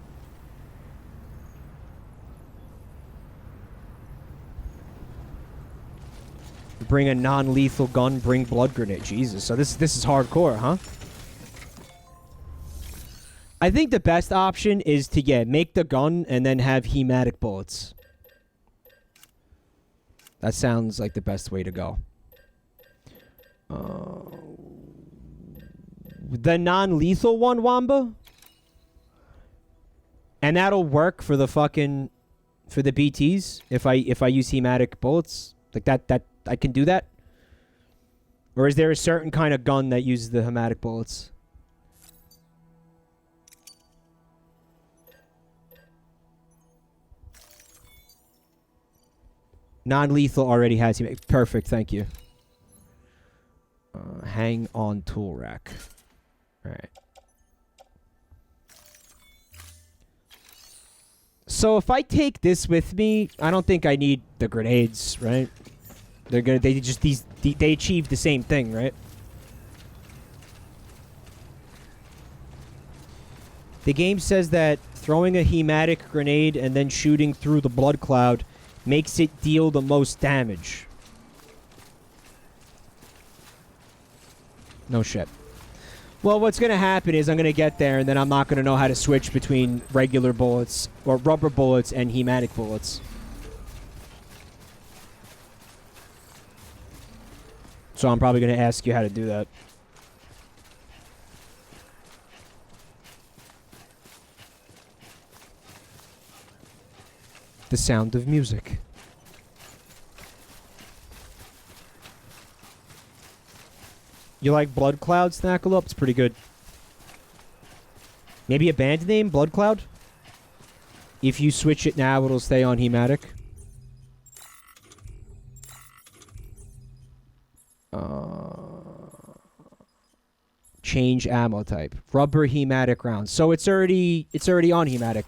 Bring a non-lethal gun, bring blood grenade. Jesus, so this is hardcore, huh? I think the best option is to, yeah, make the gun and then have hematic bullets. That sounds like the best way to go. The non-lethal one, Wamba? And that'll work for the fucking... for the BTs? If I use hematic bullets? Like that I can do that? Or is there a certain kind of gun that uses the hematic bullets? Non-lethal already has him. Perfect, thank you. Hang on tool rack. Alright. So if I take this with me, I don't think I need the grenades, right? They achieve the same thing, right? The game says that throwing a hematic grenade and then shooting through the blood cloud makes it deal the most damage. No shit. Well, what's going to happen is I'm going to get there and then I'm not going to know how to switch between regular bullets or rubber bullets and hematic bullets. So I'm probably going to ask you how to do that. The sound of music. You like Blood Cloud, Snackle Up? It's pretty good. Maybe a band name, Blood Cloud? If you switch it now, it'll stay on Hematic. Change ammo type. Rubber Hematic rounds. So it's already on Hematic.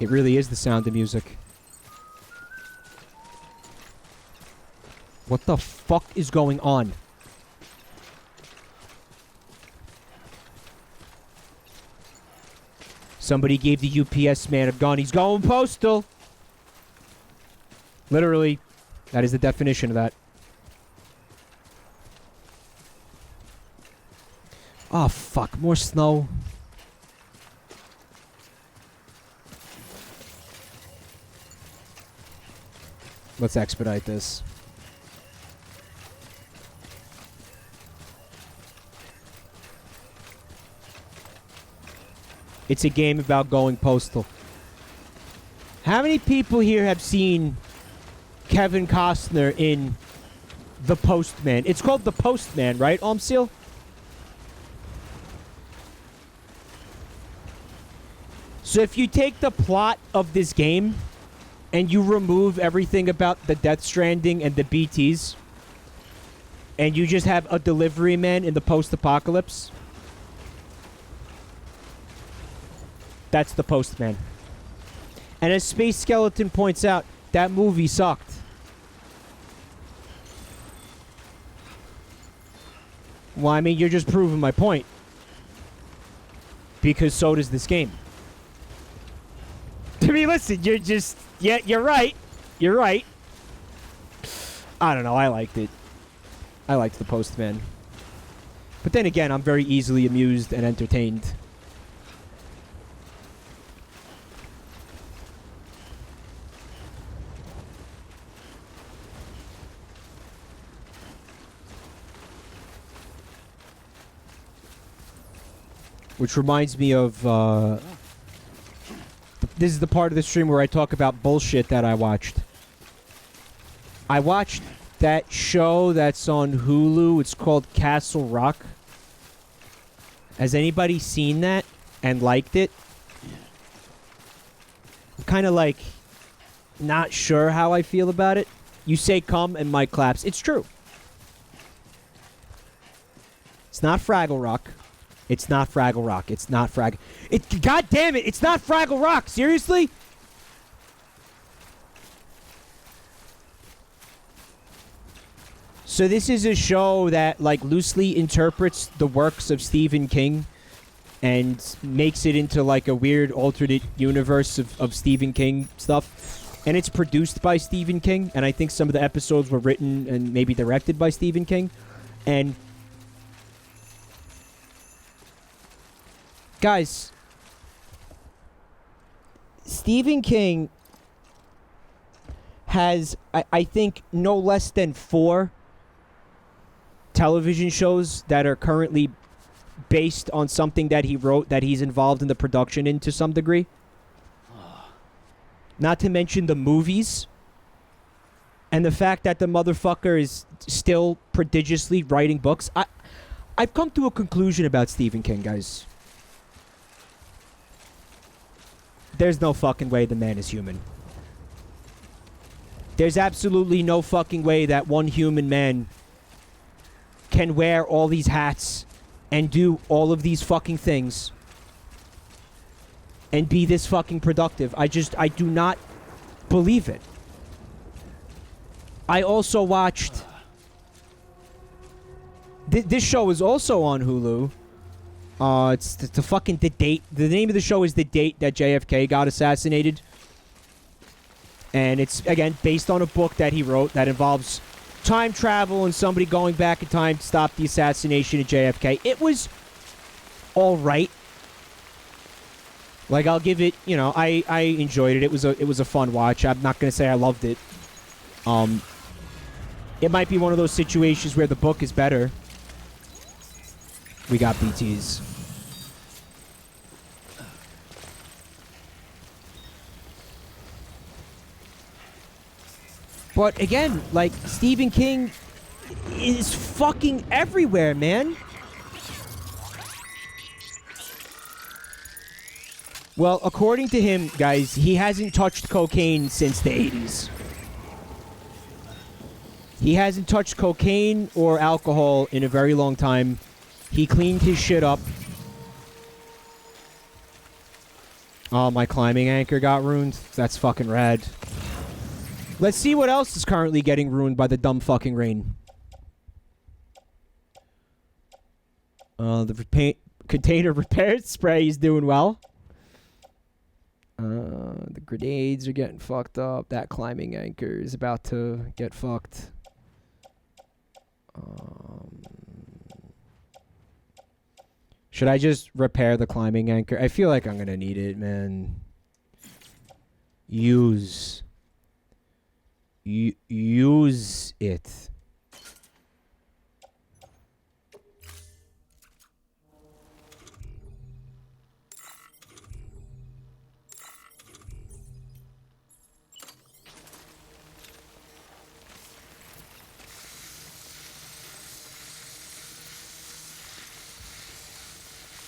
It really is the sound of music. What the fuck is going on? Somebody gave the UPS man a gun. He's going postal. Literally, that is the definition of that. Oh, fuck. More snow. Let's expedite this. It's a game about going postal. How many people here have seen Kevin Costner in The Postman? It's called The Postman, right, Omsil? So if you take the plot of this game and you remove everything about the Death Stranding and the BTs, and you just have a delivery man in the post-apocalypse, that's The Postman. And as Space Skeleton points out, that movie sucked. Well, I mean, you're just proving my point. Because so does this game. I mean, listen, you're just... Yeah, you're right. You're right. I don't know, I liked it. I liked The Postman. But then again, I'm very easily amused and entertained. Which reminds me of, this is the part of the stream where I talk about bullshit that I watched. I watched that show that's on Hulu. It's called Castle Rock. Has anybody seen that and liked it? I'm kind of like not sure how I feel about it. You say come and Mike claps. It's true. It's not Fraggle Rock. It's not Fraggle Rock. It's not God damn it! It's not Fraggle Rock. Seriously? So this is a show that like loosely interprets the works of Stephen King and makes it into like a weird alternate universe of Stephen King stuff. And it's produced by Stephen King, and I think some of the episodes were written and maybe directed by Stephen King. And guys, Stephen King has, I think, no less than 4 television shows that are currently based on something that he wrote that he's involved in the production in to some degree. Not to mention the movies. And the fact that the motherfucker is still prodigiously writing books. I've come to a conclusion about Stephen King, guys. There's no fucking way the man is human. There's absolutely no fucking way that one human man can wear all these hats and do all of these fucking things and be this fucking productive. I do not believe it. I also watched... This show is also on Hulu. It's the fucking The Date. The name of the show is The Date That JFK Got Assassinated. And it's, again, based on a book that he wrote that involves time travel and somebody going back in time to stop the assassination of JFK. It was all right. Like, I'll give it, you know, I enjoyed it. It was a fun watch. I'm not going to say I loved it. It might be one of those situations where the book is better. We got BTs. But again, like, Stephen King is fucking everywhere, man. Well, according to him, guys, he hasn't touched cocaine since the 80s. He hasn't touched cocaine or alcohol in a very long time. He cleaned his shit up. Oh, my climbing anchor got ruined. That's fucking rad. Let's see what else is currently getting ruined by the dumb fucking rain. The container repair spray is doing well. The grenades are getting fucked up. That climbing anchor is about to get fucked. Should I just repair the climbing anchor? I feel like I'm gonna need it, man. Use it.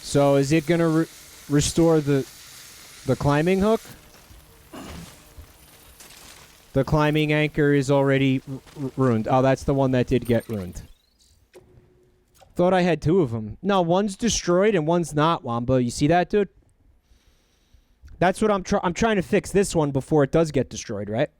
So is it gonna restore the climbing hook? The climbing anchor is already ruined. Oh, that's the one that did get ruined. Thought I had two of them. No, one's destroyed and one's not, Wamba. You see that, dude? That's what I'm trying to fix this one before it does get destroyed, right?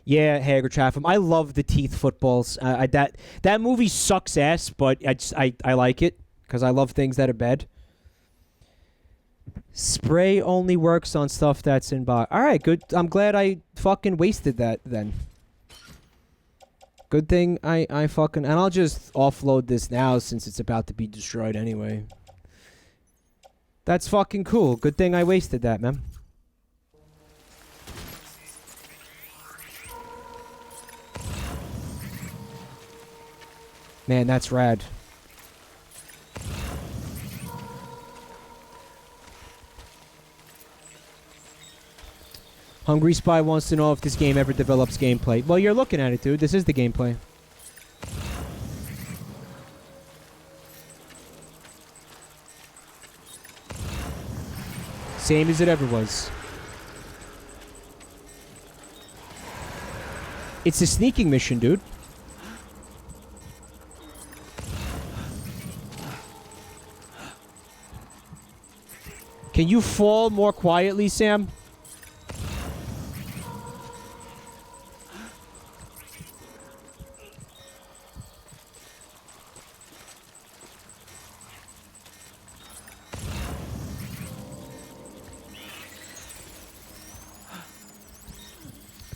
Yeah, Hager Chatham. I love the teeth footballs. That movie sucks ass, but I like it because I love things that are bad. Spray only works on stuff that's in box. All right, good. I'm glad I fucking wasted that then. Good thing I fucking... And I'll just offload this now since it's about to be destroyed anyway. That's fucking cool. Good thing I wasted that, man. Man, that's rad. Hungry Spy wants to know if this game ever develops gameplay. Well, you're looking at it, dude. This is the gameplay. Same as it ever was. It's a sneaking mission, dude. Can you fall more quietly, Sam?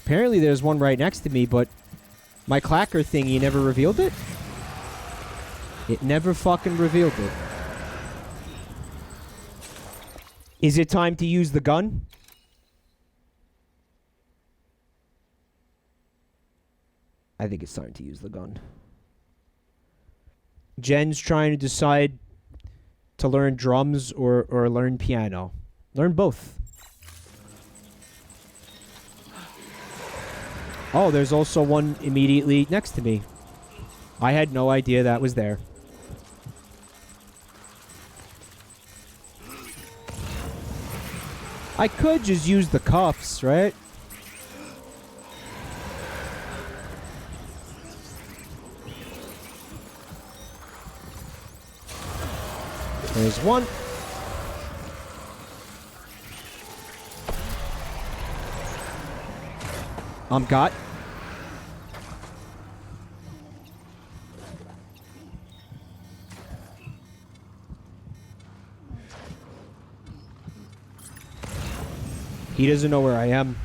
Apparently there's one right next to me, but my clacker thingy never revealed it. It never fucking revealed it. Is it time to use the gun? I think it's time to use the gun. Jen's trying to decide to learn drums or learn piano. Learn both. Oh, there's also one immediately next to me. I had no idea that was there. I could just use the cuffs, right? There's one. I'm got. He doesn't know where I am.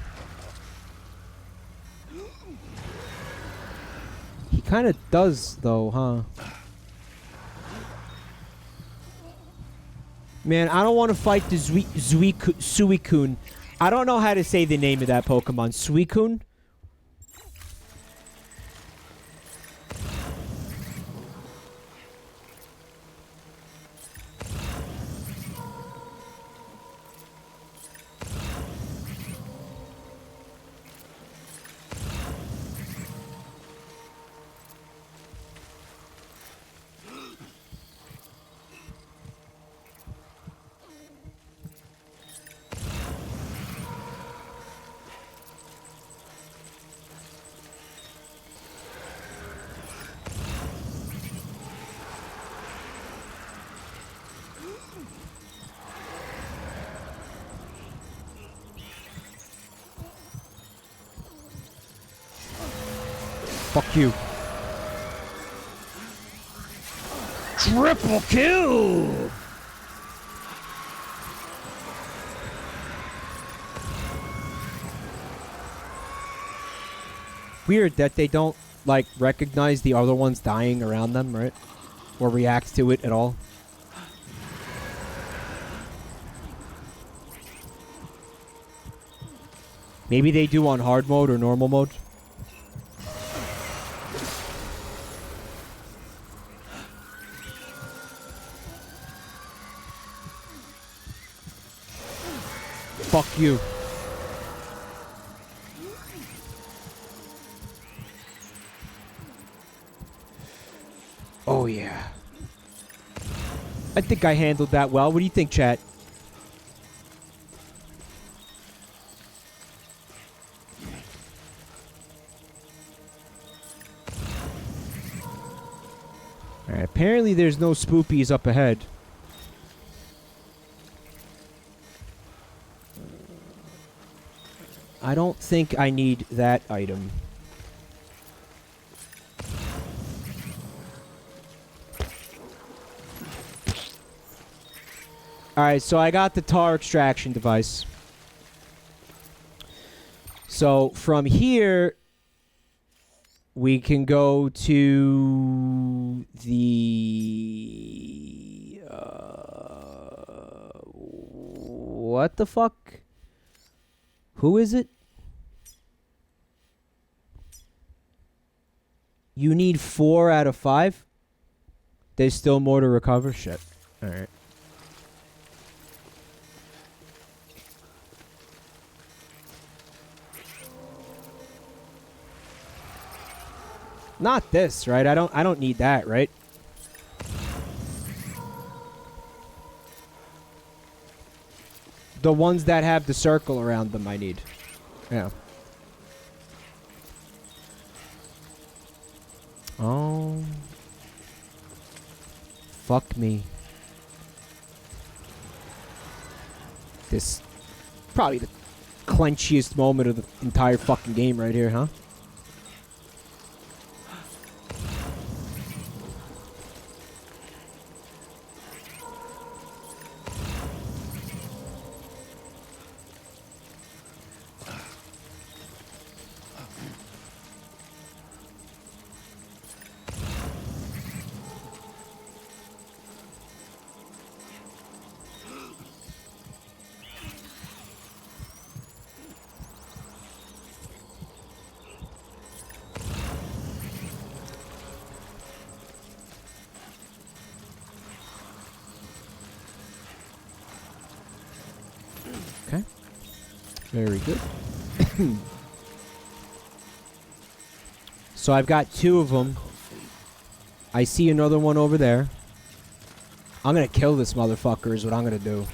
He kind of does, though, huh? Man, I don't want to fight the Suicune. I don't know how to say the name of that Pokemon. Suicune? Fuck you. Triple kill! Weird that they don't, like, recognize the other ones dying around them, right? Or react to it at all. Maybe they do on hard mode or normal mode. Fuck you. Oh, yeah. I think I handled that well. What do you think, chat? Alright, apparently there's no spoopies up ahead. I don't think I need that item. Alright, so I got the tar extraction device. So from here, we can go to the... what the fuck? Who is it? You need 4 out of 5? There's still more to recover? Shit. Alright. Not this, right? I don't need that, right? The ones that have the circle around them I need. Yeah. Oh. Fuck me. This probably the clenchiest moment of the entire fucking game right here, huh? Okay. Very good. So I've got 2 of them. I see another one over there. I'm gonna kill this motherfucker is what I'm gonna do.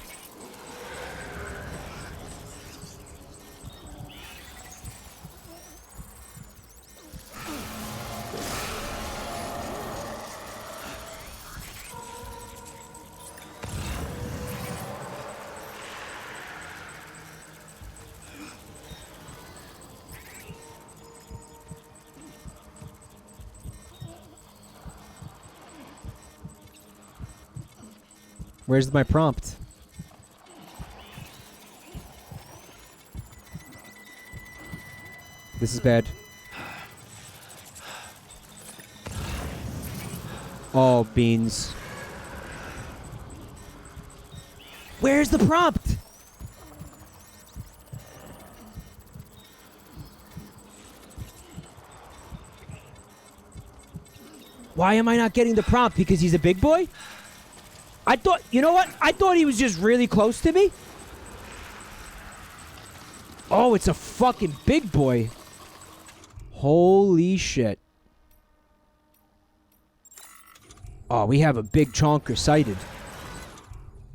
Where's my prompt? This is bad. Oh, beans. Where's the prompt? Why am I not getting the prompt? Because he's a big boy? I thought, you know what? I thought he was just really close to me. Oh, it's a fucking big boy. Holy shit. Oh, we have a big chonker sighted.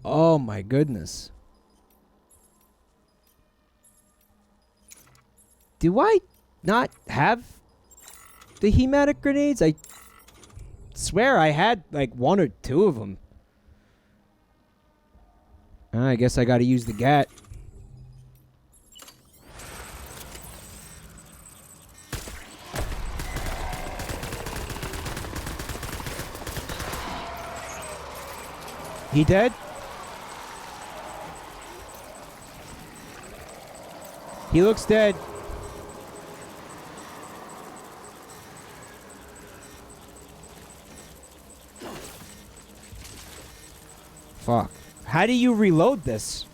Oh my goodness. Do I not have the hematic grenades? I swear I had like 1 or 2 of them. I guess I gotta use the GAT. He dead? He looks dead. Fuck. How do you reload this?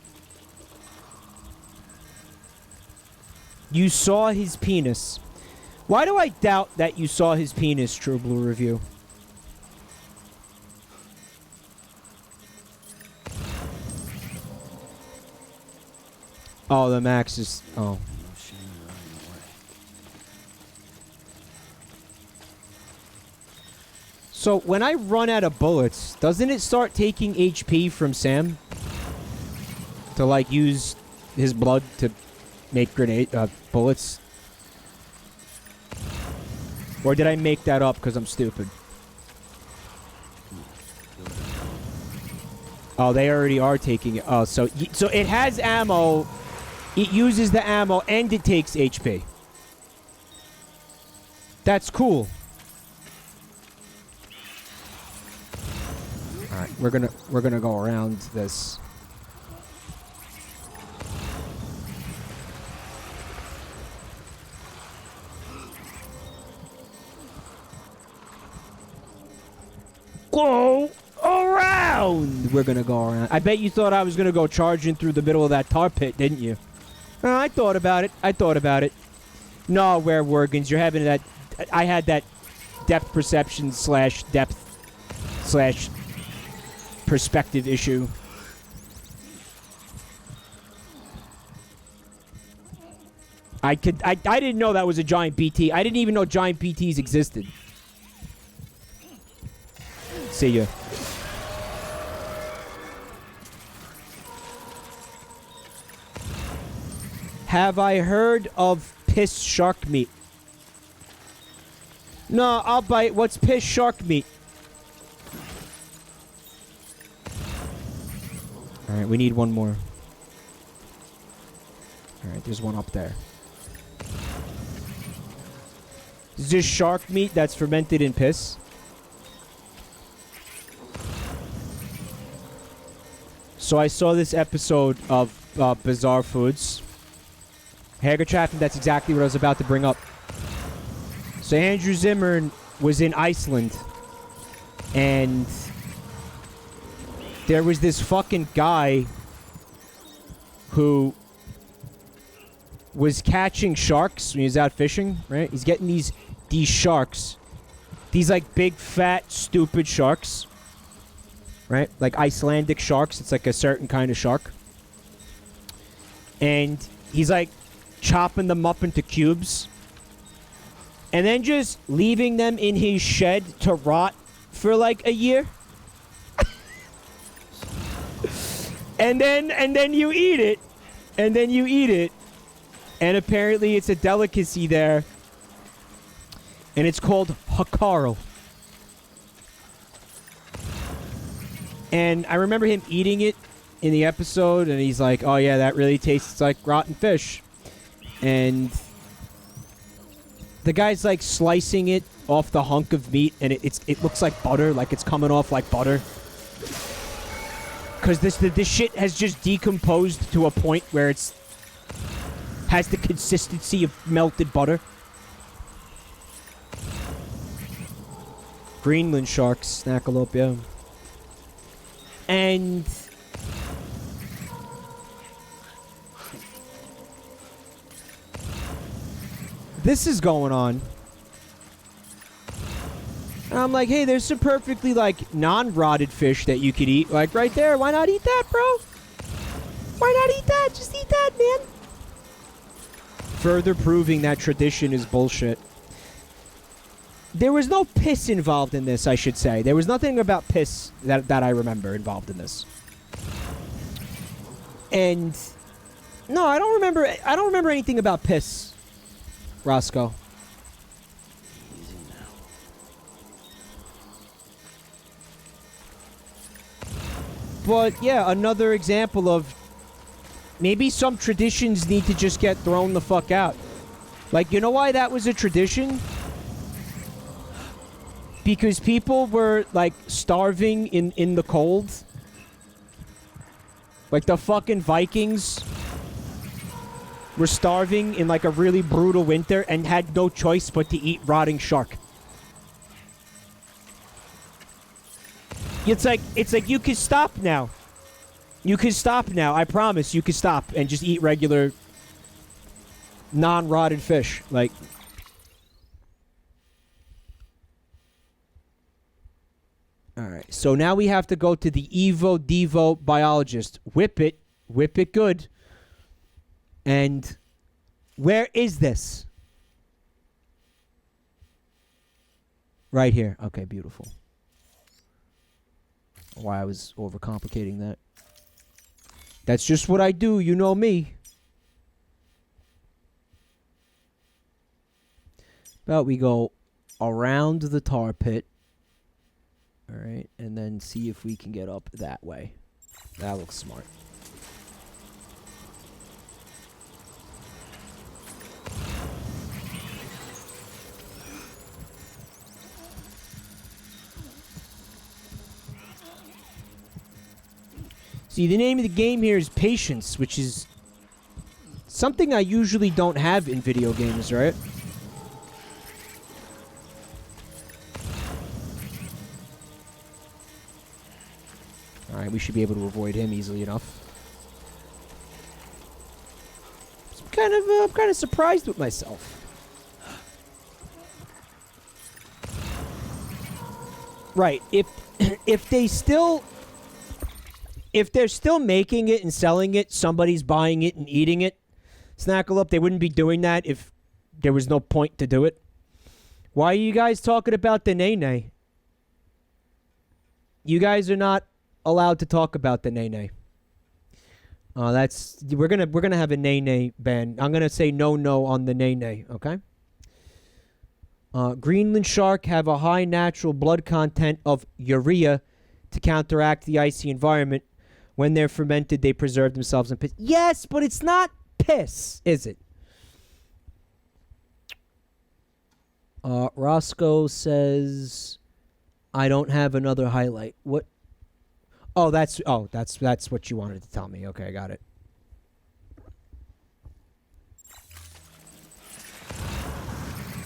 You saw his penis. Why do I doubt that you saw his penis, True Blue Review? Oh, the max is... Oh. So, when I run out of bullets, doesn't it start taking HP from Sam? To, like, use his blood to make bullets? Or did I make that up because I'm stupid? Oh, they already are taking it. Oh, so it has ammo. It uses the ammo and it takes HP. That's cool. All right, we're gonna go around this. Go around. We're gonna go around. I bet you thought I was gonna go charging through the middle of that tar pit, didn't you? I thought about it. No, werewolves, you're having that. I had that depth perception / depth / perspective issue. I didn't know that was a giant BT. I didn't even know giant BTs existed. See ya. Have I heard of piss shark meat? No, I'll bite. What's piss shark meat? Alright, we need one more. Alright, there's one up there. Is this shark meat that's fermented in piss? So I saw this episode of Bizarre Foods. Hager Traffic, that's exactly what I was about to bring up. So Andrew Zimmern was in Iceland. And there was this fucking guy who was catching sharks when he was out fishing, right? He's getting these sharks. These like big, fat, stupid sharks. Right? Like Icelandic sharks. It's like a certain kind of shark. And he's like chopping them up into cubes. And then just leaving them in his shed to rot for like a year. and then you eat it. And then you eat it. And apparently it's a delicacy there. And it's called Hakarl. And I remember him eating it in the episode, and he's like, oh yeah, that really tastes like rotten fish. And the guy's like slicing it off the hunk of meat, and it looks like butter, like it's coming off like butter. Because this shit has just decomposed to a point where it's has the consistency of melted butter. Greenland sharks, snackalope, yeah. And this is going on. And I'm like, hey, there's some perfectly, like, non-rotted fish that you could eat. Like, right there. Why not eat that, bro? Why not eat that? Just eat that, man. Further proving that tradition is bullshit. There was no piss involved in this, I should say. There was nothing about piss that I remember involved in this. And no, I don't remember anything about piss, Roscoe. Easy now. But yeah, another example of maybe some traditions need to just get thrown the fuck out. Like, you know why that was a tradition? Because people were, like, starving in the cold. Like the fucking Vikings were starving in like a really brutal winter and had no choice but to eat rotting shark. It's like you can stop now. You can stop now. I promise you can stop and just eat regular non-rotted fish. Like, all right. So now we have to go to the Evo Devo biologist. Whip it good. And where is this? Right here. Okay, beautiful. Why I was overcomplicating that. That's just what I do, you know me. But we go around the tar pit. Alright, and then see if we can get up that way. That looks smart. See, the name of the game here is Patience, which is something I usually don't have in video games, right? Alright, we should be able to avoid him easily enough. I'm kind of surprised with myself. Right, if they're still making it and selling it, somebody's buying it and eating it, Snackle Up, they wouldn't be doing that if there was no point to do it. Why are you guys talking about the Nene? You guys are not allowed to talk about the Nene. We're gonna have a Nene ban. I'm gonna say no on the Nene, okay? Greenland shark have a high natural blood content of urea to counteract the icy environment. When they're fermented, they preserve themselves in piss. Yes, but it's not piss, is it? Roscoe says, I don't have another highlight. What? Oh, that's what you wanted to tell me. Okay, I got it.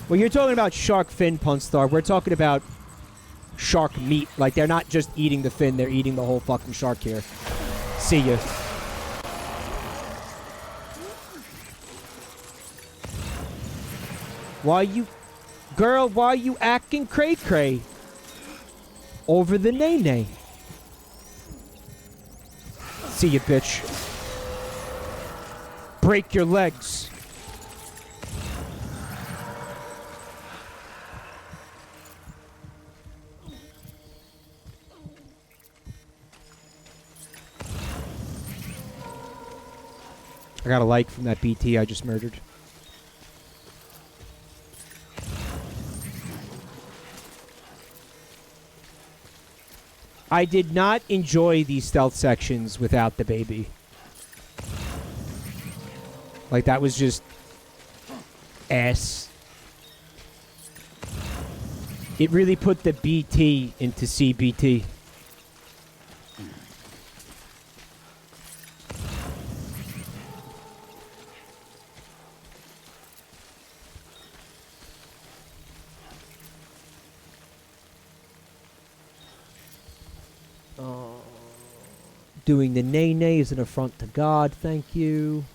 Well, you're talking about shark fin, Punstar. We're talking about shark meat. Like, they're not just eating the fin, they're eating the whole fucking shark here. See ya. Why you acting cray-cray over the Nene? See ya, bitch. Break your legs. I got a like from that BT I just murdered. I did not enjoy these stealth sections without the baby. Like, that was just ass. It really put the BT into CBT. Doing the Nene is an affront to God. Thank you.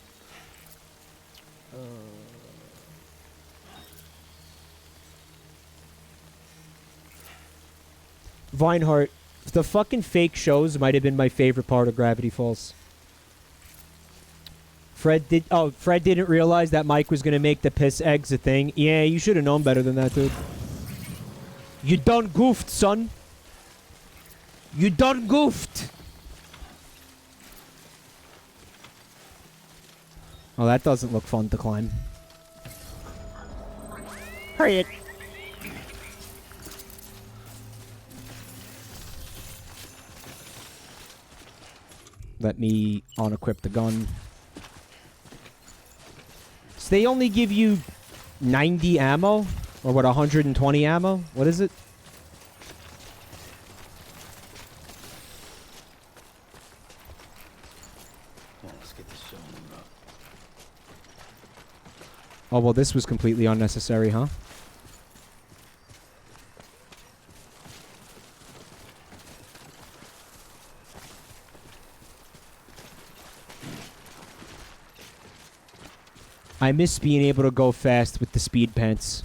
Vinehart, the fucking fake shows might have been my favorite part of Gravity Falls. Fred didn't realize that Mike was gonna make the piss eggs a thing. Yeah, you should have known better than that, dude. You done goofed, son. You done goofed. Oh, that doesn't look fun to climb. Hurry it. Let me unequip the gun. So they only give you 90 ammo? Or what, 120 ammo? What is it? get this show on the road. Oh, well, this was completely unnecessary, huh? I miss being able to go fast with the speed pants.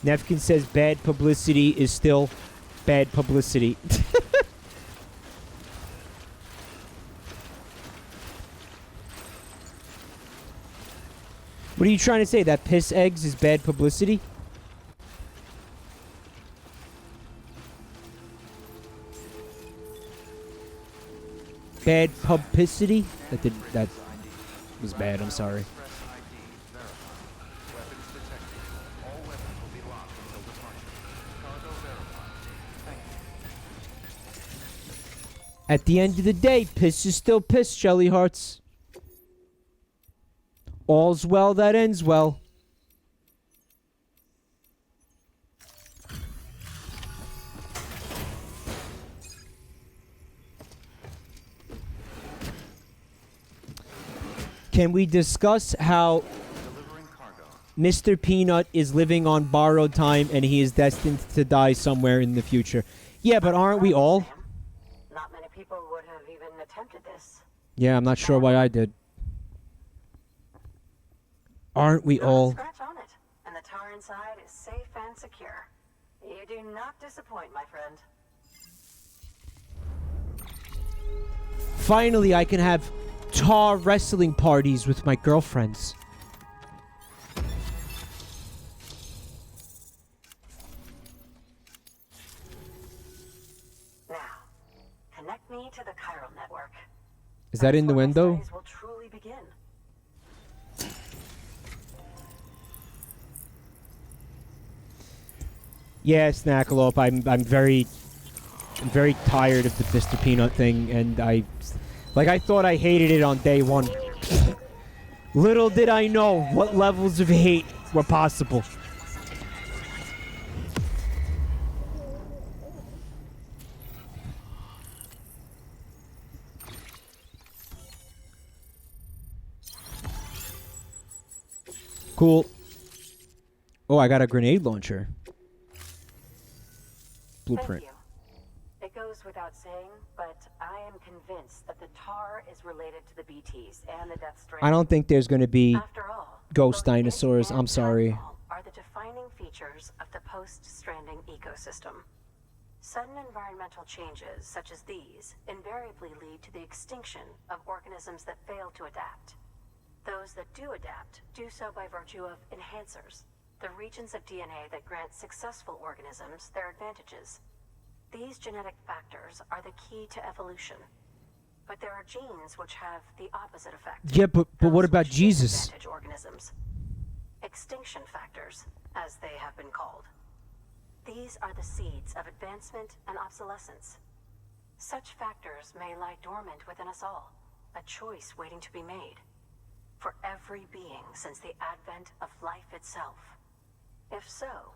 Nefkin says bad publicity is still bad publicity. What are you trying to say? That piss eggs is bad publicity? Bad publicity? That was bad, I'm sorry. At the end of the day, piss is still piss, Shelly Hearts. All's well that ends well. Can we discuss how Mr. Peanut is living on borrowed time and he is destined to die somewhere in the future? Yeah, but aren't we all? Not many people would have even attempted this. Yeah, I'm not sure why I did. Aren't we all? Scratch on it, and the tar inside is safe and secure. You do not disappoint, my friend. Finally, I can have tar wrestling parties with my girlfriends. Now, connect me to the chiral network. Is that in the window? Will truly begin. Yeah, Snackalope, I'm very tired of the Mr. Peanut thing, and I thought I hated it on day one. Little did I know what levels of hate were possible. Cool. Oh, I got a grenade launcher. Blueprint. Thank you. It goes without saying, but I am convinced that the tar is related to the BTs and the Death Stranding. I don't think there's going to be After all, ghost both dinosaurs. it and I'm sorry. Timefall are the defining features of the post-Stranding ecosystem. Sudden environmental changes such as these invariably lead to the extinction of organisms that fail to adapt. Those that do adapt do so by virtue of enhancers, the regions of DNA that grant successful organisms their advantages. These genetic factors are the key to evolution. But there are genes which have the opposite effect. Yeah, but what Those about which Jesus? disadvantage organisms. Extinction factors, as they have been called. These are the seeds of advancement and obsolescence. Such factors may lie dormant within us all, a choice waiting to be made. For every being since the advent of life itself. If so,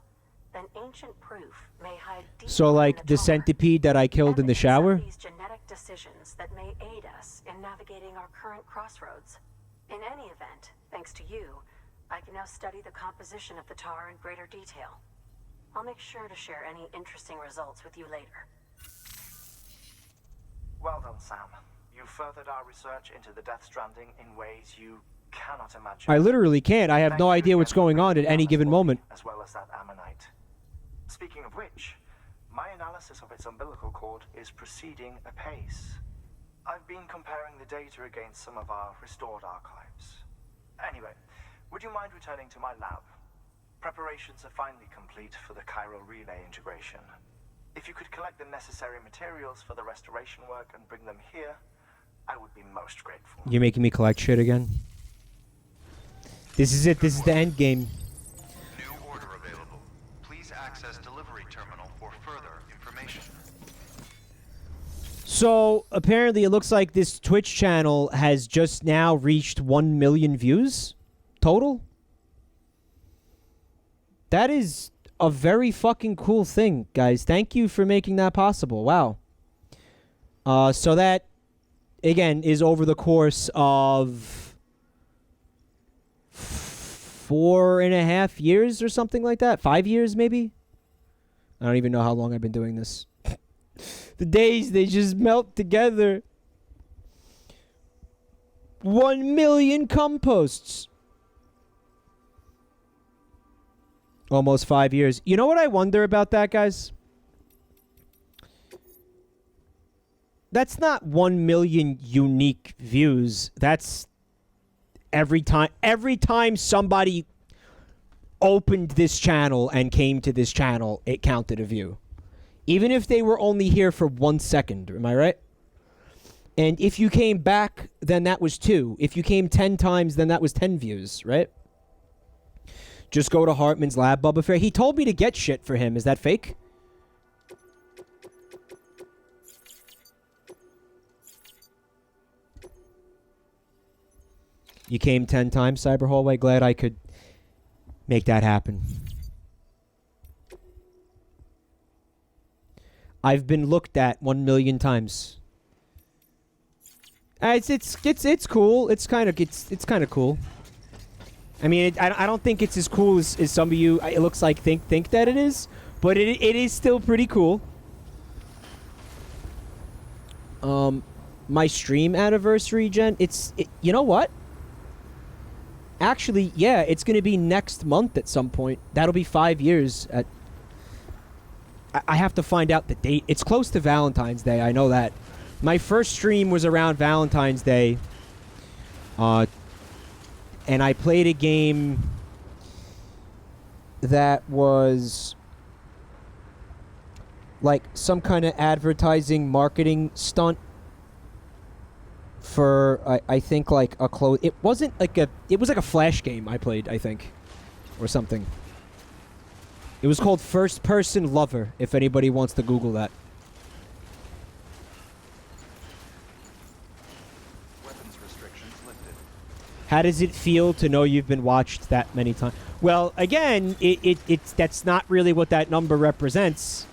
then ancient proof may hide deep. So, like the centipede that I killed in the shower? These genetic decisions that may aid us in navigating our current crossroads. In any event, thanks to you, I can now study the composition of the tar in greater detail. I'll make sure to share any interesting results with you later. Well done, Sam. You furthered our research into the Death Stranding in ways you cannot imagine. I literally can't. I have no idea what's going on at any given moment. As well as that ammonite. Speaking of which, my analysis of its umbilical cord is proceeding apace. I've been comparing the data against some of our restored archives. Anyway, would you mind returning to my lab? Preparations are finally complete for the chiral relay integration. If you could collect the necessary materials for the restoration work and bring them here, I would be most grateful. You're making me collect shit again? This is it. This is the end game. New order available. Please access delivery terminal for further information. So, apparently it looks like this Twitch channel has just now reached 1 million views total. That is a very fucking cool thing, guys. Thank you for making that possible. Wow. So that, again, is over the course of 4.5 years or something like that. 5 years, maybe? I don't even know how long I've been doing this. The days, they just melt together. 1 million composts. Almost 5 years. You know what I wonder about that, guys? That's not 1 million unique views. That's every time somebody opened this channel and came to this channel, it counted a view. Even if they were only here for 1 second, am I right? And if you came back, then that was 2. If you came 10 times, then that was 10 views, right? Just go to Hartman's lab, Bubba Fair. He told me to get shit for him. Is that fake? You came 10 times, Cyber Hallway. Glad I could make that happen. I've been looked at 1 million times. It's cool. It's kind of cool. I mean, I don't think it's as cool as some of you. It looks like think that it is, but it is still pretty cool. My stream anniversary, Jen. You know what? Actually, yeah, it's gonna be next month at some point. That'll be 5 years. I have to find out the date. It's close to Valentine's Day. I know that. My first stream was around Valentine's Day. And I played a game that was like some kind of advertising marketing stunt for I think like a close. It wasn't like it was like a Flash game I played, I think, or something. It was called First Person Lover, if anybody wants to Google that. How does it feel to know you've been watched that many times? Well, again, it's that's not really what that number represents,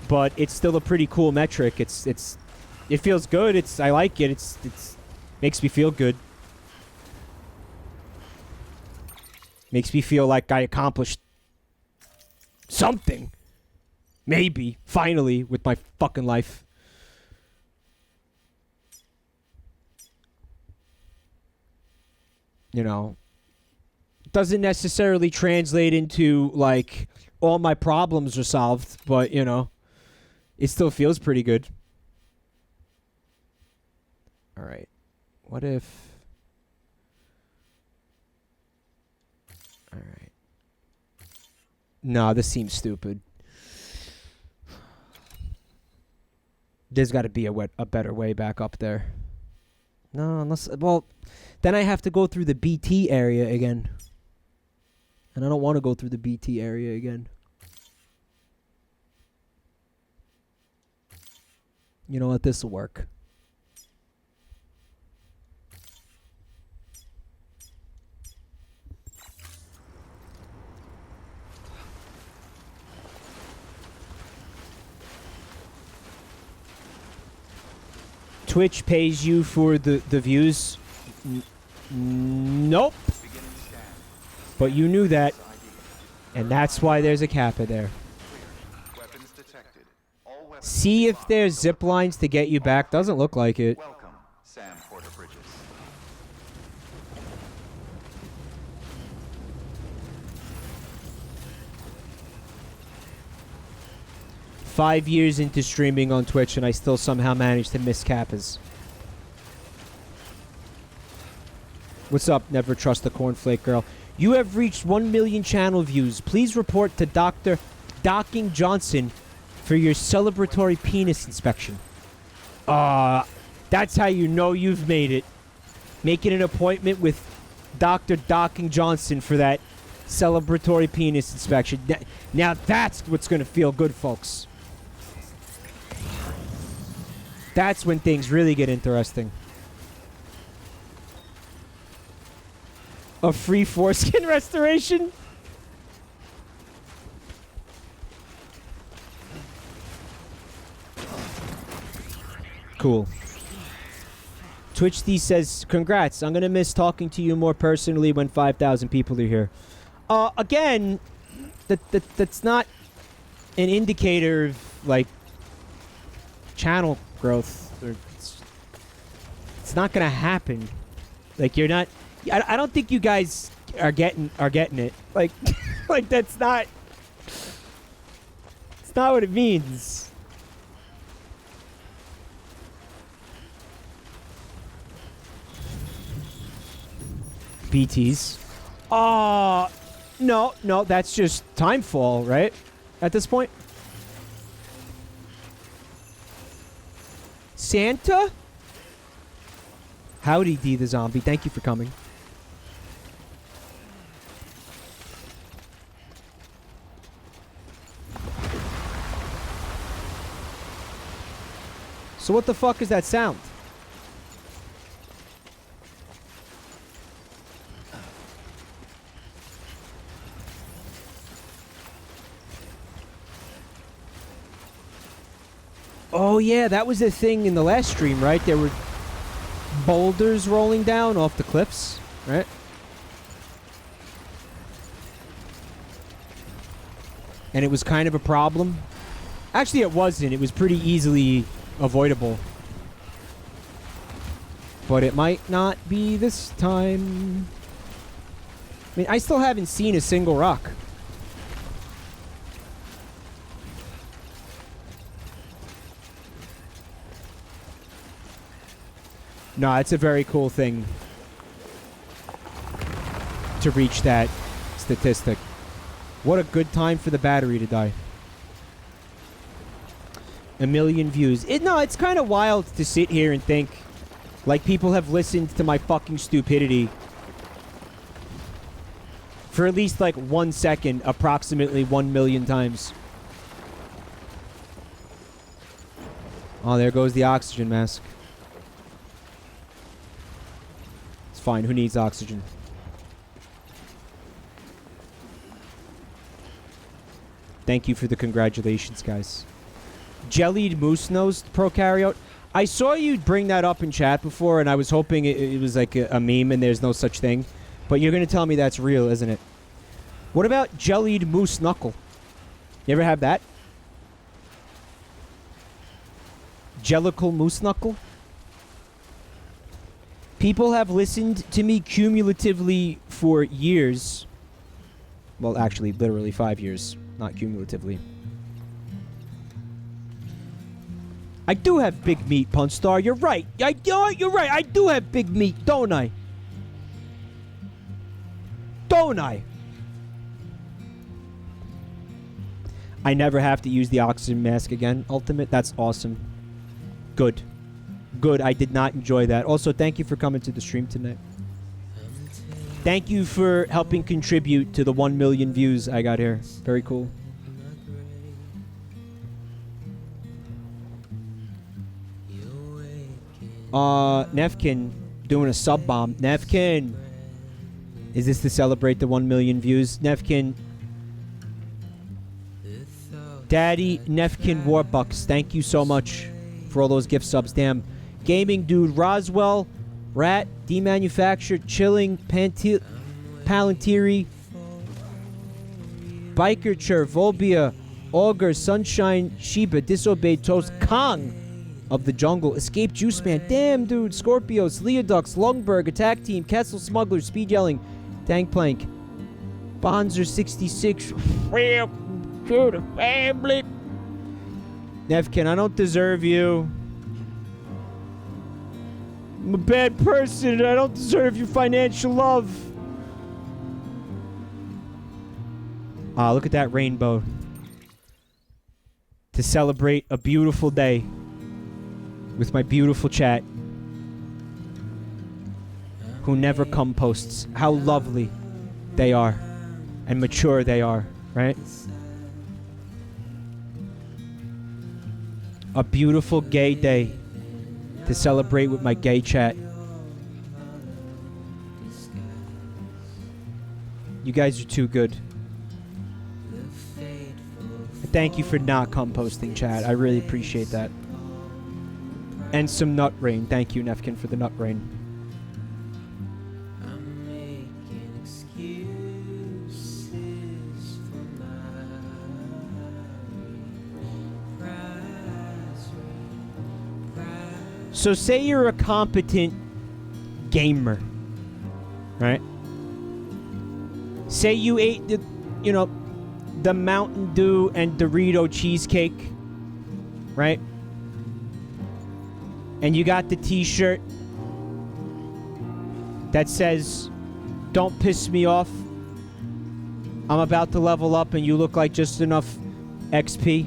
but it's still a pretty cool metric. It feels good. I like it. It's makes me feel good. Makes me feel like I accomplished something. Maybe finally with my fucking life. You know, doesn't necessarily translate into, like, all my problems are solved, but, you know, it still feels pretty good. All right. What if... All right. No, this seems stupid. There's got to be a better way back up there. No, unless... Well... Then I have to go through the BT area again. And I don't want to go through the BT area again. You know what? This will work. Twitch pays you for the views. Nope. But you knew that, and that's why there's a kappa there. See if there's zip lines to get you back. Doesn't look like it. Welcome, Sam Porter Bridges. 5 years into streaming on Twitch, and I still somehow managed to miss kappas. What's up? Never trust the cornflake girl. You have reached 1 million channel views. Please report to Dr. Docking Johnson for your celebratory penis inspection. That's how you know you've made it. Making an appointment with Dr. Docking Johnson for that celebratory penis inspection. Now that's what's going to feel good, folks. That's when things really get interesting. A free foreskin restoration? cool. TwitchD says, congrats. I'm going to miss talking to you more personally when 5,000 people are here. Again, that's not an indicator of, like, channel growth. It's not going to happen. Like, you're not... I don't think you guys are getting it. Like, like, that's not... It's not what it means. BTs. No, that's just timefall, right? At this point? Santa? Howdy, D the Zombie. Thank you for coming. So what the fuck is that sound? Oh yeah, that was the thing in the last stream, right? There were boulders rolling down off the cliffs, right? And it was kind of a problem. Actually, it wasn't. It was pretty easily avoidable. But it might not be this time. I mean, I still haven't seen a single rock. No, it's a very cool thing to reach that statistic. What a good time for the battery to die. 1 million views. No, it's kind of wild to sit here and think, like, people have listened to my fucking stupidity for at least, like, 1 second, approximately 1 million times. Oh, there goes the oxygen mask. It's fine. Who needs oxygen? Thank you for the congratulations, guys. Jellied moose nose prokaryote. I saw you bring that up in chat before, and I was hoping it was like a meme and there's no such thing. But you're going to tell me that's real, isn't it? What about jellied moose knuckle? You ever have that? Jellicle moose knuckle? People have listened to me cumulatively for years. Well, actually, literally 5 years. Not cumulatively. I do have big meat, Punch Star. You're right. You're right. I do have big meat, don't I? Don't I? I never have to use the oxygen mask again. Ultimate, that's awesome. Good. Good. I did not enjoy that. Also, thank you for coming to the stream tonight. Thank you for helping contribute to the 1 million views I got here. Very cool. Nefkin doing a sub bomb. Nefkin, is this to celebrate the 1 million views? Nefkin, Daddy Nefkin Warbucks, thank you so much for all those gift subs. Damn. Gaming Dude, Roswell, Rat, Demanufactured, Chilling, Palantiri, Biker Chur, Volbia, Augur, Sunshine, Sheba, Disobeyed Toast, Kong of the Jungle, Escape Juice Man, damn dude, Scorpios, Leodux, Lungberg, Attack Team, Castle Smuggler, Speed Yelling, Tankplank, Bonzer 66, welcome to the family. Nefkin, I don't deserve you. I'm a bad person. I don't deserve your financial love. Ah, look at that rainbow. To celebrate a beautiful day with my beautiful chat who never come posts. How lovely they are and mature they are, right? A beautiful gay day to celebrate with my gay chat. You guys are too good. Thank you for not composting, chat. I really appreciate that. And some nut rain. Thank you, Nefkin, for the nut rain. So say you're a competent gamer, right? Say you ate the, the Mountain Dew and Dorito cheesecake, right? And you got the t-shirt that says, "Don't piss me off. I'm about to level up," and you look like just enough XP,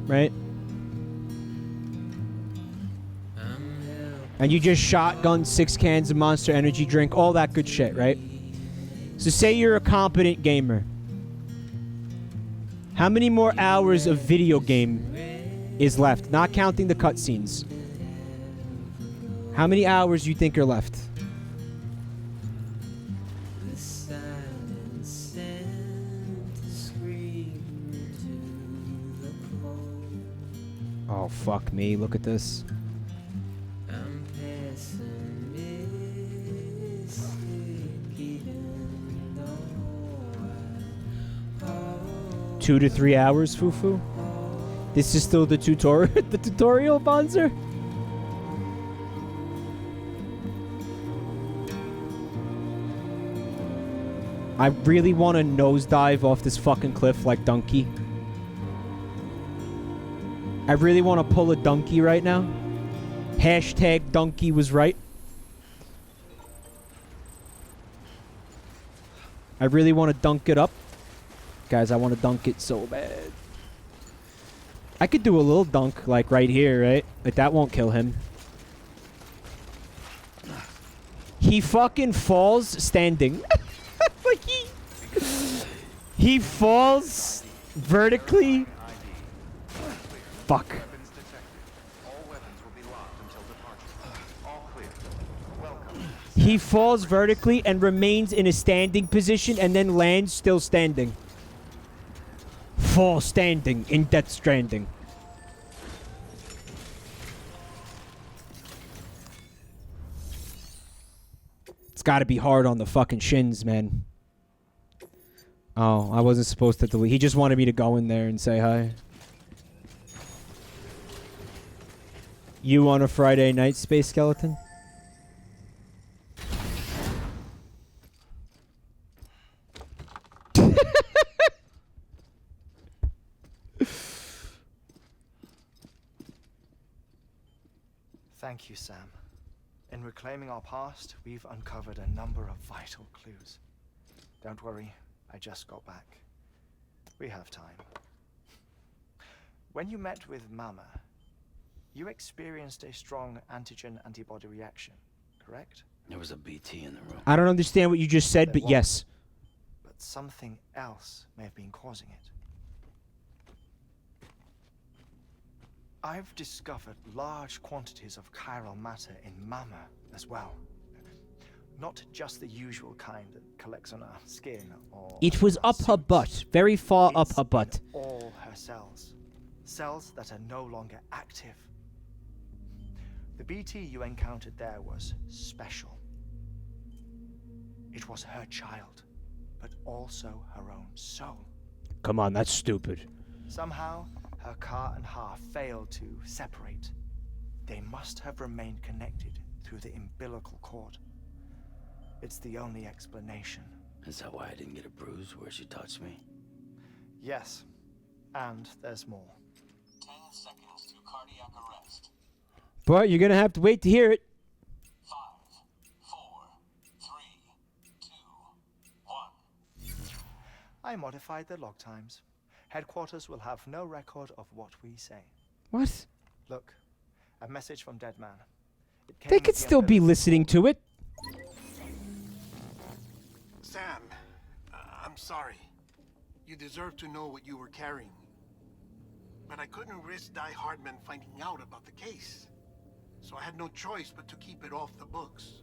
right? And you just shotgun 6 cans of Monster Energy drink, all that good shit, right? So say you're a competent gamer. How many more hours of video game is left? Not counting the cutscenes. How many hours do you think are left? Oh, fuck me. Look at this. 2 to 3 hours, Fufu? This is still the tutorial, the tutorial, Bonzer? I really want to nosedive off this fucking cliff like Donkey. I really want to pull a donkey right now. Hashtag Donkey was right. I really want to dunk it up. Guys, I want to dunk it so bad. I could do a little dunk, like right here, right? Like that won't kill him. He fucking falls standing. Like he falls vertically. Fuck. He falls vertically and remains in a standing position and then lands still standing. Fall standing in Death Stranding. It's gotta be hard on the fucking shins, man. Oh, I wasn't supposed to delete. He just wanted me to go in there and say hi. You on a Friday night, Space Skeleton? Thank you, Sam. In reclaiming our past, we've uncovered a number of vital clues. Don't worry, I just got back. We have time. When you met with Mama, you experienced a strong antigen-antibody reaction, correct? There was a BT in the room. I don't understand what you just said, but yes. But something else may have been causing it. I've discovered large quantities of chiral matter in Mama as well. Not just the usual kind that collects on our skin or... It was up her butt. Very far up her butt. In all her cells. Cells that are no longer active. The BT you encountered there was special. It was her child, but also her own soul. Come on, that's stupid. Somehow, her Ka and Ha failed to separate. They must have remained connected through the umbilical cord. It's the only explanation. Is that why I didn't get a bruise where she touched me? Yes, and there's more. 10 seconds to cardiac arrest. But you're gonna have to wait to hear it. 5, 4, 3, 2, 1. I modified the log times. Headquarters will have no record of what we say. What? Look, a message from Dead Man. They could still be listening to it. Sam, I'm sorry. You deserve to know what you were carrying. But I couldn't risk Hartman finding out about the case. So I had no choice but to keep it off the books.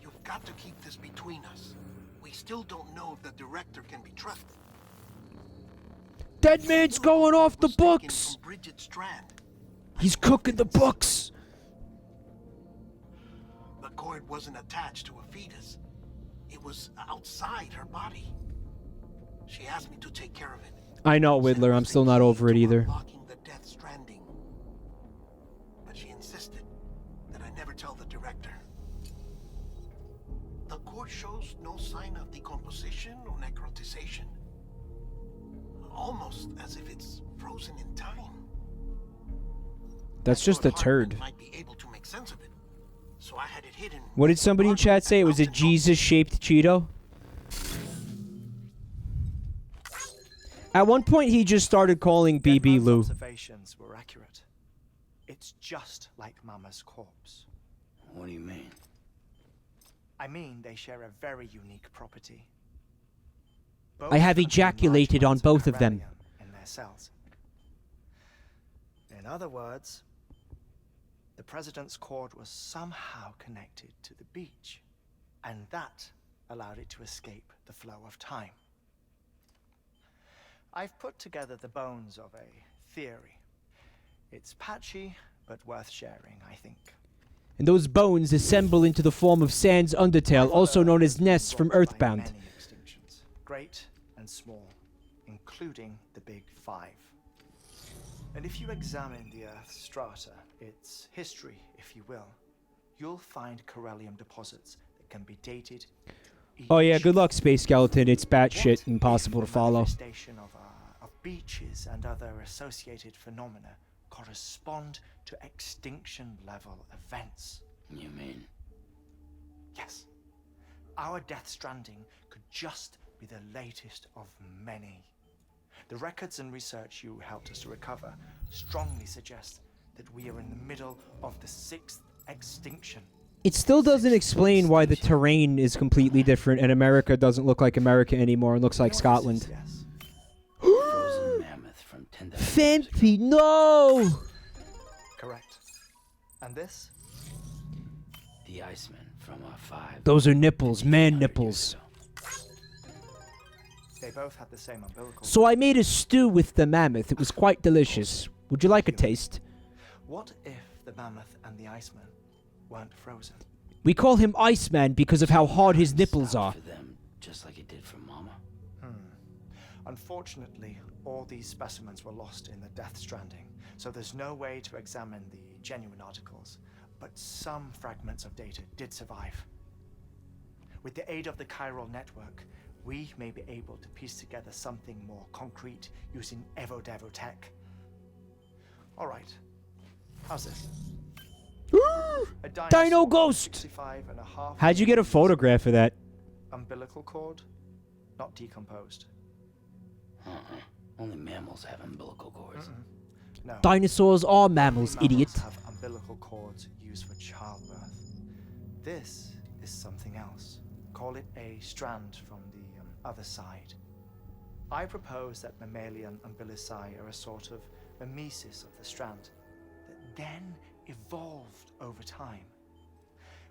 You've got to keep this between us. We still don't know if the director can be trusted. Dead Man's going off the books. From Bridget Strand. He's cooking the books. The cord wasn't attached to a fetus. It was outside her body. She asked me to take care of it. I know, Whittler. I'm still not over it either. Unlocking the Death Stranding. But she insisted that I never tell the director. The cord shows no sign of decomposition or necrotization. Almost as if it's frozen in time. That's just a turd. Might be able to make sense of it. So I had it hidden. What did somebody in chat say? It was a Jesus-shaped Cheeto? At one point, he just started calling BB Lou. Observations were accurate. It's just like Mama's corpse. What do you mean? I mean, they share a very unique property. I have ejaculated on both of them. In their cells. In other words, the president's cord was somehow connected to the beach, and that allowed it to escape the flow of time. I've put together the bones of a theory. It's patchy, but worth sharing, I think. And those bones assemble into the form of Sans Undertale, also known as Ness from Earthbound. Many extinctions, great and small, including the big five. And if you examine the Earth's strata, its history, if you will, you'll find corellium deposits that can be dated. Oh yeah, good luck, Space Skeleton. It's batshit impossible to follow. Of beaches and other associated phenomena correspond to extinction-level events. You mean? Yes. Our Death Stranding could just be the latest of many. The records and research you helped us to recover strongly suggest that we are in the middle of the 6th extinction. It still doesn't explain why the terrain is completely different and America doesn't look like America anymore and looks like Scotland. Yes. Frozen mammoth from 10,000 years ago. Fampi, no! Correct. And this? The Iceman from our 5. Those are nipples, man nipples. They both had the same umbilical. So I made a stew with the mammoth. It was quite delicious. Would you like a taste? What if the mammoth and the Iceman weren't frozen? We call him Iceman because of how hard his nipples are. For them, just like it did for Mama. Unfortunately, all these specimens were lost in the Death Stranding, so there's no way to examine the genuine articles. But some fragments of data did survive. With the aid of the chiral network, we may be able to piece together something more concrete using Evo-Devo tech. All right. How's this? A Dino Ghost! 65.5 How'd you get a photograph of that? umbilical cord, not decomposed. Only mammals have umbilical cords. No. Dinosaurs are mammals, Only idiot. have umbilical cords used for childbirth. This is something else. Call it a strand from the other side. I propose that mammalian umbilici are a sort of mimesis of the strand that then evolved over time.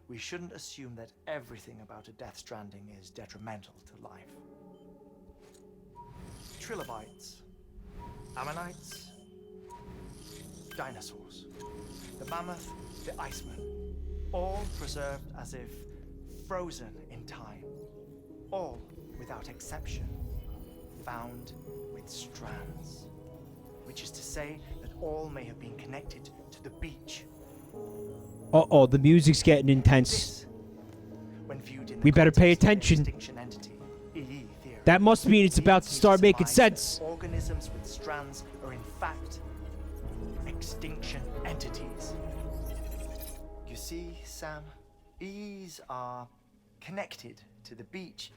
We shouldn't assume that everything about a Death Stranding is detrimental to life. Trilobites, ammonites, dinosaurs, the mammoth, the Iceman, all preserved as if frozen in time, all without exception found with strands, which is to say that all may have been connected to the beach. Uh-oh, the music's getting intense. This, when viewed in the We better pay context of the attention. extinction entity, EE theory, That must mean it's about to leads you start making surmise that sense. Organisms with strands are in fact extinction entities. You see, Sam, EEs are connected to the beach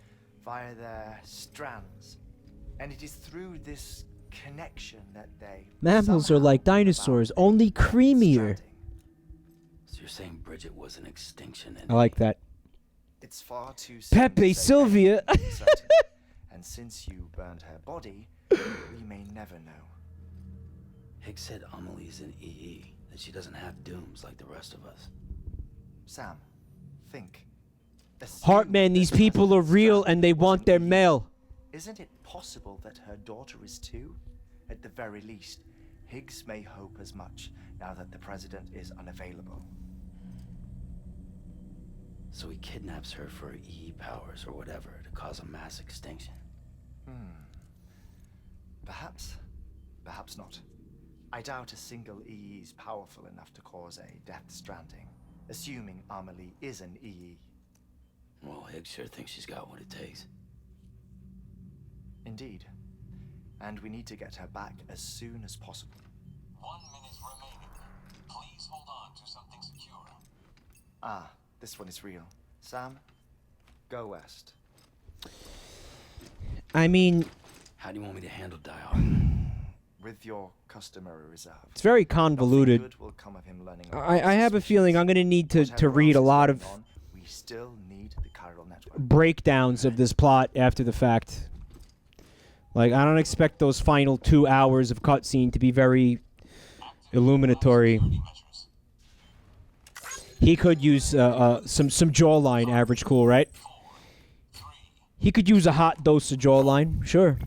via their strands. And it is through this connection that they Mammals are somehow like dinosaurs, found only Death creamier. Stranding. So you're saying Bridget was an extinction I like that. It's far too soon Pepe to say Sylvia. anything for certain. And since you burned her body, we may never know. Hicks said Amelie's an EE, that she doesn't have dooms like the rest of us. Sam, think. Assume Heartman, these that people are President real Strand and they was want an their EE. mail. Isn't it possible that her daughter is too? At the very least, Higgs may hope as much now that the president is unavailable. So he kidnaps her for EE powers or whatever to cause a mass extinction. Perhaps. Perhaps not. I doubt a single EE is powerful enough to cause a death stranding, assuming Amelie is an EE. Well, Higgs sure thinks she's got what it takes. Indeed. And we need to get her back as soon as possible. 1 minute remaining. Please hold on to something secure. Ah, this one is real. Sam, go west. I mean, how do you want me to handle Die Hard? With your customary reserve. it's very convoluted. Good will come of him learning I have a feeling I'm going to need to read a lot of we still need the chiral network. breakdowns of this plot after the fact. Like, I don't expect those final 2 hours of cutscene to be very illuminatory. He could use some jawline, average cool, right? He could use a hot dose of jawline, sure.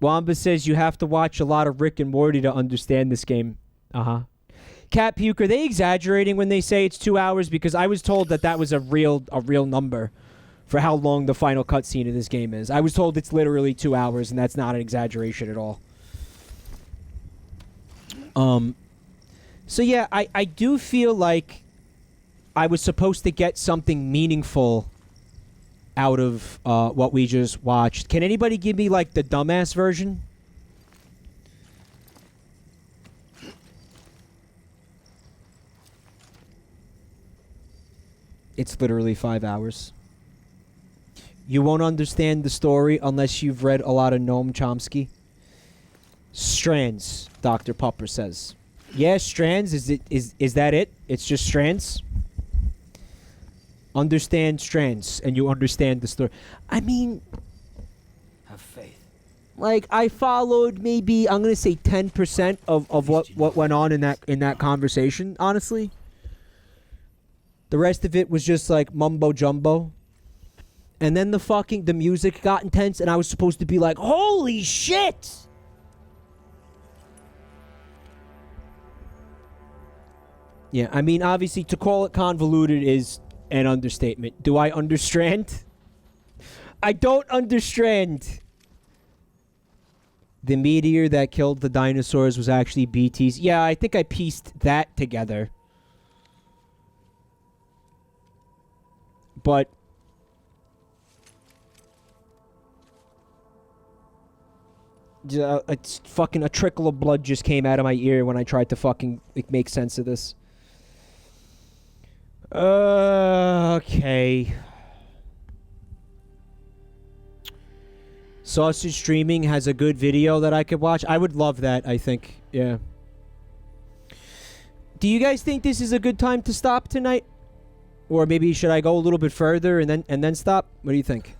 Wamba says you have to watch a lot of Rick and Morty to understand this game. Uh-huh. Cat Puke, are they exaggerating when they say it's 2 hours? Because I was told that was a real number for how long the final cutscene of this game is. I was told it's literally 2 hours, and that's not an exaggeration at all. So yeah, I do feel like I was supposed to get something meaningful out of what we just watched. Can anybody give me, like, the dumbass version? It's literally 5 hours. You won't understand the story unless you've read a lot of Noam Chomsky. Strands, Dr. Pupper says. Yeah, strands. Is that it? It's just strands? Understand strands, and you understand the story. I mean, have faith. Like, I followed maybe, I'm gonna say 10% of what went on in that conversation, honestly. The rest of it was just like mumbo jumbo. And then the music got intense, and I was supposed to be like, holy shit! Yeah, I mean, obviously, to call it convoluted is an understatement. Do I understand? I don't understand. The meteor that killed the dinosaurs was actually BT's. Yeah, I think I pieced that together. But it's fucking a trickle of blood just came out of my ear when I tried to fucking make sense of this. Okay. Sausage Streaming has a good video that I could watch. I would love that, I think. Yeah. Do you guys think this is a good time to stop tonight? Or maybe should I go a little bit further and then stop? What do you think?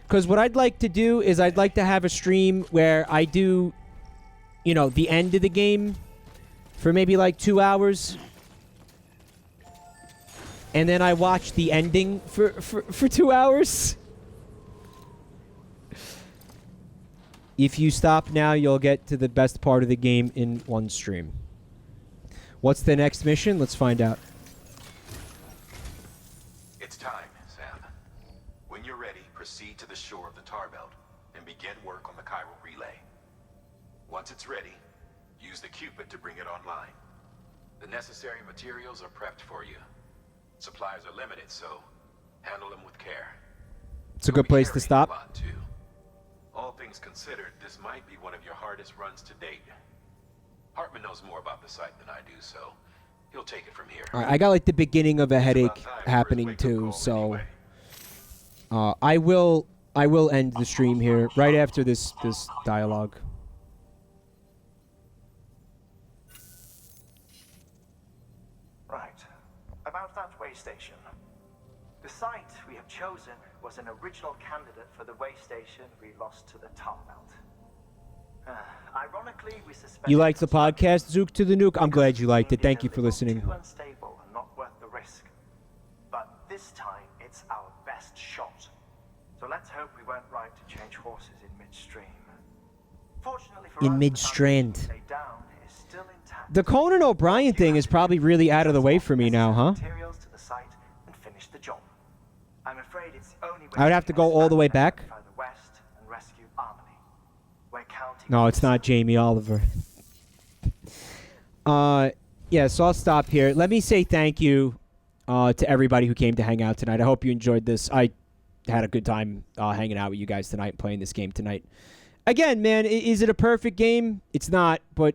Because what I'd like to do is I'd like to have a stream where I do, the end of the game for maybe like 2 hours. And then I watch the ending for 2 hours. If you stop now, you'll get to the best part of the game in one stream. What's the next mission? Let's find out. It's time, Sam. When you're ready, proceed to the shore of the tar belt and begin work on the chiral relay. Once it's ready, use the Cupid to bring it online. The necessary materials are prepped for you. Supplies are limited, so handle them with care. It's a good place to stop. All things considered, this might be one of your hardest runs to date. Hartman knows more about the site than I do, so he'll take it from here. All right, I got like the beginning of a headache happening too, so I will end the stream here right after this dialogue. Right. About that way station. The site we have chosen was an original candidate for the way station we lost to the tar belt. Ironically, we suspect You liked the podcast, Zook to the Nuke? I'm glad you liked it. Thank you for listening. too unstable and not worth the risk. But this time, it's our best shot. So let's hope we weren't right to change horses in midstream. Fortunately for In us, mid-strand. the foundation we laid down is still intact. The Conan O'Brien thing is probably really out of the way for me now, huh? Materials to the site and finish the job. I'm afraid it's the only way I would have to go all the way back. further west and rescue Harmony. We're counting. No, it's not Jamie Oliver. Yeah, so I'll stop here. Let me say thank you to everybody who came to hang out tonight. I hope you enjoyed this. I had a good time hanging out with you guys tonight, playing this game tonight. Again, man, is it a perfect game? It's not, but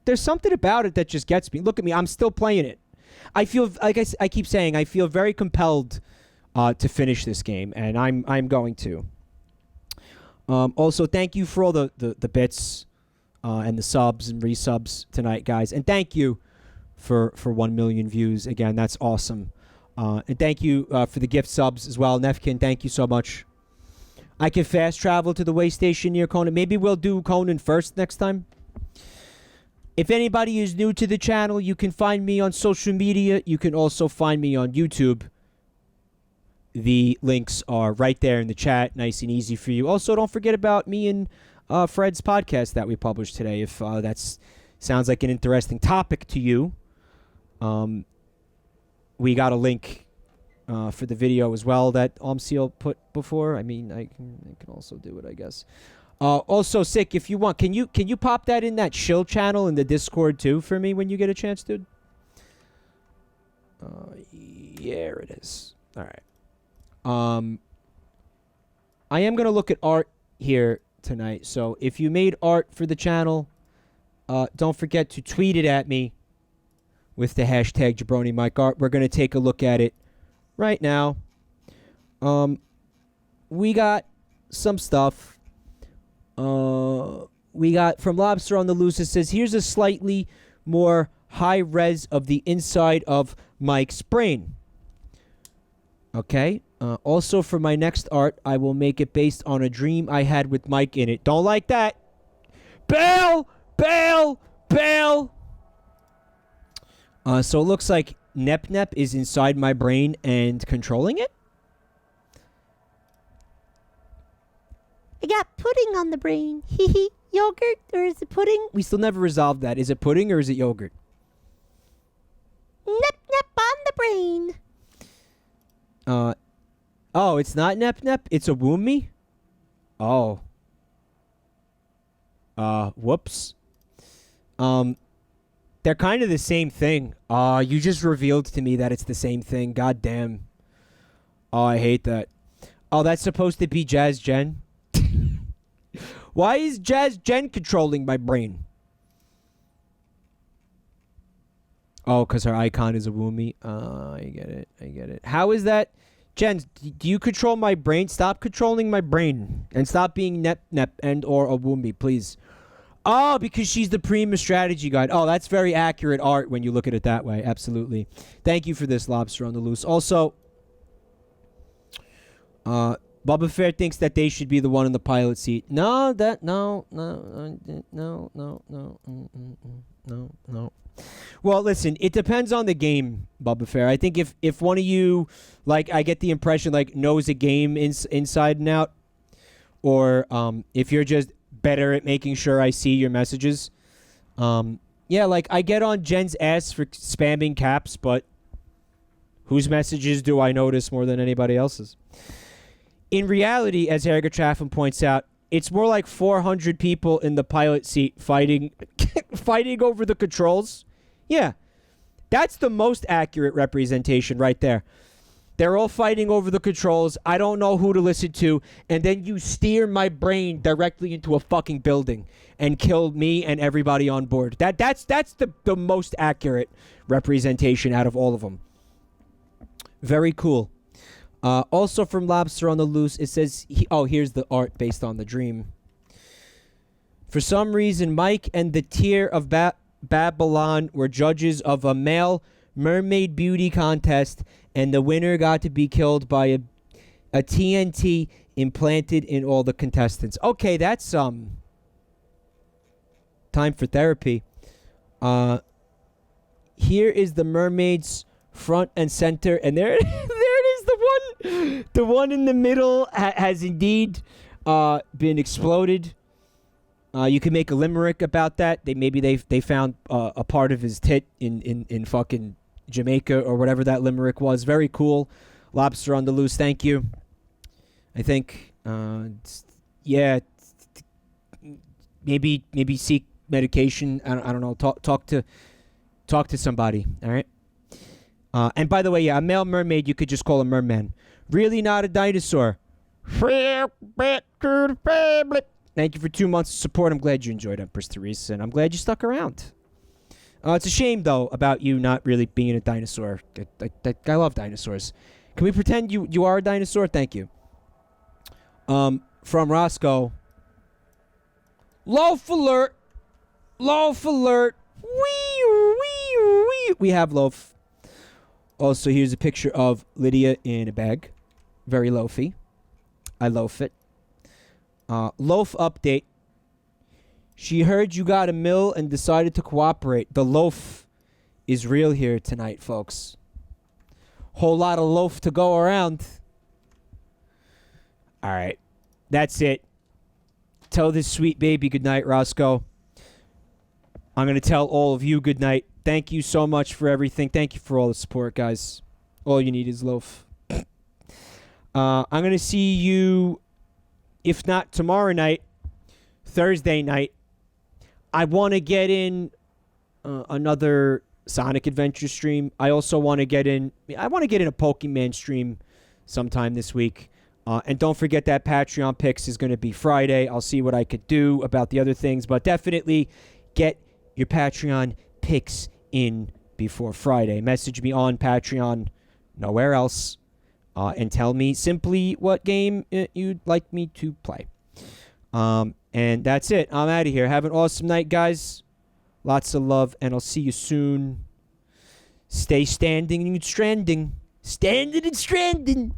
there's something about it that just gets me. Look at me. I'm still playing it. I feel, like I keep saying, I feel very compelled to finish this game, and I'm going to. Also, thank you for all the bits and the subs and resubs tonight, guys. And thank you for 1 million views. Again, that's awesome. And thank you for the gift subs as well. Nefkin, thank you so much. I can fast travel to the way station near Conan. Maybe we'll do Conan first next time. If anybody is new to the channel, you can find me on social media. You can also find me on YouTube. The links are right there in the chat. Nice and easy for you. Also, don't forget about me and Fred's podcast that we published today. If that sounds like an interesting topic to you, we got a link for the video as well that Omseal put before. I mean, I can also do it, I guess. Also, Sick, if you want, can you pop that in that shill channel in the Discord too for me when you get a chance, dude? Yeah, it is. All right. I am gonna look at art here tonight. So if you made art for the channel, don't forget to tweet it at me with the hashtag JabroniMikeArt. We're gonna take a look at it right now. We got some stuff. We got from Lobster on the Loose. It says, here's a slightly more high res of the inside of Mike's brain. Okay. Also, for my next art, I will make it based on a dream I had with Mike in it. Don't like that. Bail! Bail! Bail! So it looks like Nep Nep is inside my brain and controlling it? I got pudding on the brain. Hee hee. Yogurt, or is it pudding? We still never resolved that. Is it pudding or is it yogurt? Nep nep on the brain. Oh, it's not Nep Nep. It's a Woomy? Oh. Whoops. They're kind of the same thing. You just revealed to me that it's the same thing. God damn. Oh, I hate that. Oh, that's supposed to be Jazz Jen? Why is Jazz Jen controlling my brain? Oh, because her icon is a Woomy. I get it. I get it. How is that? Jen, do you control my brain? Stop controlling my brain. And stop being Nep Nep and or a Woomy, please. Oh, because she's the Prima strategy guide. Oh, that's very accurate art when you look at it that way. Absolutely. Thank you for this, Lobster on the Loose. Also, Bubba Fair thinks that they should be the one in the pilot seat. No. Well, listen, it depends on the game, Bubba Fair. I think if one of you, like, I get the impression, like, knows a game inside and out, or if you're just better at making sure I see your messages. Yeah, like, I get on Jen's ass for spamming caps, but whose messages do I notice more than anybody else's? In reality, as Harrigan Chaffin points out, it's more like 400 people in the pilot seat fighting fighting over the controls. Yeah, that's the most accurate representation right there. They're all fighting over the controls. I don't know who to listen to. And then you steer my brain directly into a fucking building and kill me and everybody on board. That's the most accurate representation out of all of them. Very cool. Also from Lobster on the Loose, it says, here's the art based on the dream. For some reason, Mike and the Tier of Babylon were judges of a male mermaid beauty contest, and the winner got to be killed by a TNT implanted in all the contestants. Okay, that's time for therapy. Here is the mermaid's front and center, and there it is, the one The one in the middle has indeed been exploded. You can make a limerick about that. They found a part of his tit in fucking Jamaica or whatever that limerick was. Very cool. Lobster on the loose. Thank you. I think. Yeah. Maybe seek medication. I don't know. Talk to somebody. All right. And by the way, yeah, a male mermaid. You could just call a merman. Really not a dinosaur. Thank you for 2 months of support. I'm glad you enjoyed Empress Teresa, and I'm glad you stuck around. It's a shame, though, about you not really being a dinosaur. I love dinosaurs. Can we pretend you are a dinosaur? Thank you. From Roscoe. Loaf alert! Loaf alert! Wee! We have loaf. Also, here's a picture of Lydia in a bag. Very loafy. I loaf it. Loaf update. She heard you got a mill and decided to cooperate. The loaf is real here tonight, folks. Whole lot of loaf to go around. All right. That's it. Tell this sweet baby goodnight, Roscoe. I'm going to tell all of you goodnight. Thank you so much for everything. Thank you for all the support, guys. All you need is loaf. I'm going to see you, if not tomorrow night, Thursday night. I want to get in another Sonic Adventure stream. I also want to get in a Pokemon stream sometime this week. And don't forget that Patreon picks is going to be Friday. I'll see what I could do about the other things, but definitely get your Patreon picks in before Friday. Message me on Patreon, nowhere else, and tell me simply what game you'd like me to play. And that's it. I'm out of here. Have an awesome night, guys. Lots of love, and I'll see you soon. Stay standing and stranding. Standing and stranding.